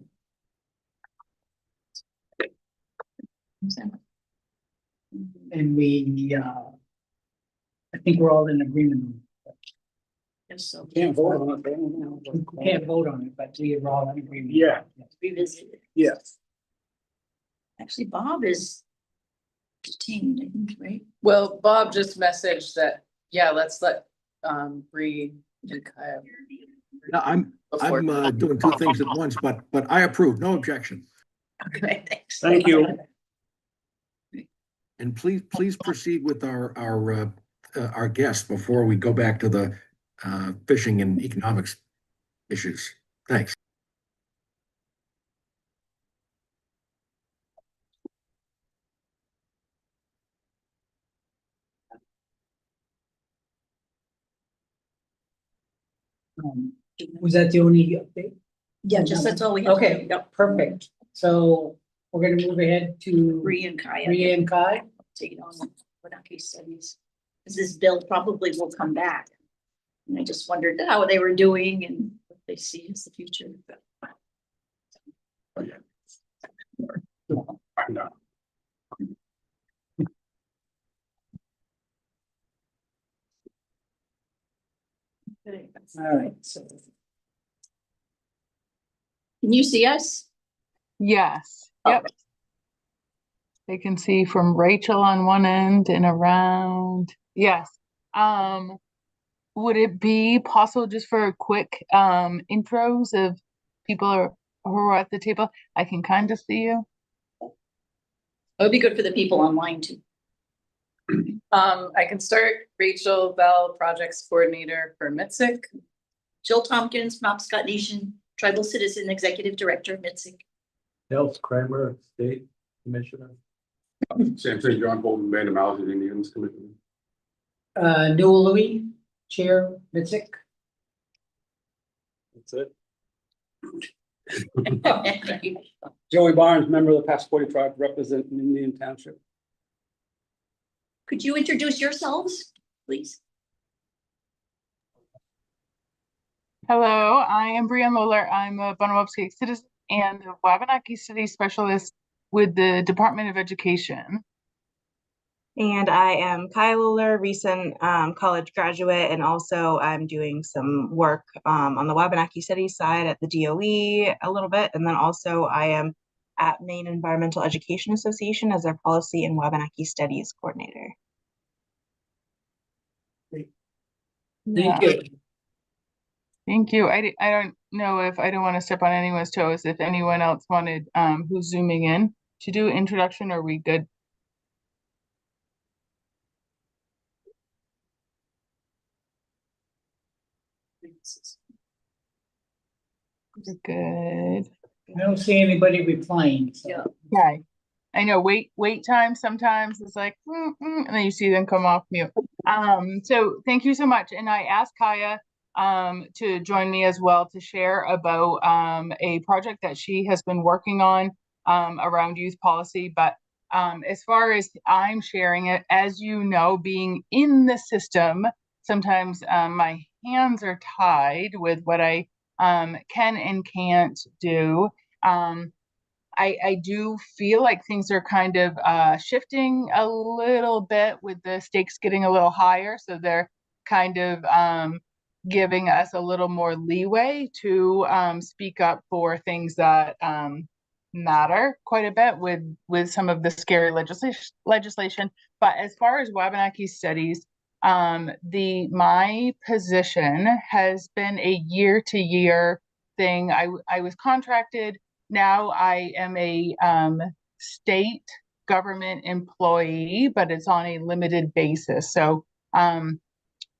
Speaker 3: And we, I think we're all in agreement.
Speaker 4: Yes, so.
Speaker 3: Can't vote on it. We can't vote on it, but we are all in agreement.
Speaker 2: Yeah.
Speaker 4: Revisit it.
Speaker 2: Yes.
Speaker 4: Actually, Bob is detained, I think, right?
Speaker 1: Well, Bob just messaged that, yeah, let's let Bree and Kaya.
Speaker 9: No, I'm doing two things at once, but I approve, no objection.
Speaker 4: Okay, thanks.
Speaker 2: Thank you.
Speaker 9: And please proceed with our guest before we go back to the fishing and economics issues. Thanks.
Speaker 3: Was that the only update?
Speaker 4: Yeah, just that's all we have.
Speaker 3: Okay, perfect. So we're gonna move ahead to
Speaker 4: Bree and Kaya.
Speaker 3: Bree and Kai.
Speaker 4: Take it on what our case studies. Because this bill probably will come back. And I just wondered how they were doing and what they see as the future.
Speaker 20: I know.
Speaker 3: All right, so.
Speaker 4: Can you see us?
Speaker 7: Yes,
Speaker 4: Oh.
Speaker 7: yep. They can see from Rachel on one end and around. Yes. Would it be possible just for a quick intros of people who are at the table? I can kind of see you.
Speaker 4: It would be good for the people online too.
Speaker 1: I can start. Rachel Bell, Projects Coordinator for MITSC.
Speaker 4: Jill Tompkins, Penobscot Nation Tribal Citizen Executive Director of MITSC.
Speaker 2: Nels Kramer, State Commissioner.
Speaker 20: Sam St. John Bolton, Man of Mounted Indians Commission.
Speaker 3: Newell Louis, Chair, MITSC.
Speaker 2: That's it.
Speaker 22: Joey Barnes, member of the Passamaquoddy tribe, representing Indian Township.
Speaker 4: Could you introduce yourselves, please?
Speaker 7: Hello, I am Brianne Moeller. I'm a Bonawabsky citizen and the Wabanaki Studies Specialist with the Department of Education.
Speaker 23: And I am Kyle Oler, recent college graduate, and also I'm doing some work on the Wabanaki Studies side at the DOE a little bit, and then also I am at Maine Environmental Education Association as their Policy and Wabanaki Studies Coordinator.
Speaker 3: Thank you.
Speaker 7: Thank you. I don't know if I don't want to step on anyone's toes. If anyone else wanted who's zooming in to do introduction, are we good? We're good.
Speaker 3: I don't see anybody replying. So.
Speaker 4: Yeah.
Speaker 7: Okay. I know wait time sometimes it's like and then you see them come off mute. So thank you so much. And I asked Kaya to join me as well to share about a project that she has been working on around youth policy. But as far as I'm sharing it, as you know, being in the system, sometimes my hands are tied with what I can and can't do. I do feel like things are kind of shifting a little bit with the stakes getting a little higher. So they're kind of giving us a little more leeway to speak up for things that matter quite a bit with some of the scary legislation. But as far as Wabanaki Studies, my position has been a year-to-year thing. I was contracted. Now I am a state government employee, but it's on a limited basis. So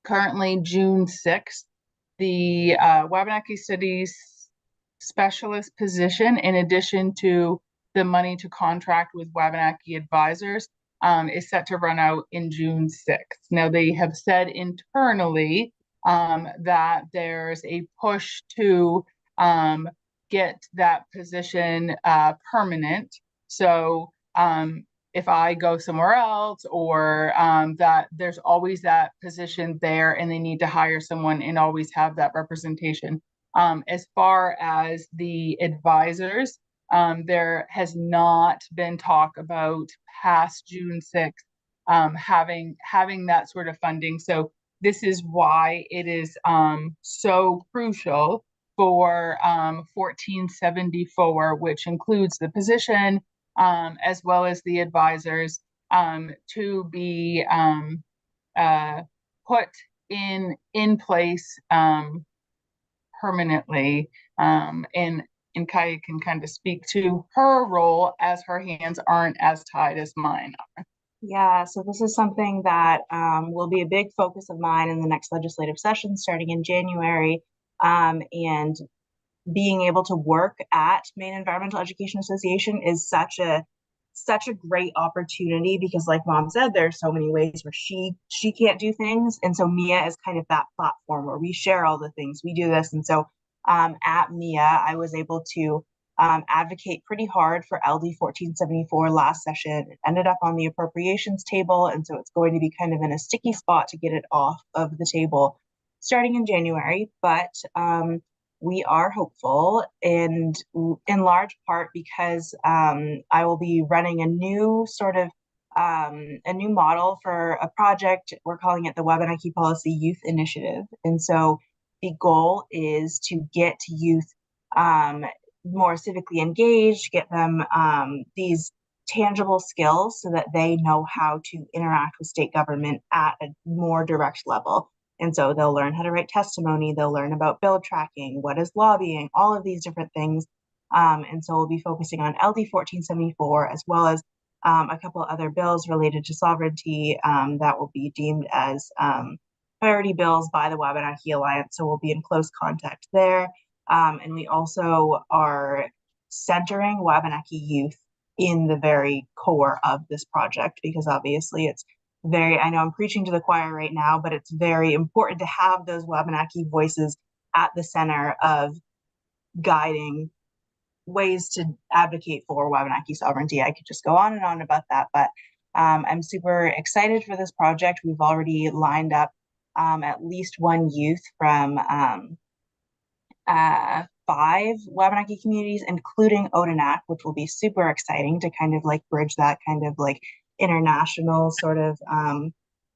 Speaker 7: currently June 6th, the Wabanaki Studies specialist position, in addition to the money to contract with Wabanaki advisors, is set to run out in June 6th. Now they have said internally that there's a push to get that position permanent. So if I go somewhere else or that there's always that position there and they need to hire someone and always have that representation. As far as the advisors, there has not been talk about past June 6th having that sort of funding. So this is why it is so crucial for 1474, which includes the position as well as the advisors to be put in place permanently. And Kaya can kind of speak to her role as her hands aren't as tied as mine are.
Speaker 23: Yeah, so this is something that will be a big focus of mine in the next legislative session starting in January. And being able to work at Maine Environmental Education Association is such a great opportunity because, like Mom said, there's so many ways where she can't do things, and so MIA is kind of that platform where we share all the things. We do this, and so at MIA, I was able to advocate pretty hard for LD 1474 last session. It ended up on the appropriations table, and so it's going to be kind of in a sticky spot to get it off of the table starting in January. But we are hopeful, and in large part because I will be running a new sort of a new model for a project. We're calling it the Wabanaki Policy Youth Initiative. And so the goal is to get youth more civically engaged, get them these tangible skills so that they know how to interact with state government at a more direct level. And so they'll learn how to write testimony, they'll learn about bill tracking, what is lobbying, all of these different things. And so we'll be focusing on LD 1474 as well as a couple other bills related to sovereignty that will be deemed as priority bills by the Wabanaki Alliance. So we'll be in close contact there. And we also are centering Wabanaki youth in the very core of this project, because obviously it's very, I know I'm preaching to the choir right now, but it's very important to have those Wabanaki voices at the center of guiding ways to advocate for Wabanaki sovereignty. I could just go on and on about that, but I'm super excited for this project. We've already lined up at least one youth from 5 Wabanaki communities, including Odanak, which will be super exciting to kind of like bridge that kind of like international sort of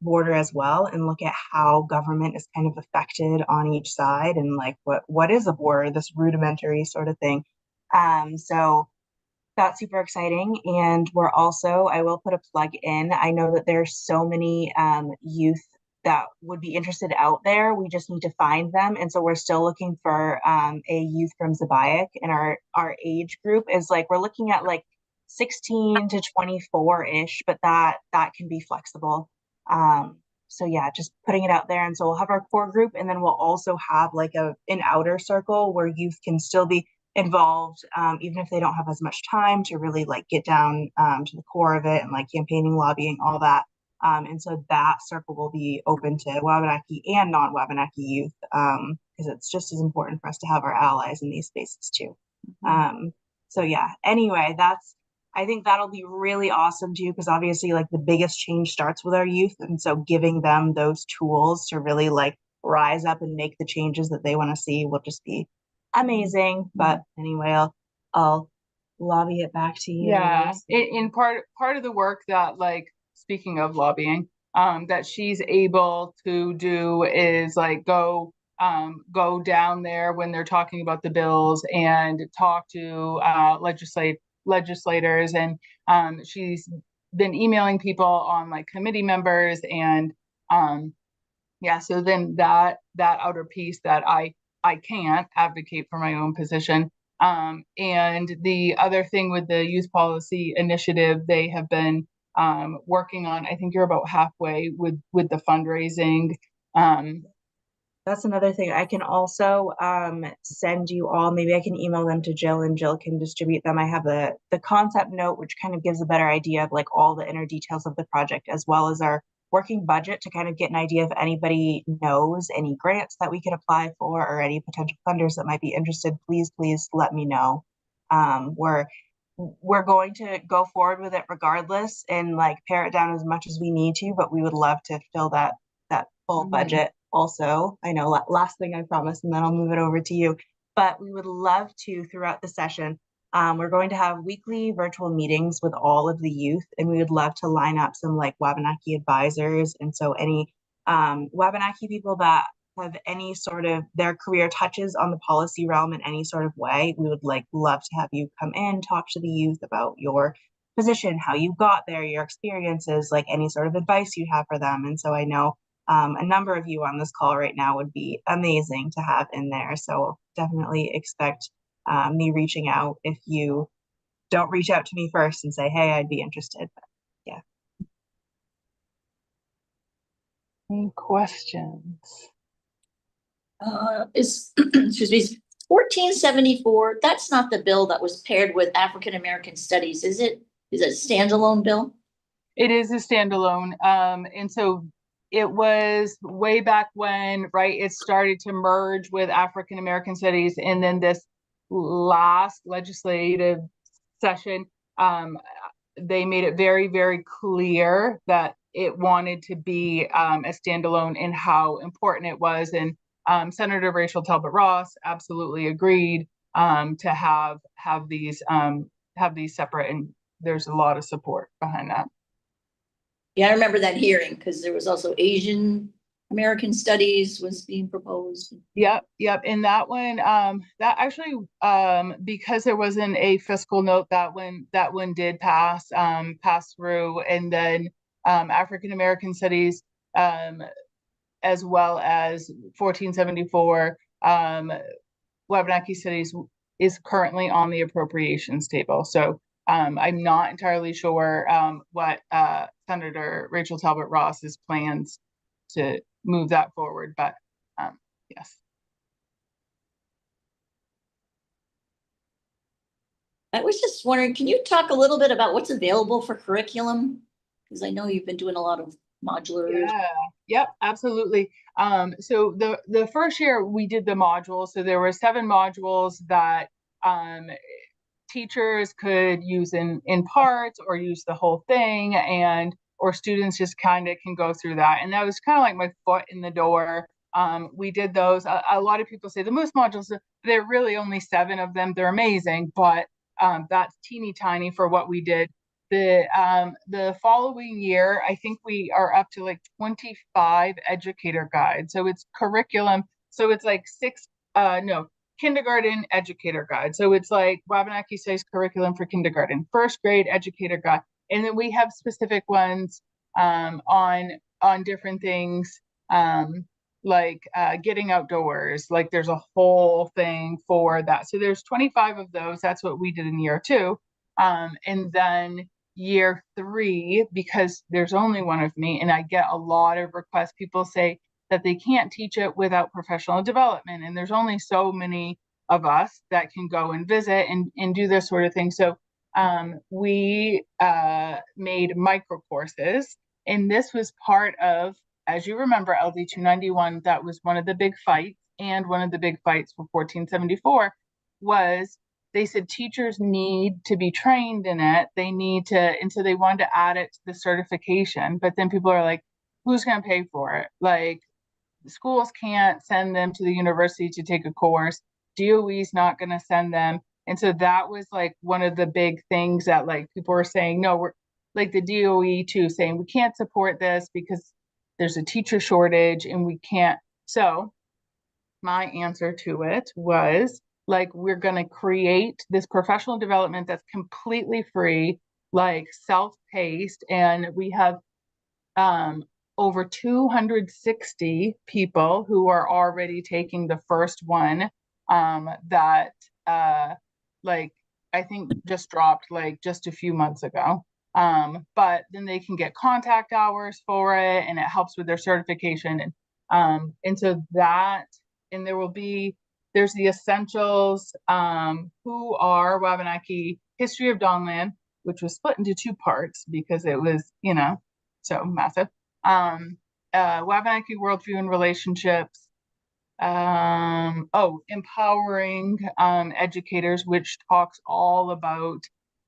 Speaker 23: border as well, and look at how government is kind of affected on each side, and like what is a border, this rudimentary sort of thing. So that's super exciting. And we're also, I will put a plug in, I know that there's so many youth that would be interested out there. We just need to find them. And so we're still looking for a youth from Zabiak, and our age group is like, we're looking at like 16 to 24-ish, but that can be flexible. So yeah, just putting it out there. And so we'll have our core group, and then we'll also have like an outer circle where youth can still be involved, even if they don't have as much time to really like get down to the core of it, and like campaigning, lobbying, all that. And so that circle will be open to Wabanaki and non-Wabanaki youth, because it's just as important for us to have our allies in these spaces too. So yeah, anyway, I think that'll be really awesome too, because obviously like the biggest change starts with our youth. And so giving them those tools to really like rise up and make the changes that they want to see will just be amazing. But anyway, I'll lobby it back to you.
Speaker 7: Yeah, in part of the work that, like, speaking of lobbying, that she's able to do is like go down there when they're talking about the bills and talk to legislators, and she's been emailing people on like committee members, and yeah, so then that outer piece that I can't advocate for my own position. And the other thing with the youth policy initiative, they have been working on, I think you're about halfway with the fundraising.
Speaker 23: That's another thing. I can also send you all, maybe I can email them to Jill, and Jill can distribute them. I have the concept note, which kind of gives a better idea of like all the inner details of the project, as well as our working budget, to kind of get an idea if anybody knows any grants that we could apply for or any potential funders that might be interested. Please let me know. We're going to go forward with it regardless, and like pare it down as much as we need to, but we would love to fill that full budget also. I know, last thing I promise, and then I'll move it over to you, but we would love to, throughout the session, we're going to have weekly virtual meetings with all of the youth, and we would love to line up some like Wabanaki advisors. And so any Wabanaki people that have any sort of their career touches on the policy realm in any sort of way, we would like love to have you come in, talk to the youth about your position, how you got there, your experiences, like any sort of advice you have for them. And so I know a number of you on this call right now would be amazing to have in there. So definitely expect me reaching out if you don't reach out to me first and say, hey, I'd be interested. But yeah.
Speaker 7: Any questions?
Speaker 4: Excuse me, 1474, that's not the bill that was paired with African American Studies, is it? Is it a standalone bill?
Speaker 7: It is a standalone. And so it was way back when, right, it started to merge with African American Studies, and then this last legislative session, they made it very, very clear that it wanted to be a standalone, and how important it was. And Senator Rachel Talbot Ross absolutely agreed to have these separate, and there's a lot of support behind that.
Speaker 4: Yeah, I remember that hearing, because there was also Asian American Studies was being proposed.
Speaker 7: Yep. And that one, that actually, because there wasn't a fiscal note, that one did pass through. And then African American Studies, as well as 1474, Wabanaki Studies is currently on the appropriations table. So I'm not entirely sure what Senator Rachel Talbot Ross's plans to move that forward, but yes.
Speaker 4: I was just wondering, can you talk a little bit about what's available for curriculum? Because I know you've been doing a lot of modular.
Speaker 7: Yeah, yep, absolutely. So the first year we did the modules, so there were 7 modules that teachers could use in parts or use the whole thing, and or students just kind of can go through that. And that was kind of like my foot in the door. We did those. A lot of people say the most modules, they're really only 7 of them. They're amazing, but that's teeny tiny for what we did. The following year, I think we are up to like 25 educator guides. So it's curriculum. So it's like kindergarten educator guide. So it's like Wabanaki Studies curriculum for kindergarten, first grade educator guide. And then we have specific ones on different things, like getting outdoors. Like there's a whole thing for that. So there's 25 of those. That's what we did in year 2. And then year 3, because there's only one of me and I get a lot of requests, people say that they can't teach it without professional development. And there's only so many of us that can go and visit and do this sort of thing. So we made micro courses, and this was part of, as you remember, LD 291, that was one of the big fights. And one of the big fights for 1474 was they said teachers need to be trained in it. They need to, and so they wanted to add it to the certification. But then people are like, who's going to pay for it? Like, schools can't send them to the university to take a course. DOE's not going to send them. And so that was like one of the big things that like people were saying, no, we're like the DOE too, saying we can't support this because there's a teacher shortage and we can't. So my answer to it was like, we're going to create this professional development that's completely free, like self-paced. And we have over 260 people who are already taking the first one that like I think just dropped like just a few months ago. But then they can get contact hours for it, and it helps with their certification. And so that, and there's the essentials, who are Wabanaki History of Dawnland, which was split into 2 parts because it was, so massive. Wabanaki Worldview and Relationships. Empowering educators, which talks all about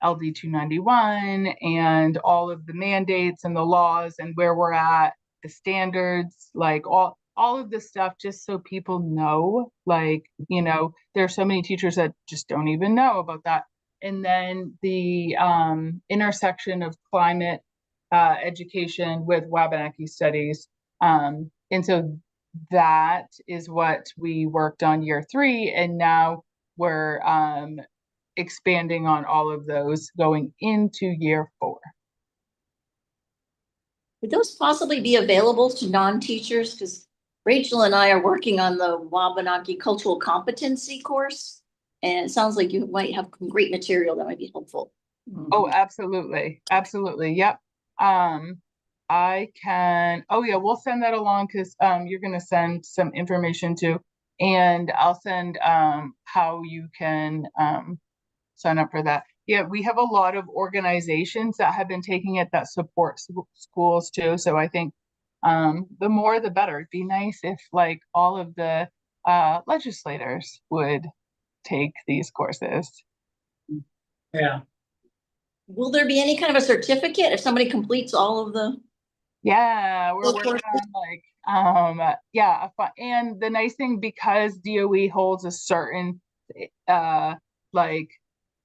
Speaker 7: LD 291 and all of the mandates and the laws and where we're at, the standards, like all of this stuff, just so people know, like, there are so many teachers that just don't even know about that. And then the intersection of climate education with Wabanaki Studies. And so that is what we worked on year 3. And now we're expanding on all of those going into year 4.
Speaker 4: Would those possibly be available to non-teachers? Because Rachel and I are working on the Wabanaki Cultural Competency course, and it sounds like you might have some great material that might be helpful.
Speaker 7: Oh, absolutely. Absolutely. Yep. I can, we'll send that along because you're going to send some information too. And I'll send how you can sign up for that. Yeah, we have a lot of organizations that have been taking it that support schools too. So I think the more the better. It'd be nice if like all of the legislators would take these courses.
Speaker 3: Yeah.
Speaker 4: Will there be any kind of a certificate if somebody completes all of the?
Speaker 7: Yeah, we're working on like, and the nice thing, because DOE holds a certain like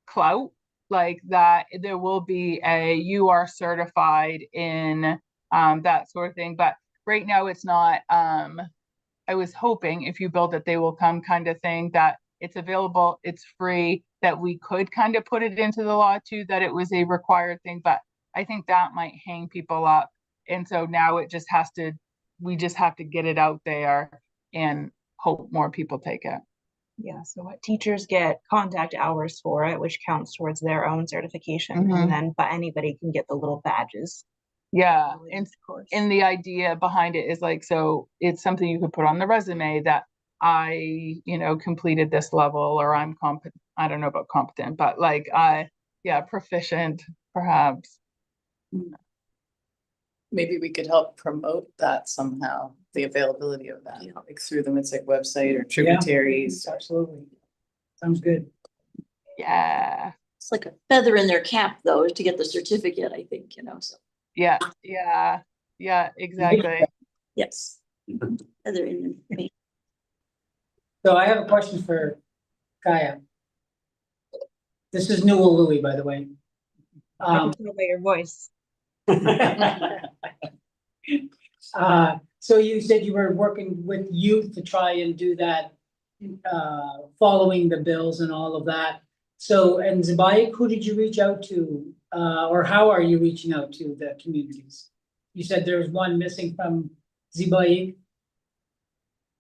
Speaker 7: clout, like that, there will be you are certified in that sort of thing. But right now it's not, I was hoping if you build it, they will come kind of thing, that it's available, it's free, that we could kind of put it into the law too, that it was a required thing, but I think that might hang people up. And so now it just has to, we just have to get it out there and hope more people take it.
Speaker 23: Yeah, so what teachers get contact hours for it, which counts towards their own certification,
Speaker 7: Mhm.
Speaker 23: and then but anybody can get the little badges.
Speaker 7: Yeah,
Speaker 23: related
Speaker 7: and
Speaker 23: to the course.
Speaker 7: the idea behind it is like, so it's something you could put on the resume that I, completed this level, or I'm competent. I don't know about competent, but like yeah, proficient perhaps.
Speaker 1: Maybe we could help promote that somehow, the availability of that, like through the MITSC website or tributaries.
Speaker 3: Absolutely. Sounds good.
Speaker 7: Yeah.
Speaker 4: It's like a feather in their cap though, to get the certificate, I think, so.
Speaker 7: Yeah, exactly.
Speaker 4: Yes. Feather in their.
Speaker 3: So I have a question for Kaya. This is New Louis, by the way.
Speaker 23: I can tell by your voice.
Speaker 3: So you said you were working with youth to try and do that, following the bills and all of that. So, and Zebaik, who did you reach out to, or how are you reaching out to the communities? You said there's one missing from Zebaik.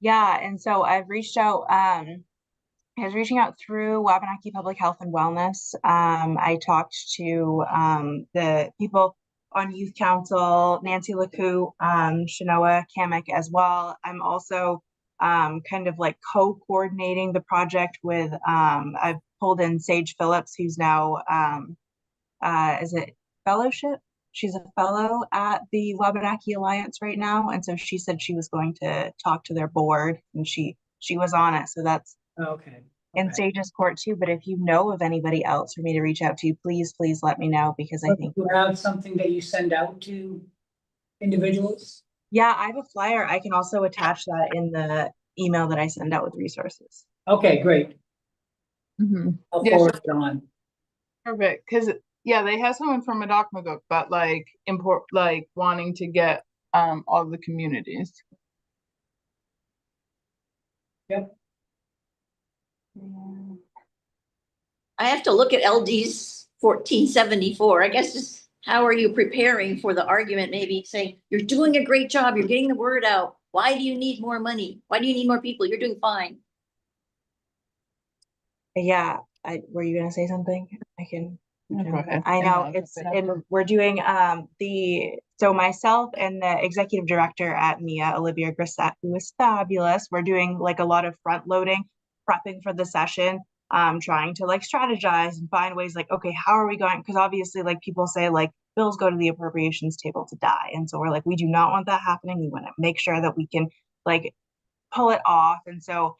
Speaker 23: Yeah, and so I've reached out, I was reaching out through Wabanaki Public Health and Wellness. I talked to the people on Youth Council, Nancy LeCoux, Shanoa Kamek as well. I'm also kind of like co-coordinating the project with, I've pulled in Sage Phillips, who's now, is it fellowship? She's a fellow at the Wabanaki Alliance right now. And so she said she was going to talk to their board, and she was on it. So that's
Speaker 3: Okay.
Speaker 23: in Sage's court too. But if you know of anybody else for me to reach out to, please let me know, because I think
Speaker 3: you have something that you send out to individuals.
Speaker 23: Yeah, I have a flyer. I can also attach that in the email that I send out with resources.
Speaker 3: Okay, great. I'll
Speaker 7: Yeah,
Speaker 3: forward it on.
Speaker 7: Perfect, because they have someone from Medokmaguk, but like wanting to get all the communities.
Speaker 3: Yep.
Speaker 4: I have to look at LD's 1474. I guess just how are you preparing for the argument? Maybe saying you're doing a great job, you're getting the word out. Why do you need more money? Why do you need more people? You're doing fine.
Speaker 23: Yeah, were you gonna say something? I can.
Speaker 7: No, go ahead.
Speaker 23: I know we're doing so myself and the executive director at MIA, Olivia Grissett, who is fabulous. We're doing like a lot of front loading, prepping for the session, trying to like strategize and find ways like, okay, how are we going? Because obviously like people say like bills go to the appropriations table to die. And so we're like, we do not want that happening. We want to make sure that we can like pull it off. And so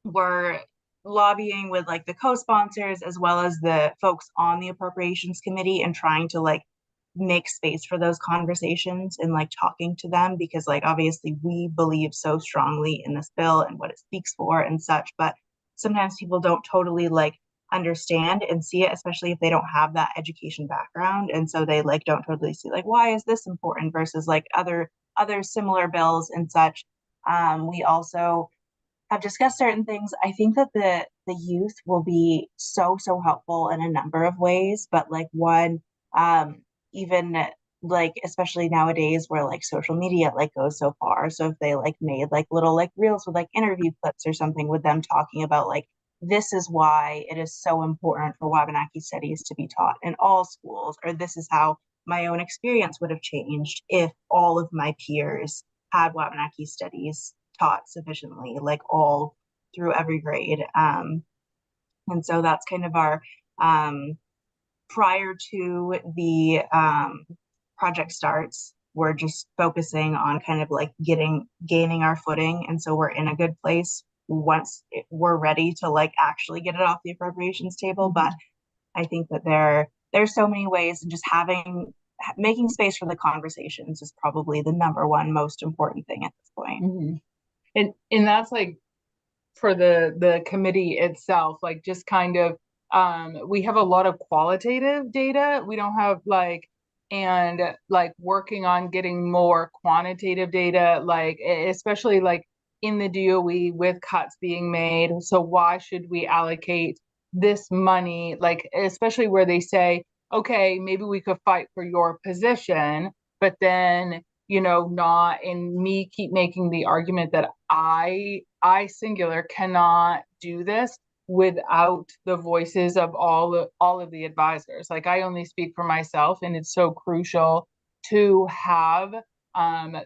Speaker 23: we're lobbying with like the co-sponsors as well as the folks on the appropriations committee and trying to like make space for those conversations and like talking to them, because like obviously we believe so strongly in this bill and what it speaks for and such, but sometimes people don't totally like understand and see it, especially if they don't have that education background, and so they like don't totally see like why is this important versus like other similar bills and such. We also have discussed certain things. I think that the youth will be so helpful in a number of ways, but like one, even like especially nowadays where like social media like goes so far. So if they like made like little like reels with like interview clips or something with them talking about like this is why it is so important for Wabanaki studies to be taught in all schools, or this is how my own experience would have changed if all of my peers had Wabanaki studies taught sufficiently, like all through every grade. And so that's kind of our prior to the project starts, we're just focusing on kind of like gaining our footing. And so we're in a good place once we're ready to like actually get it off the appropriations table. But I think that there's so many ways, and just making space for the conversations is probably the number one most important thing at this point.
Speaker 7: And that's like for the committee itself, like just kind of we have a lot of qualitative data. We don't have like and like working on getting more quantitative data, like especially like in the DOE with cuts being made. So why should we allocate this money? Like, especially where they say, okay, maybe we could fight for your position, but then, you know, not, and me keep making the argument that I singular cannot do this without the voices of all of the advisors. Like, I only speak for myself, and it's so crucial to have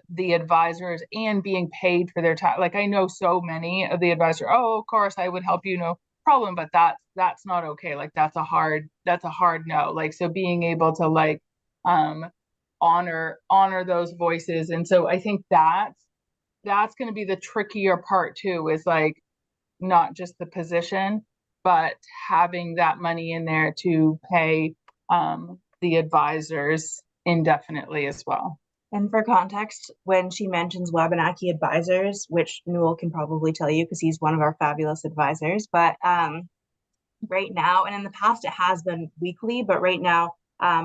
Speaker 7: the advisors and being paid for their time. Like, I know so many of the advisors, oh, of course I would help you, no problem, but that's not okay. Like, that's a hard no. Like, so being able to like honor those voices. And so I think that's going to be the trickier part too, is like not just the position, but having that money in there to pay the advisors indefinitely as well.
Speaker 23: And for context, when she mentions Wabanaki advisors, which Newell can probably tell you because he's one of our fabulous advisors, but right now, and in the past it has been weekly, but right now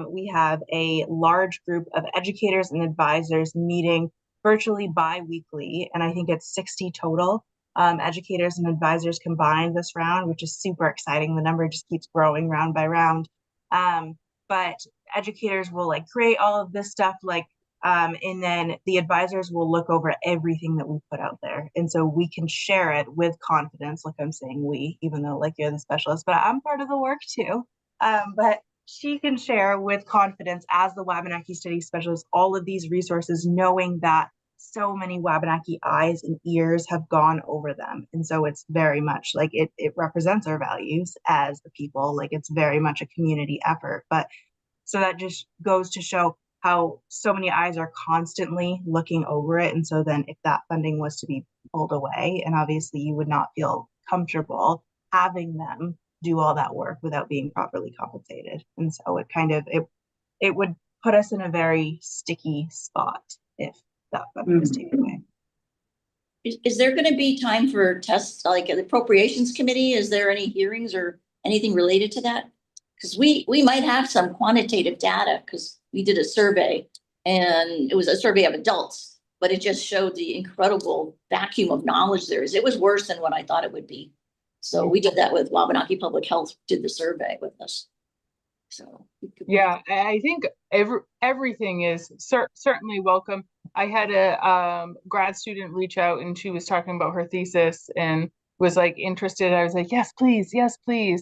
Speaker 23: we have a large group of educators and advisors meeting virtually bi-weekly, and I think it's 60 total educators and advisors combined this round, which is super exciting. The number just keeps growing round by round. But educators will like create all of this stuff, like and then the advisors will look over everything that we put out there. And so we can share it with confidence. Like, I'm saying we, even though like you're the specialist, but I'm part of the work too. But she can share with confidence as the Wabanaki Studies Specialist all of these resources, knowing that so many Wabanaki eyes and ears have gone over them. And so it's very much like it represents our values as a people. Like, it's very much a community effort. But so that just goes to show how so many eyes are constantly looking over it. And so then if that funding was to be pulled away, and obviously you would not feel comfortable having them do all that work without being properly compensated. And so it kind of, it would put us in a very sticky spot if that funding was taken away.
Speaker 4: Is there going to be time for tests, like an appropriations committee? Is there any hearings or anything related to that? Because we might have some quantitative data, because we did a survey, and it was a survey of adults, but it just showed the incredible vacuum of knowledge there is. It was worse than what I thought it would be. So we did that with Wabanaki Public Health, did the survey with us. So
Speaker 7: yeah, I think everything is certainly welcome. I had a grad student reach out, and she was talking about her thesis and was like interested. I was like, yes, please.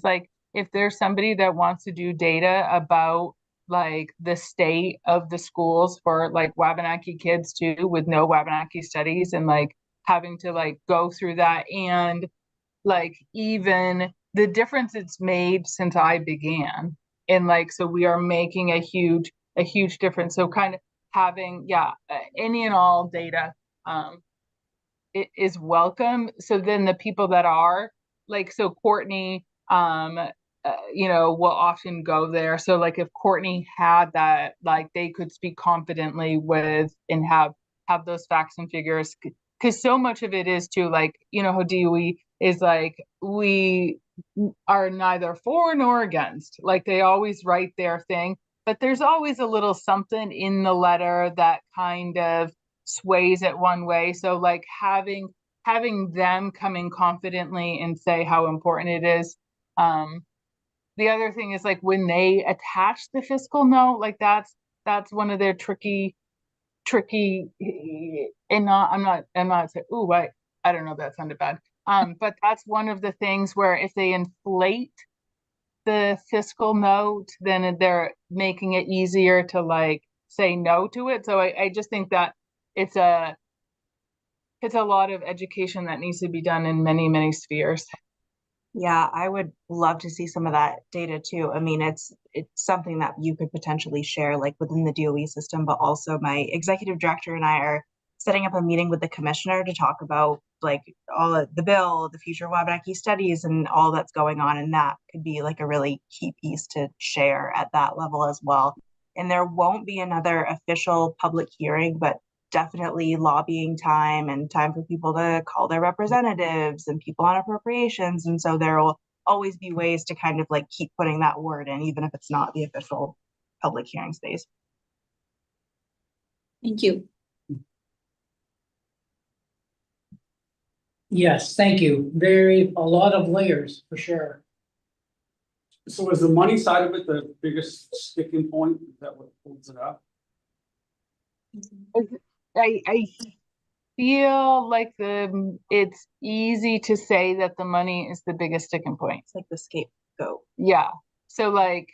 Speaker 7: Like, if there's somebody that wants to do data about like the state of the schools for like Wabanaki kids too, with no Wabanaki studies, and like having to like go through that, and like even the difference it's made since I began. And like, so we are making a huge difference. So kind of having, any and all data it is welcome. So then the people that are like, so Courtney, will often go there. So like if Courtney had that, like they could speak confidently with and have those facts and figures, because so much of it is too, like, how DOE is like, we are neither for nor against. Like, they always write their thing, but there's always a little something in the letter that kind of sways it one way. So like having them come in confidently and say how important it is. The other thing is like when they attach the fiscal note, like that's one of their tricky, and I'm not saying, ooh, I don't know, that sounded bad. But that's one of the things where if they inflate the fiscal note, then they're making it easier to like say no to it. So I just think that it's a lot of education that needs to be done in many, many spheres.
Speaker 23: Yeah, I would love to see some of that data too. I mean, it's something that you could potentially share like within the DOE system, but also my executive director and I are setting up a meeting with the commissioner to talk about like all of the bill, the future Wabanaki studies, and all that's going on. And that could be like a really key piece to share at that level as well. And there won't be another official public hearing, but definitely lobbying time and time for people to call their representatives and people on appropriations. And so there will always be ways to kind of like keep putting that word in, even if it's not the official public hearing space.
Speaker 4: Thank you.
Speaker 3: Yes, thank you. A lot of layers for sure.
Speaker 22: So is the money side of it the biggest sticking point? Is that what holds it up?
Speaker 7: I feel like it's easy to say that the money is the biggest sticking point.
Speaker 23: It's like the scapegoat.
Speaker 7: Yeah. So like,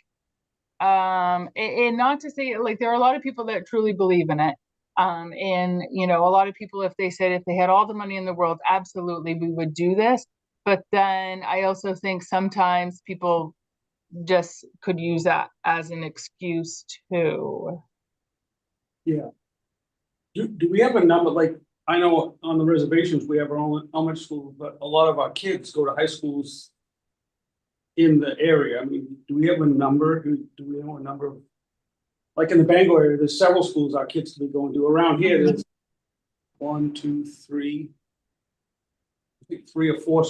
Speaker 7: and not to say like there are a lot of people that truly believe in it. And you know, a lot of people, if they said if they had all the money in the world, absolutely we would do this. But then I also think sometimes people just could use that as an excuse too.
Speaker 22: Yeah. Do we have a number, like, I know on the reservations, we have our own elementary school, but a lot of our kids go to high schools in the area. I mean, do we have a number? Do we know a number of, like in the Bangor area, there's several schools our kids can be going to. Around here, there's 1, 2, 3, I think 3 or 4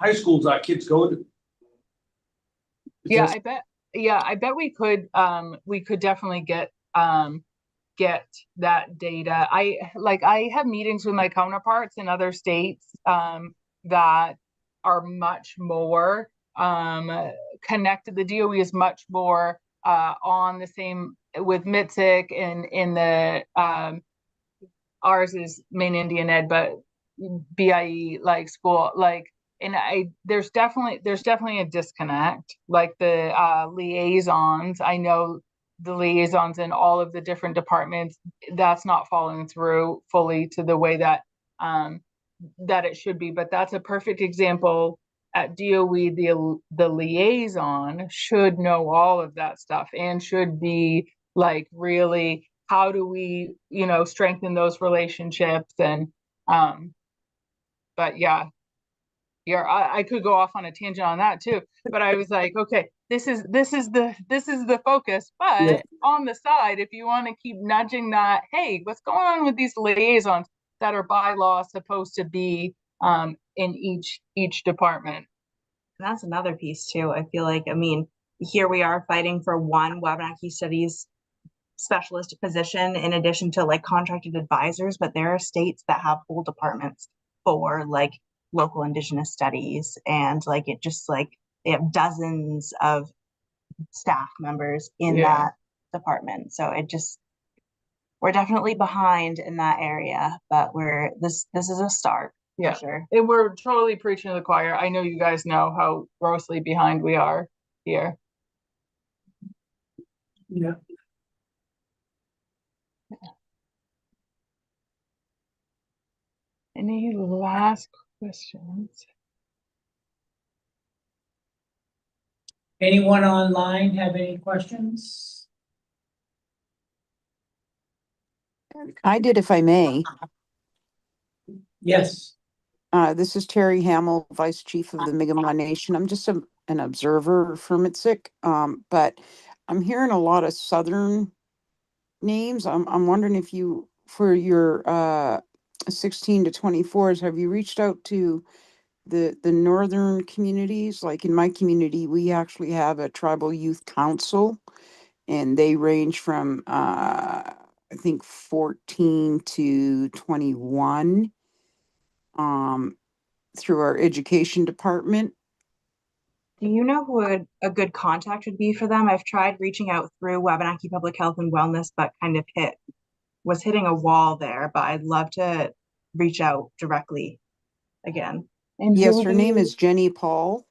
Speaker 22: high schools our kids go to.
Speaker 7: Yeah, I bet we could definitely get that data. I have meetings with my counterparts in other states that are much more connected. The DOE is much more on the same with MITSC and in the ours is Maine Indian Ed, but BIE like school like. And there's definitely a disconnect. Like the liaisons, I know the liaisons in all of the different departments, that's not following through fully to the way that that it should be. But that's a perfect example. At DOE, the liaison should know all of that stuff and should be like really, how do we, you know, strengthen those relationships and but yeah. Yeah, I could go off on a tangent on that too, but I was like, okay, this is the focus. But
Speaker 22: Yeah.
Speaker 7: on the side, if you want to keep nudging that, hey, what's going on with these liaisons that are by law supposed to be in each department?
Speaker 23: And that's another piece too. I feel like, I mean, here we are fighting for one Wabanaki Studies specialist position in addition to like contracted advisors, but there are states that have whole departments for like local Indigenous studies, and like it just like they have dozens of staff members in that department. So it just, we're definitely behind in that area, but this is a start.
Speaker 7: Yeah,
Speaker 23: for sure.
Speaker 7: And we're totally preaching to the choir. I know you guys know how grossly behind we are here.
Speaker 22: Yeah.
Speaker 7: Any last questions?
Speaker 3: Anyone online have any questions?
Speaker 11: I did, if I may.
Speaker 3: Yes.
Speaker 11: This is Terry Hamill, Vice Chief of the Mi'kmaq Nation. I'm just an observer for MITSC, but I'm hearing a lot of Southern names. I'm wondering if you, for your 16 to 24s, have you reached out to the northern communities? Like in my community, we actually have a tribal youth council, and they range from I think 14 to 21 through our education department.
Speaker 23: Do you know who a good contact would be for them? I've tried reaching out through Wabanaki Public Health and Wellness, but kind of was hitting a wall there, but I'd love to reach out directly again.
Speaker 11: And yes, her name is Jenny Paul.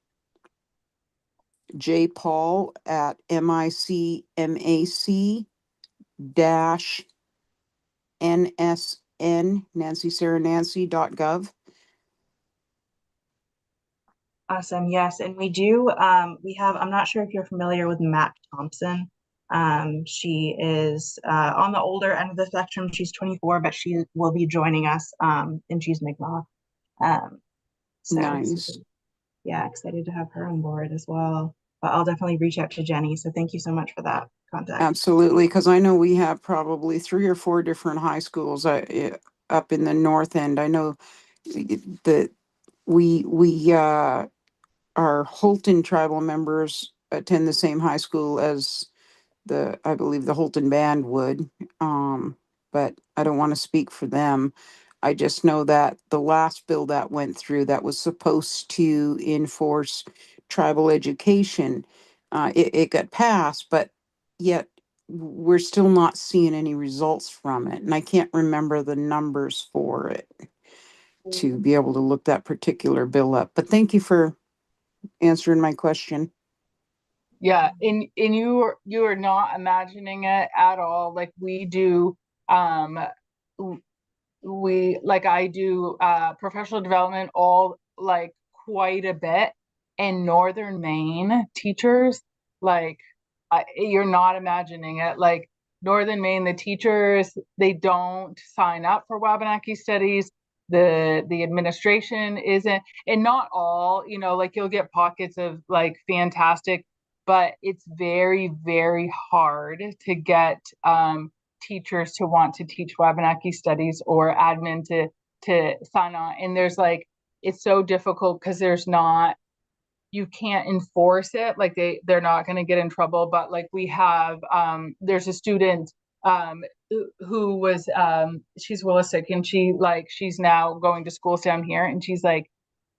Speaker 11: J Paul at MICMAC dash NSN NancySarahNancy.gov.
Speaker 23: Awesome. Yes. And we do, we have, I'm not sure if you're familiar with Matt Thompson. She is on the older end of the spectrum. She's 24, but she will be joining us and she's Mi'kmaq. So
Speaker 11: nice.
Speaker 23: Yeah, excited to have her on board as well. But I'll definitely reach out to Jenny. So thank you so much for that contact.
Speaker 11: Absolutely, because I know we have probably 3 or 4 different high schools up in the north end. I know that we our Holton tribal members attend the same high school as I believe the Holton band would. but I don't want to speak for them. I just know that the last bill that went through that was supposed to enforce tribal education, it got passed, but yet we're still not seeing any results from it. And I can't remember the numbers for it to be able to look that particular bill up. But thank you for answering my question.
Speaker 7: Yeah, and you are not imagining it at all. Like we do, I do professional development all like quite a bit, and Northern Maine teachers, like you're not imagining it. Like Northern Maine, the teachers, they don't sign up for Wabanaki studies. The administration isn't, and not all, like you'll get pockets of like fantastic, but it's very, very hard to get teachers to want to teach Wabanaki studies or admin to sign on. And there's like, it's so difficult because you can't enforce it. Like they're not going to get in trouble. But like we have, there's a student who was, she's Willistic, and she's now going to schools down here, and she's like,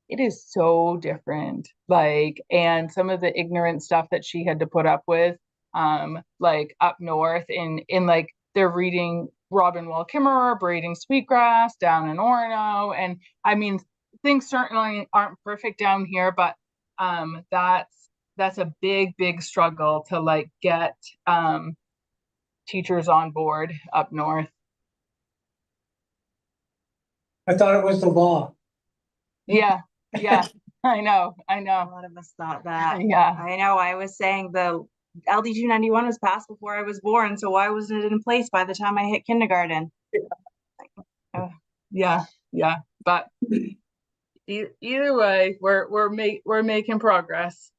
Speaker 7: it is so different. Like, and some of the ignorant stuff that she had to put up with, like up north in like they're reading Robin Wall Kimmerer, braiding sweetgrass down in Orono. And I mean, things certainly aren't perfect down here, but that's a big struggle to like get teachers on board up north.
Speaker 3: I thought it was the law.
Speaker 7: Yeah, I know.
Speaker 23: A lot of us thought that.
Speaker 7: Yeah,
Speaker 23: I know. I was saying the LD 291 was passed before I was born, so why wasn't it in place by the time I hit kindergarten?
Speaker 7: Yeah, but either way, we're making progress.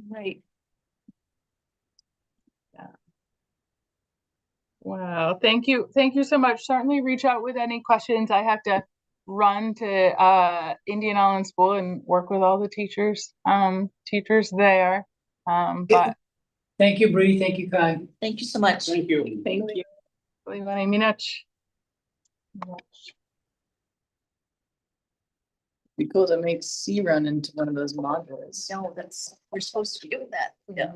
Speaker 4: Right.
Speaker 7: Yeah. Wow. Thank you so much. Certainly reach out with any questions. I have to run to Indian Island School and work with all the teachers there. But
Speaker 3: thank you, Bree. Thank you, Kai.
Speaker 4: Thank you so much.
Speaker 22: Thank you.
Speaker 7: Thank you.
Speaker 1: Be cool to make C run into one of those modules.
Speaker 4: No, we're supposed to be doing that. Yeah.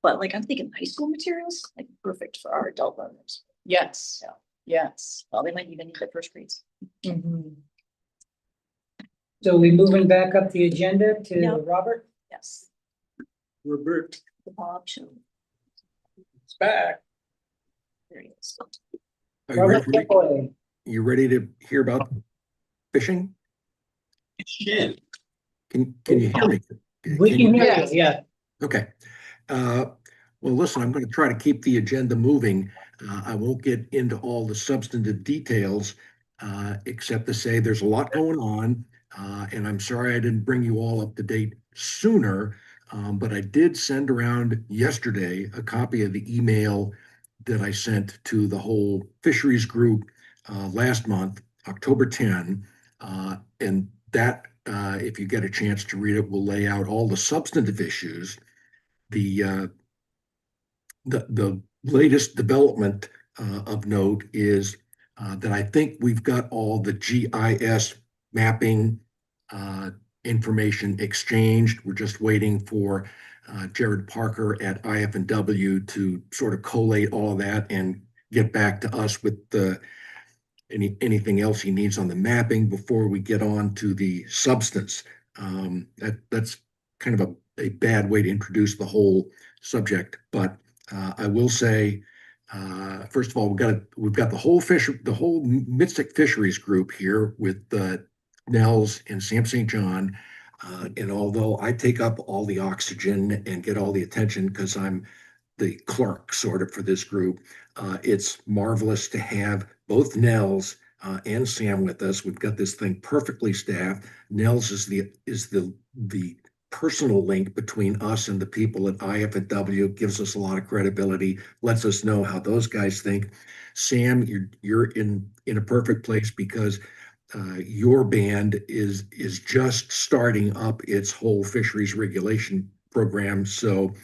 Speaker 4: But like I'm thinking high school materials, like perfect for our adult learners.
Speaker 1: Yes.
Speaker 4: Yeah.
Speaker 1: Yes.
Speaker 4: Well, they might even need it first grades.
Speaker 3: So we moving back up the agenda to
Speaker 4: Yep.
Speaker 3: Robert?
Speaker 4: Yes.
Speaker 22: Robert.
Speaker 4: The Bob show.
Speaker 22: It's back.
Speaker 4: There he is.
Speaker 9: Are you
Speaker 3: Robert,
Speaker 9: ready,
Speaker 3: take away.
Speaker 9: you ready to hear about fishing?
Speaker 22: Shit.
Speaker 9: Can you hear me?
Speaker 3: We
Speaker 9: Can
Speaker 3: can
Speaker 9: you-
Speaker 3: hear you, yeah.
Speaker 9: Okay. Well, listen, I'm going to try to keep the agenda moving. I won't get into all the substantive details, except to say there's a lot going on. And I'm sorry I didn't bring you all up to date sooner, but I did send around yesterday a copy of the email that I sent to the whole fisheries group last month, October 10. And that, if you get a chance to read it, will lay out all the substantive issues. The latest development of note is that I think we've got all the GIS mapping information exchanged. We're just waiting for Jared Parker at IF&W to sort of collate all of that and get back to us with anything else he needs on the mapping before we get on to the substance. That's kind of a bad way to introduce the whole subject, but I will say, first of all, we've got the whole MITSC fisheries group here with Nels and Sam St. John. And although I take up all the oxygen and get all the attention because I'm the clerk sort of for this group, it's marvelous to have both Nels and Sam with us. We've got this thing perfectly staffed. Nels is the personal link between us and the people at IF&W, gives us a lot of credibility, lets us know how those guys think. Sam, you're in a perfect place because your band is just starting up its whole fisheries regulation program. So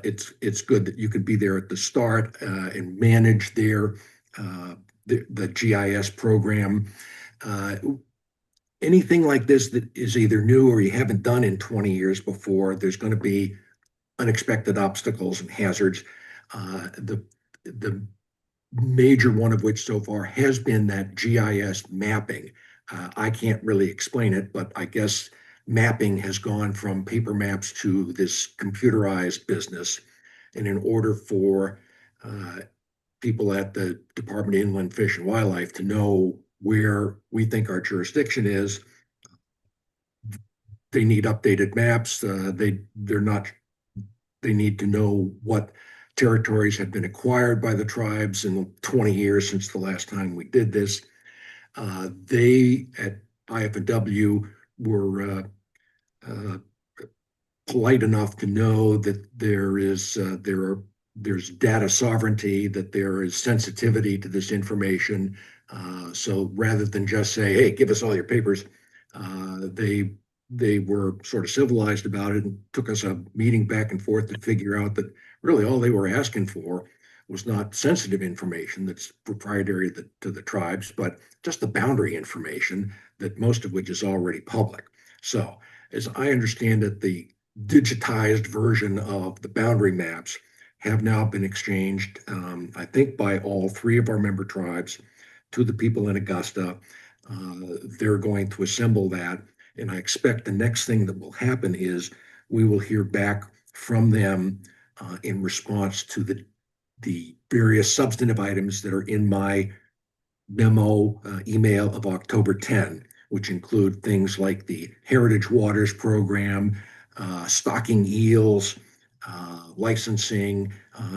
Speaker 9: it's good that you could be there at the start and manage the GIS program. Anything like this that is either new or you haven't done in 20 years before, there's going to be unexpected obstacles and hazards. The major one of which so far has been that GIS mapping. I can't really explain it, but I guess mapping has gone from paper maps to this computerized business. And in order for people at the Department of Inland Fish and Wildlife to know where we think our jurisdiction is, they need updated maps. They need to know what territories have been acquired by the tribes in the 20 years since the last time we did this. They at IFW were polite enough to know that there's data sovereignty, that there is sensitivity to this information. So rather than just say, hey, give us all your papers, they were sort of civilized about it and took us a meeting back and forth to figure out that really all they were asking for was not sensitive information that's proprietary to the tribes, but just the boundary information, that most of which is already public. So as I understand it, the digitized version of the boundary maps have now been exchanged, I think, by all three of our member tribes to the people in Augusta. They're going to assemble that. And I expect the next thing that will happen is we will hear back from them in response to the various substantive items that are in my memo email of October 10, which include things like the Heritage Waters Program, stocking eels, licensing,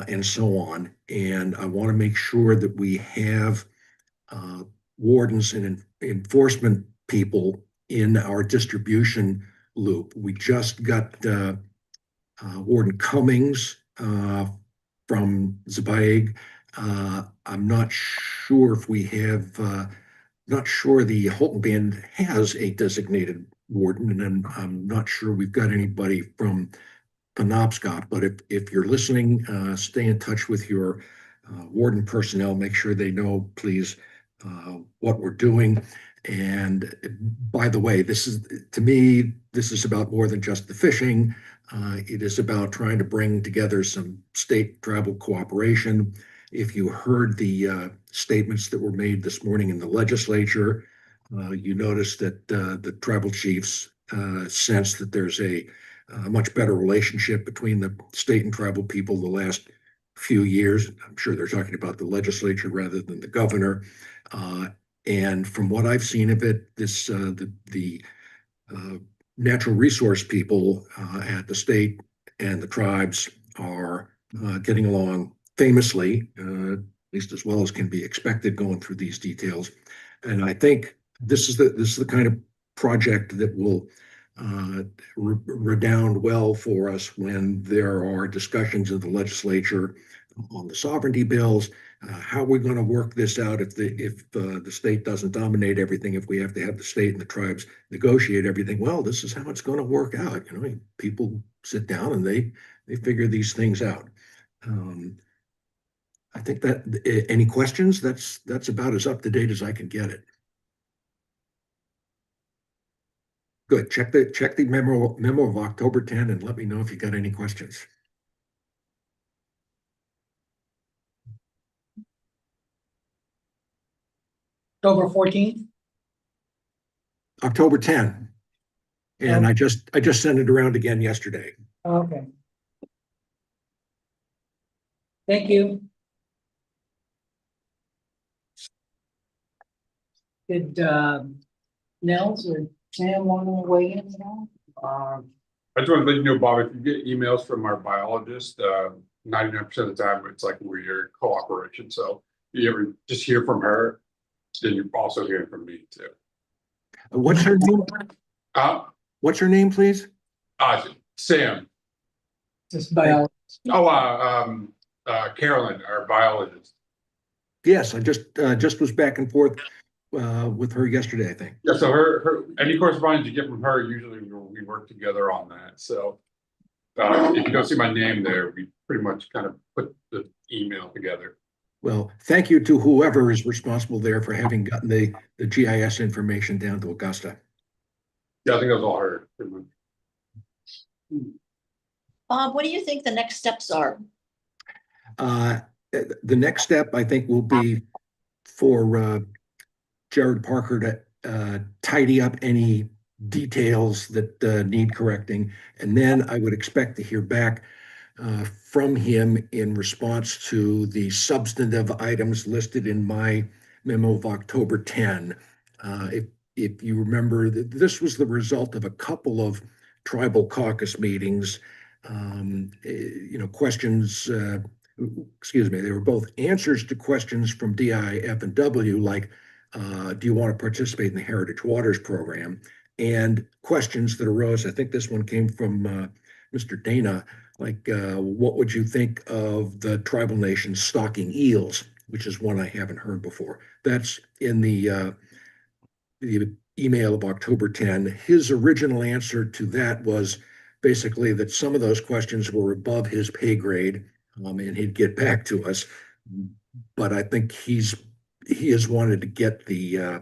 Speaker 9: and so on. And I want to make sure that we have wardens and enforcement people in our distribution loop. We just got Warden Cummings from Zweig. I'm not sure if we have, not sure the Holton Band has a designated warden, and I'm not sure we've got anybody from Penobscot, but if you're listening, stay in touch with your warden personnel, make sure they know, please, what we're doing. And by the way, to me, this is about more than just the fishing. It is about trying to bring together some state tribal cooperation. If you heard the statements that were made this morning in the legislature, you notice that the tribal chiefs sense that there's a much better relationship between the state and tribal people the last few years. I'm sure they're talking about the legislature rather than the governor. And from what I've seen of it, the natural resource people at the state and the tribes are getting along famously, at least as well as can be expected going through these details. And I think this is the kind of project that will redound well for us when there are discussions in the legislature on the sovereignty bills. How are we going to work this out if the state doesn't dominate everything, if we have to have the state and the tribes negotiate everything? Well, this is how it's going to work out. People sit down and they figure these things out. I think that any questions? That's about as up to date as I can get it. Good. Check the memo of October 10 and let me know if you got any questions.
Speaker 3: October 14th?
Speaker 9: October 10. And I just sent it around again yesterday.
Speaker 3: Okay. Thank you. Did Nels or Sam want to weigh in at all?
Speaker 20: I just want to let you know, Bob, if you get emails from our biologist, 99% of the time it's like we're cooperation. So if you ever just hear from her, then you're also hearing from me too.
Speaker 9: What's her name? What's her name, please?
Speaker 20: Sam.
Speaker 3: Just biologist.
Speaker 20: Carolyn, our biologist.
Speaker 9: Yes, I just was back and forth with her yesterday, I think.
Speaker 20: Yeah, so her any correspondence you get from her, usually we work together on that. So if you don't see my name there, we pretty much kind of put the email together.
Speaker 9: Well, thank you to whoever is responsible there for having gotten the GIS information down to Augusta.
Speaker 20: Yeah, I think that was all her. pretty much.
Speaker 4: Bob, what do you think the next steps are?
Speaker 9: The next step, I think, will be for Jared Parker to tidy up any details that need correcting. And then I would expect to hear back from him in response to the substantive items listed in my memo of October 10. If you remember, this was the result of a couple of tribal caucus meetings, questions, excuse me, they were both answers to questions from DIF and W, like, do you want to participate in the Heritage Waters program? And questions that arose, I think this one came from Mr. Dana, like, what would you think of the tribal nations stocking eels, which is one I haven't heard before. That's in the email of October 10. His original answer to that was basically that some of those questions were above his pay grade, and he'd get back to us. But I think he has wanted to get the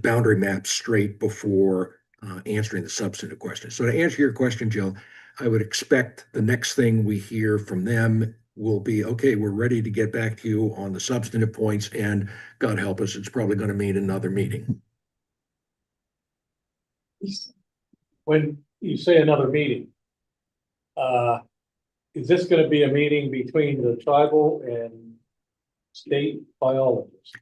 Speaker 9: boundary map straight before answering the substantive questions. So to answer your question, Jill, I would expect the next thing we hear from them will be, okay, we're ready to get back to you on the substantive points, and God help us, it's probably going to mean another meeting.
Speaker 2: When you say another meeting, is this going to be a meeting between the tribal and state biologists?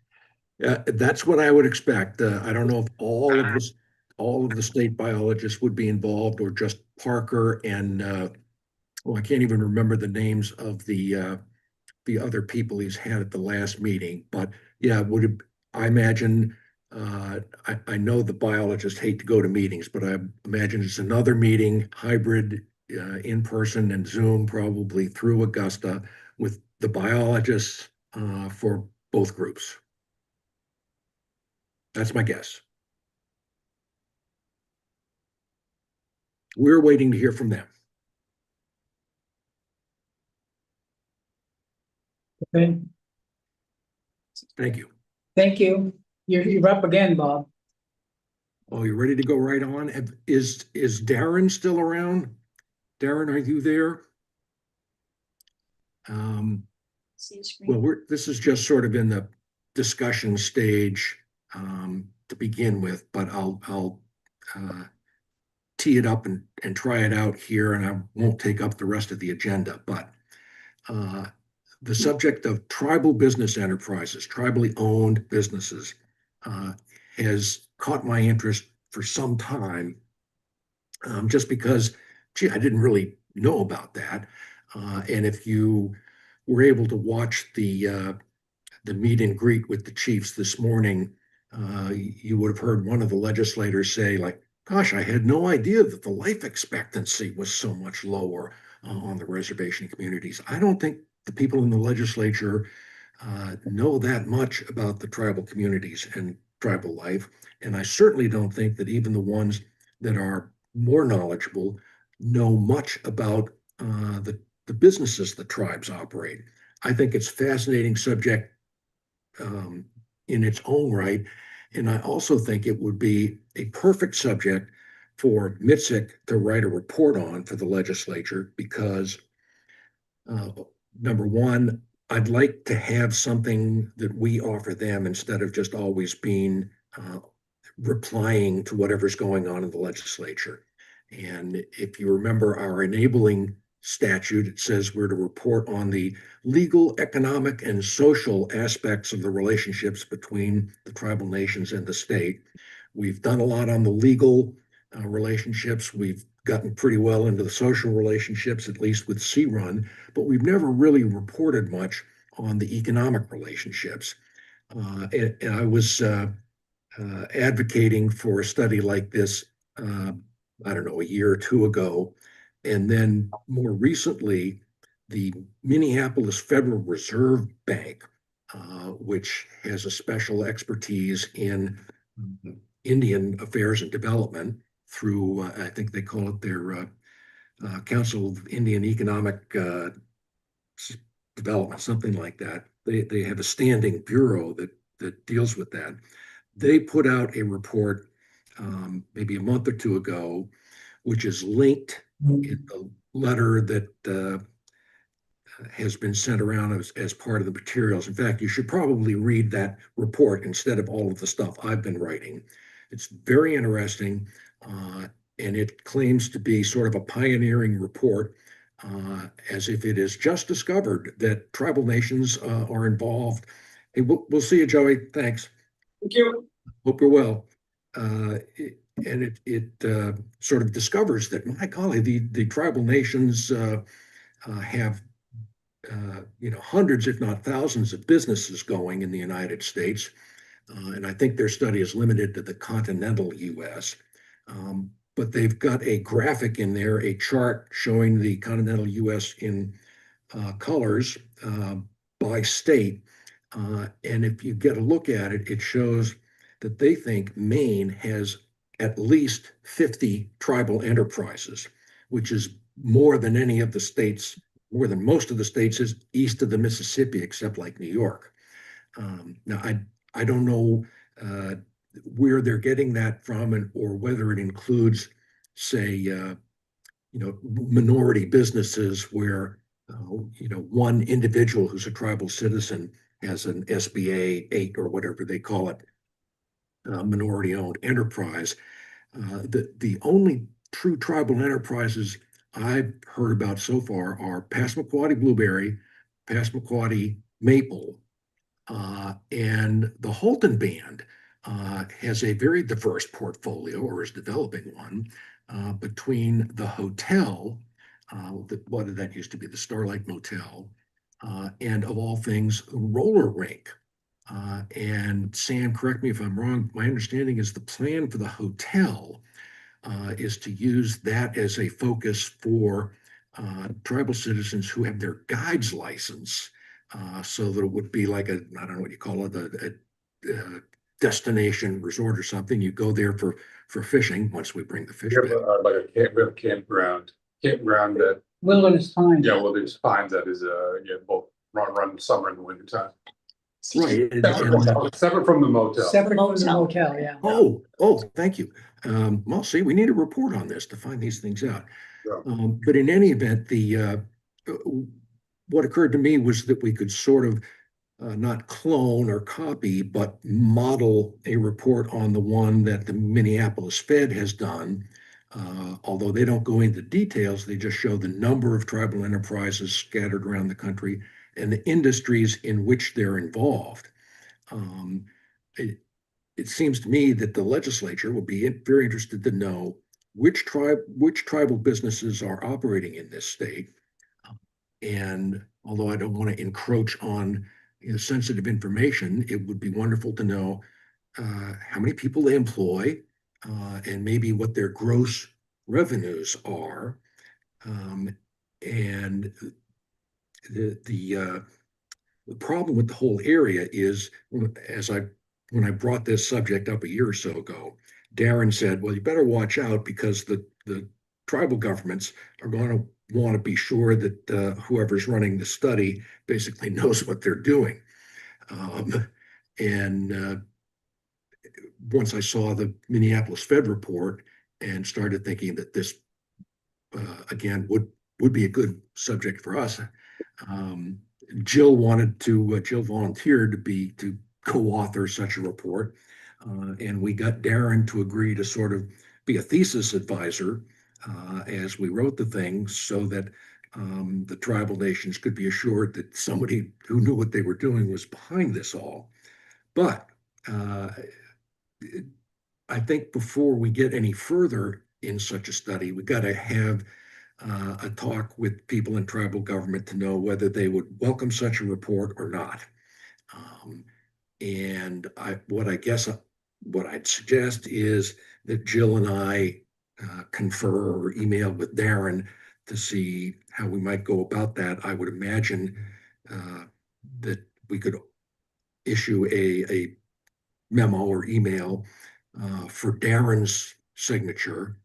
Speaker 9: That's what I would expect. I don't know if all of the state biologists would be involved, or just Parker and I can't even remember the names of the other people he's had at the last meeting. But yeah, I imagine, I know the biologists hate to go to meetings, but I imagine it's another meeting, hybrid, in person and Zoom, probably through Augusta, with the biologists for both groups. That's my guess. We're waiting to hear from them.
Speaker 3: Okay,
Speaker 9: Thank you.
Speaker 3: thank you. You're up again, Bob.
Speaker 9: Oh, you're ready to go right on? Is Darren still around? Darren, are you there? Well, this is just sort of in the discussion stage to begin with, but I'll tee it up and try it out here, and I won't take up the rest of the agenda. But the subject of tribal business enterprises, tribally owned businesses, has caught my interest for some time, just because, gee, I didn't really know about that. And if you were able to watch the meet and greet with the chiefs this morning, you would have heard one of the legislators say, like, gosh, I had no idea that the life expectancy was so much lower on the reservation communities. I don't think the people in the legislature know that much about the tribal communities and tribal life. And I certainly don't think that even the ones that are more knowledgeable know much about the businesses the tribes operate. I think it's a fascinating subject in its own right. And I also think it would be a perfect subject for MITSC to write a report on for the legislature, because number one, I'd like to have something that we offer them instead of just always being replying to whatever's going on in the legislature. And if you remember our enabling statute, it says we're to report on the legal, economic, and social aspects of the relationships between the tribal nations and the state. We've done a lot on the legal relationships. We've gotten pretty well into the social relationships, at least with C-Run, but we've never really reported much on the economic relationships. And I was advocating for a study like this, I don't know, a year or two ago. And then more recently, the Minneapolis Federal Reserve Bank, which has a special expertise in Indian affairs and development through, I think they call it their Council of Indian Economic Development, something like that. They have a standing bureau that deals with that. They put out a report maybe a month or two ago, which is linked in the letter that has been sent around as part of the materials. In fact, you should probably read that report instead of all of the stuff I've been writing. It's very interesting, and it claims to be sort of a pioneering report, as if it is just discovered that tribal nations are involved. Hey, we'll see you, Joey. Thanks.
Speaker 22: Thank you.
Speaker 9: Hope you're well. And it sort of discovers that, my golly, the tribal nations have hundreds, if not thousands, of businesses going in the United States. And I think their study is limited to the continental US. But they've got a graphic in there, a chart showing the continental US in colors by state. And if you get a look at it, it shows that they think Maine has at least 50 tribal enterprises, which is more than any of the states, more than most of the states is east of the Mississippi, except like New York. Now, I don't know where they're getting that from, or whether it includes, say, minority businesses where, one individual who's a tribal citizen has an SBA 8 or whatever they call it, minority-owned enterprise. The only true tribal enterprises I've heard about so far are Passamaquoddy Blueberry, Passamaquoddy Maple, and the Halton Band has a very diverse portfolio, or is developing one, between the hotel, what did that used to be, the Starlight Motel, and of all things, roller rink. And Sam, correct me if I'm wrong, my understanding is the plan for the hotel is to use that as a focus for tribal citizens who have their guide's license, so that it would be like I don't know what you call it, a destination resort or something. You go there for fishing once we bring the fish back.
Speaker 20: Like we have a campground that,
Speaker 3: Wilderness Pines.
Speaker 20: yeah, Wilderness Pines that is, both run summer and winter time.
Speaker 9: Right.
Speaker 20: Separate from the motel.
Speaker 3: Separate from the motel, yeah.
Speaker 9: Oh, thank you. Well, see, we need a report on this to find these things out. But in any event, what occurred to me was that we could sort of not clone or copy, but model a report on the one that the Minneapolis Fed has done. Although they don't go into details, they just show the number of tribal enterprises scattered around the country and the industries in which they're involved. It seems to me that the legislature will be very interested to know which tribal businesses are operating in this state. And although I don't want to encroach on sensitive information, it would be wonderful to know how many people they employ, and maybe what their gross revenues are. And the problem with the whole area is, when I brought this subject up a year or so ago, Darren said, well, you better watch out, because the tribal governments are going to want to be sure that whoever's running the study basically knows what they're doing. And once I saw the Minneapolis Fed report and started thinking that this, again, would be a good subject for us, Jill volunteered to co-author such a report, and we got Darren to agree to sort of be a thesis advisor as we wrote the thing, so that the tribal nations could be assured that somebody who knew what they were doing was behind this all. But I think before we get any further in such a study, we got to have a talk with people in tribal government to know whether they would welcome such a report or not. And what I'd suggest is that Jill and I confer or email with Darren to see how we might go about that. I would imagine that we could issue a memo or email for Darren's signature,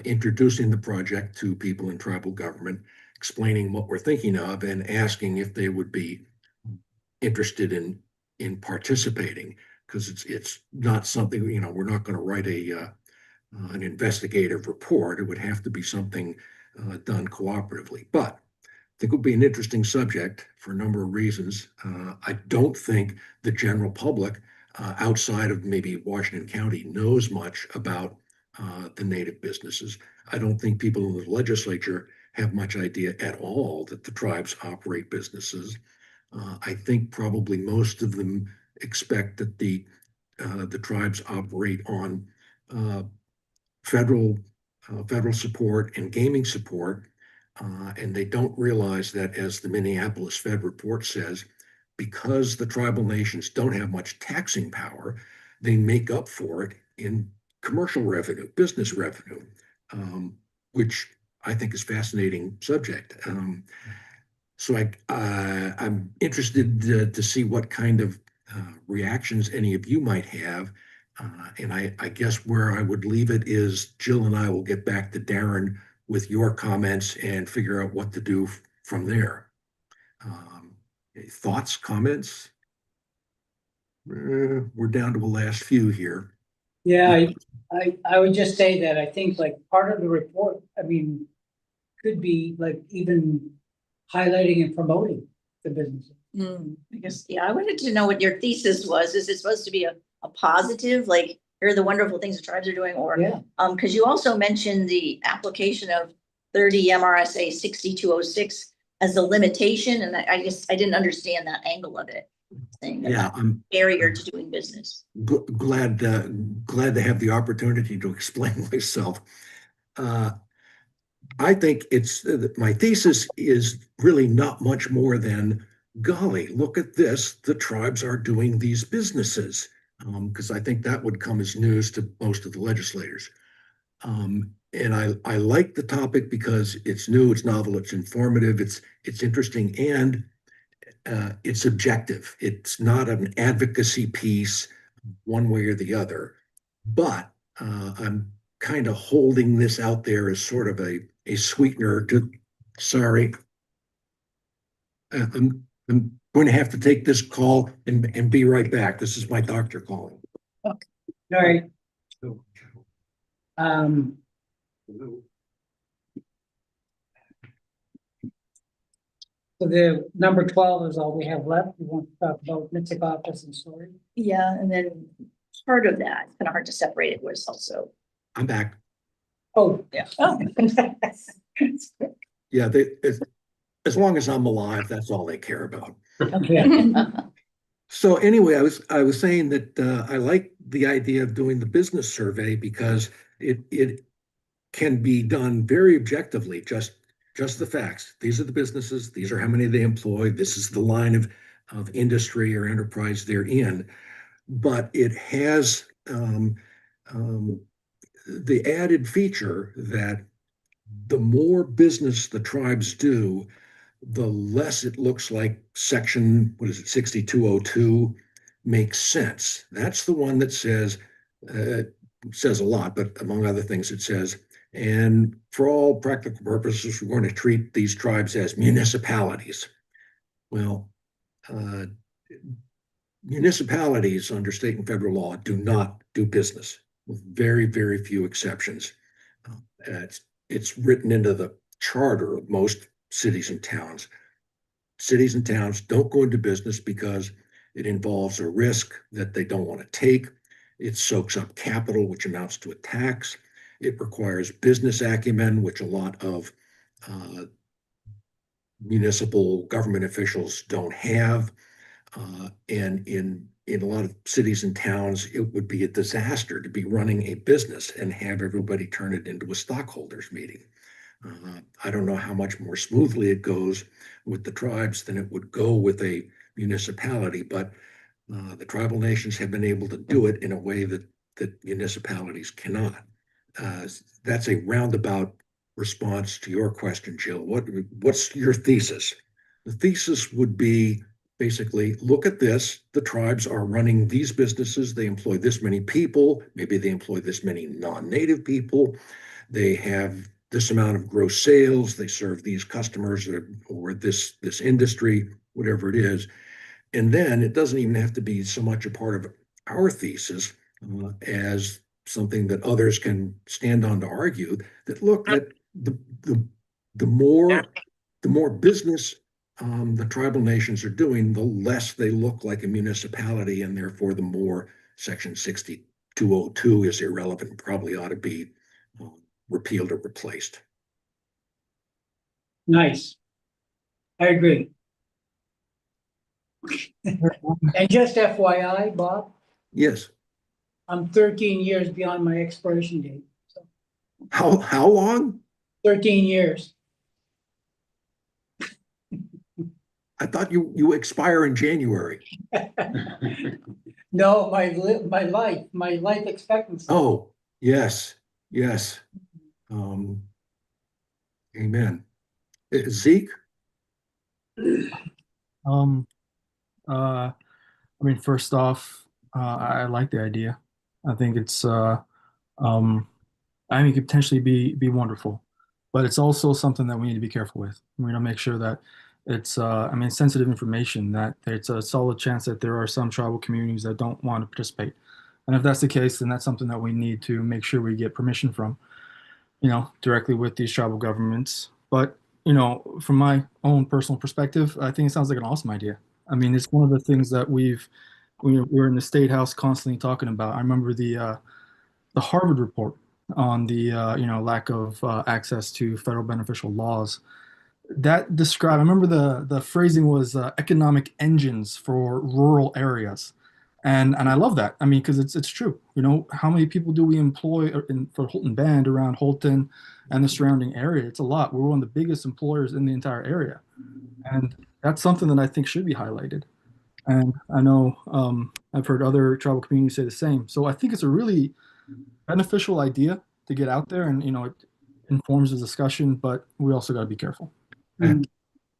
Speaker 9: introducing the project to people in tribal government, explaining what we're thinking of, and asking if they would be interested in participating, because it's not something, we're not going to write an investigative report. It would have to be something done cooperatively. But I think it would be an interesting subject for a number of reasons. I don't think the general public outside of maybe Washington County knows much about the native businesses. I don't think people in the legislature have much idea at all that the tribes operate businesses. I think probably most of them expect that the tribes operate on federal support and gaming support, and they don't realize that, as the Minneapolis Fed report says, because the tribal nations don't have much taxing power, they make up for it in commercial revenue, business revenue, which I think is a fascinating subject. So I'm interested to see what kind of reactions any of you might have. And I guess where I would leave it is Jill and I will get back to Darren with your comments and figure out what to do from there. Thoughts, comments? We're down to the last few here.
Speaker 3: Yeah, I would just say that I think like part of the report, could be like even highlighting and promoting the business.
Speaker 4: I guess, yeah, I wanted to know what your thesis was. Is it supposed to be a positive, like, here are the wonderful things the tribes are doing, or, because you also mentioned the application of 30 MRSA 6206 as a limitation, and I guess I didn't understand that angle of it.
Speaker 9: Yeah, I'm
Speaker 4: barrier to doing business.
Speaker 9: Glad to have the opportunity to explain myself. I think my thesis is really not much more than, golly, look at this, the tribes are doing these businesses, because I think that would come as news to most of the legislators. And I like the topic because it's new, it's novel, it's informative, it's interesting, and it's objective. It's not an advocacy piece one way or the other, but I'm kind of holding this out there as sort of a sweetener to, sorry, I'm going to have to take this call and be right back. This is my doctor calling.
Speaker 3: Okay. All right. So the number 12 is all we have left. We want to talk about MITSC office and story.
Speaker 4: Yeah, and then part of that, it's kind of hard to separate it, was also.
Speaker 9: I'm back.
Speaker 3: Oh,
Speaker 4: yeah. Oh.
Speaker 9: Yeah, as long as I'm alive, that's all they care about.
Speaker 3: Okay.
Speaker 9: So anyway, I was saying that I like the idea of doing the business survey because it can be done very objectively, just the facts. These are the businesses, these are how many they employ, this is the line of industry or enterprise they're in. But it has the added feature that the more business the tribes do, the less it looks like section, 6202 makes sense. That's the one that says a lot, but among other things it says, and for all practical purposes, we're going to treat these tribes as municipalities. Well, municipalities under state and federal law do not do business, with very, very few exceptions. It's written into the charter of most cities and towns. Cities and towns don't go into business because it involves a risk that they don't want to take. It soaks up capital, which amounts to a tax. It requires business acumen, which a lot of municipal government officials don't have. And in a lot of cities and towns, it would be a disaster to be running a business and have everybody turn it into a stockholders meeting. I don't know how much more smoothly it goes with the tribes than it would go with a municipality, but the tribal nations have been able to do it in a way that municipalities cannot. That's a roundabout response to your question, Jill. What's your thesis? The thesis would be basically, look at this. The tribes are running these businesses. They employ this many people. Maybe they employ this many non-native people. they have this amount of gross sales, they serve these customers or this industry, whatever it is. And then it doesn't even have to be so much a part of our thesis as something that others can stand on to argue that look, that the more business the tribal nations are doing, the less they look like a municipality, and therefore the more Section 6202 is irrelevant and probably ought to be repealed or replaced.
Speaker 3: Nice. I agree. And just FYI, Bob,
Speaker 9: Yes.
Speaker 3: I'm 13 years beyond my expiration date. So
Speaker 9: How long?
Speaker 3: 13 years.
Speaker 9: I thought you expire in January.
Speaker 3: No, my life expectancy.
Speaker 9: Oh, yes, yes. Amen. Zeke?
Speaker 12: I mean, first off, I like the idea. I think it's I think it could potentially be wonderful, but it's also something that we need to be careful with. We need to make sure that it's I mean, sensitive information, that it's a solid chance that there are some tribal communities that don't want to participate. And if that's the case, then that's something that we need to make sure we get permission from, directly with these tribal governments. But, from my own personal perspective, I think it sounds like an awesome idea. I mean, it's one of the things that we're in the State House constantly talking about. I remember the Harvard report on the lack of access to federal beneficial laws. That described, I remember the phrasing was economic engines for rural areas. And I love that. I mean, because it's true. How many people do we employ for Holton Band around Holton and the surrounding area? It's a lot. We're one of the biggest employers in the entire area. And that's something that I think should be highlighted. And I know I've heard other tribal communities say the same. So I think it's a really beneficial idea to get out there, and it informs the discussion, but we also got to be careful.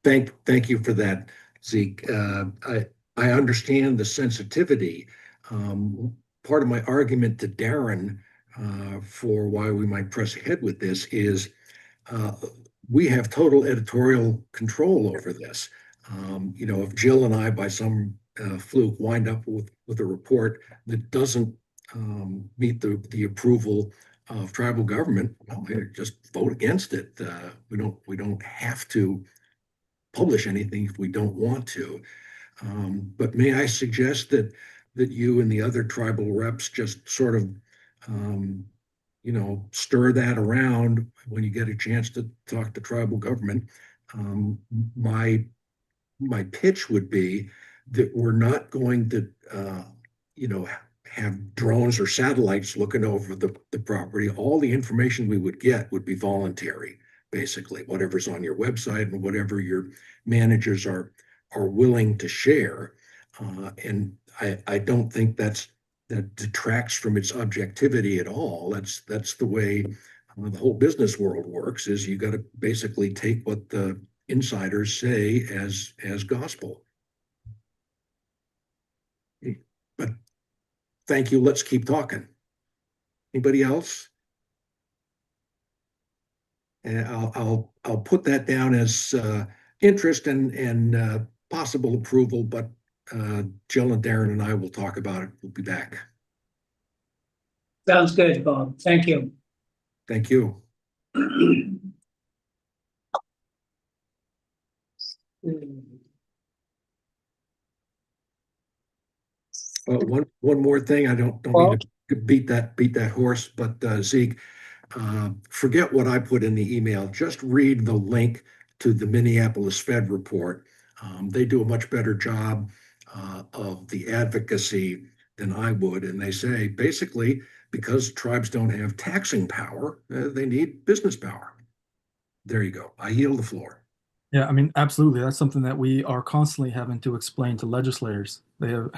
Speaker 9: Thank you for that, Zeke. I understand the sensitivity. Part of my argument to Darren for why we might press ahead with this is we have total editorial control over this. If Jill and I, by some fluke, wind up with a report that doesn't meet the approval of tribal government, well, just vote against it. We don't have to publish anything if we don't want to. But may I suggest that you and the other tribal reps just sort of stir that around when you get a chance to talk to tribal government. My pitch would be that we're not going to have drones or satellites looking over the property. All the information we would get would be voluntary, basically, whatever's on your website and whatever your managers are willing to share. And I don't think that detracts from its objectivity at all. That's the way the whole business world works, is you got to basically take what the insiders say as gospel. But thank you. Let's keep talking. Anybody else? And I'll put that down as interest and possible approval, but Jill and Darren and I will talk about it. We'll be back.
Speaker 3: Sounds good, Bob. Thank you.
Speaker 9: Thank you. One more thing. I don't mean to beat that horse, but Zeke, forget what I put in the email. Just read the link to the Minneapolis Fed report. They do a much better job of the advocacy than I would, and they say basically because tribes don't have taxing power, they need business power. There you go. I yield the floor.
Speaker 12: Yeah, I mean, absolutely. That's something that we are constantly having to explain to legislators. They have,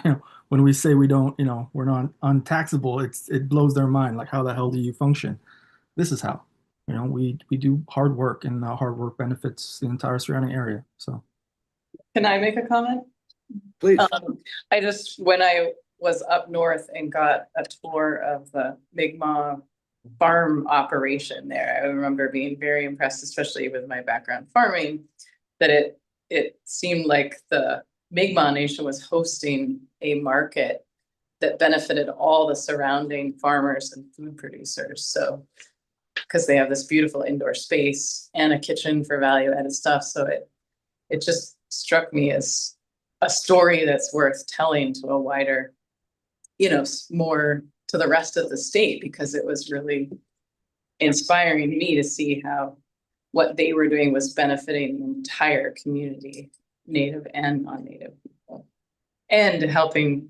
Speaker 12: when we say we don't, we're not untaxable, it blows their mind. Like, how the hell do you function? This is how. We do hard work, and hard work benefits the entire surrounding area. So,
Speaker 1: can I make a comment?
Speaker 9: Please.
Speaker 1: When I was up north and got a tour of the Mi'kmaq farm operation there. I remember being very impressed, especially with my background farming, that it seemed like the Mi'kmaq Nation was hosting a market that benefited all the surrounding farmers and food producers. So, because they have this beautiful indoor space and a kitchen for value added stuff. So it just struck me as a story that's worth telling to a wider, more to the rest of the state, because it was really inspiring me to see how what they were doing was benefiting the entire community, native and non-native people, and helping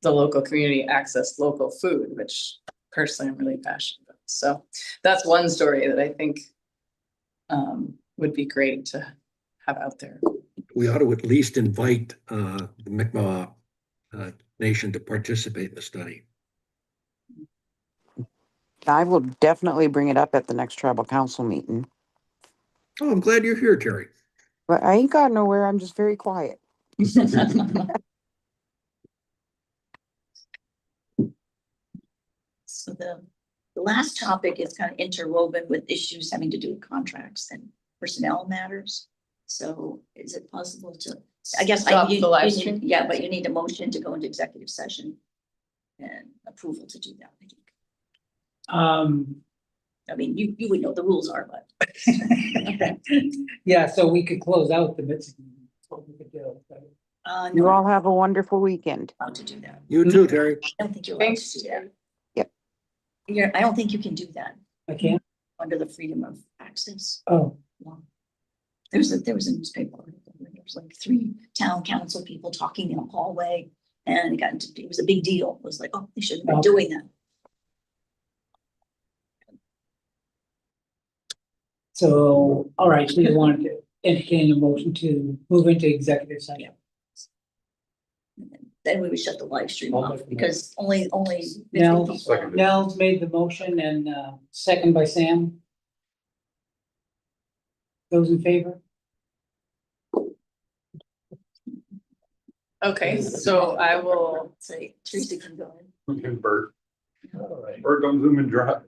Speaker 1: the local community access local food, which personally I'm really passionate about. So that's one story that I think would be great to have out there.
Speaker 9: We ought to at least invite the Mi'kmaq Nation to participate in the study.
Speaker 11: I will definitely bring it up at the next tribal council meeting.
Speaker 9: Oh, I'm glad you're here, Terry.
Speaker 11: But I ain't got nowhere. I'm just very quiet.
Speaker 4: So the last topic is kind of interwoven with issues having to do with contracts and personnel matters. So is it possible to, I guess.
Speaker 1: Stop the live stream?
Speaker 4: Yeah, but you need a motion to go into executive session and approval to do that, I think. I mean, you would know the rules are, but.
Speaker 3: Yeah, so we could close out the MITSC meeting. That's what we could do.
Speaker 11: You all have a wonderful weekend.
Speaker 4: Allowed to do that.
Speaker 9: You too, Terry.
Speaker 4: I don't think you're allowed to do that.
Speaker 11: Yep.
Speaker 4: I don't think you can do that
Speaker 3: I can't.
Speaker 4: under the freedom of access.
Speaker 3: Oh,
Speaker 4: There was a newspaper article where there was like 3 town council people talking in a hallway, and it was a big deal. It was like, oh, they shouldn't have been doing that.
Speaker 3: so, all right, so you wanted to entertain a motion to move into executive session.
Speaker 4: Then we would shut the live stream off because only.
Speaker 3: Nels made the motion and second by Sam. Those in favor?
Speaker 1: Okay, so I will
Speaker 4: say Teresa can go in.
Speaker 20: And Bert. Bert, don't zoom and drive.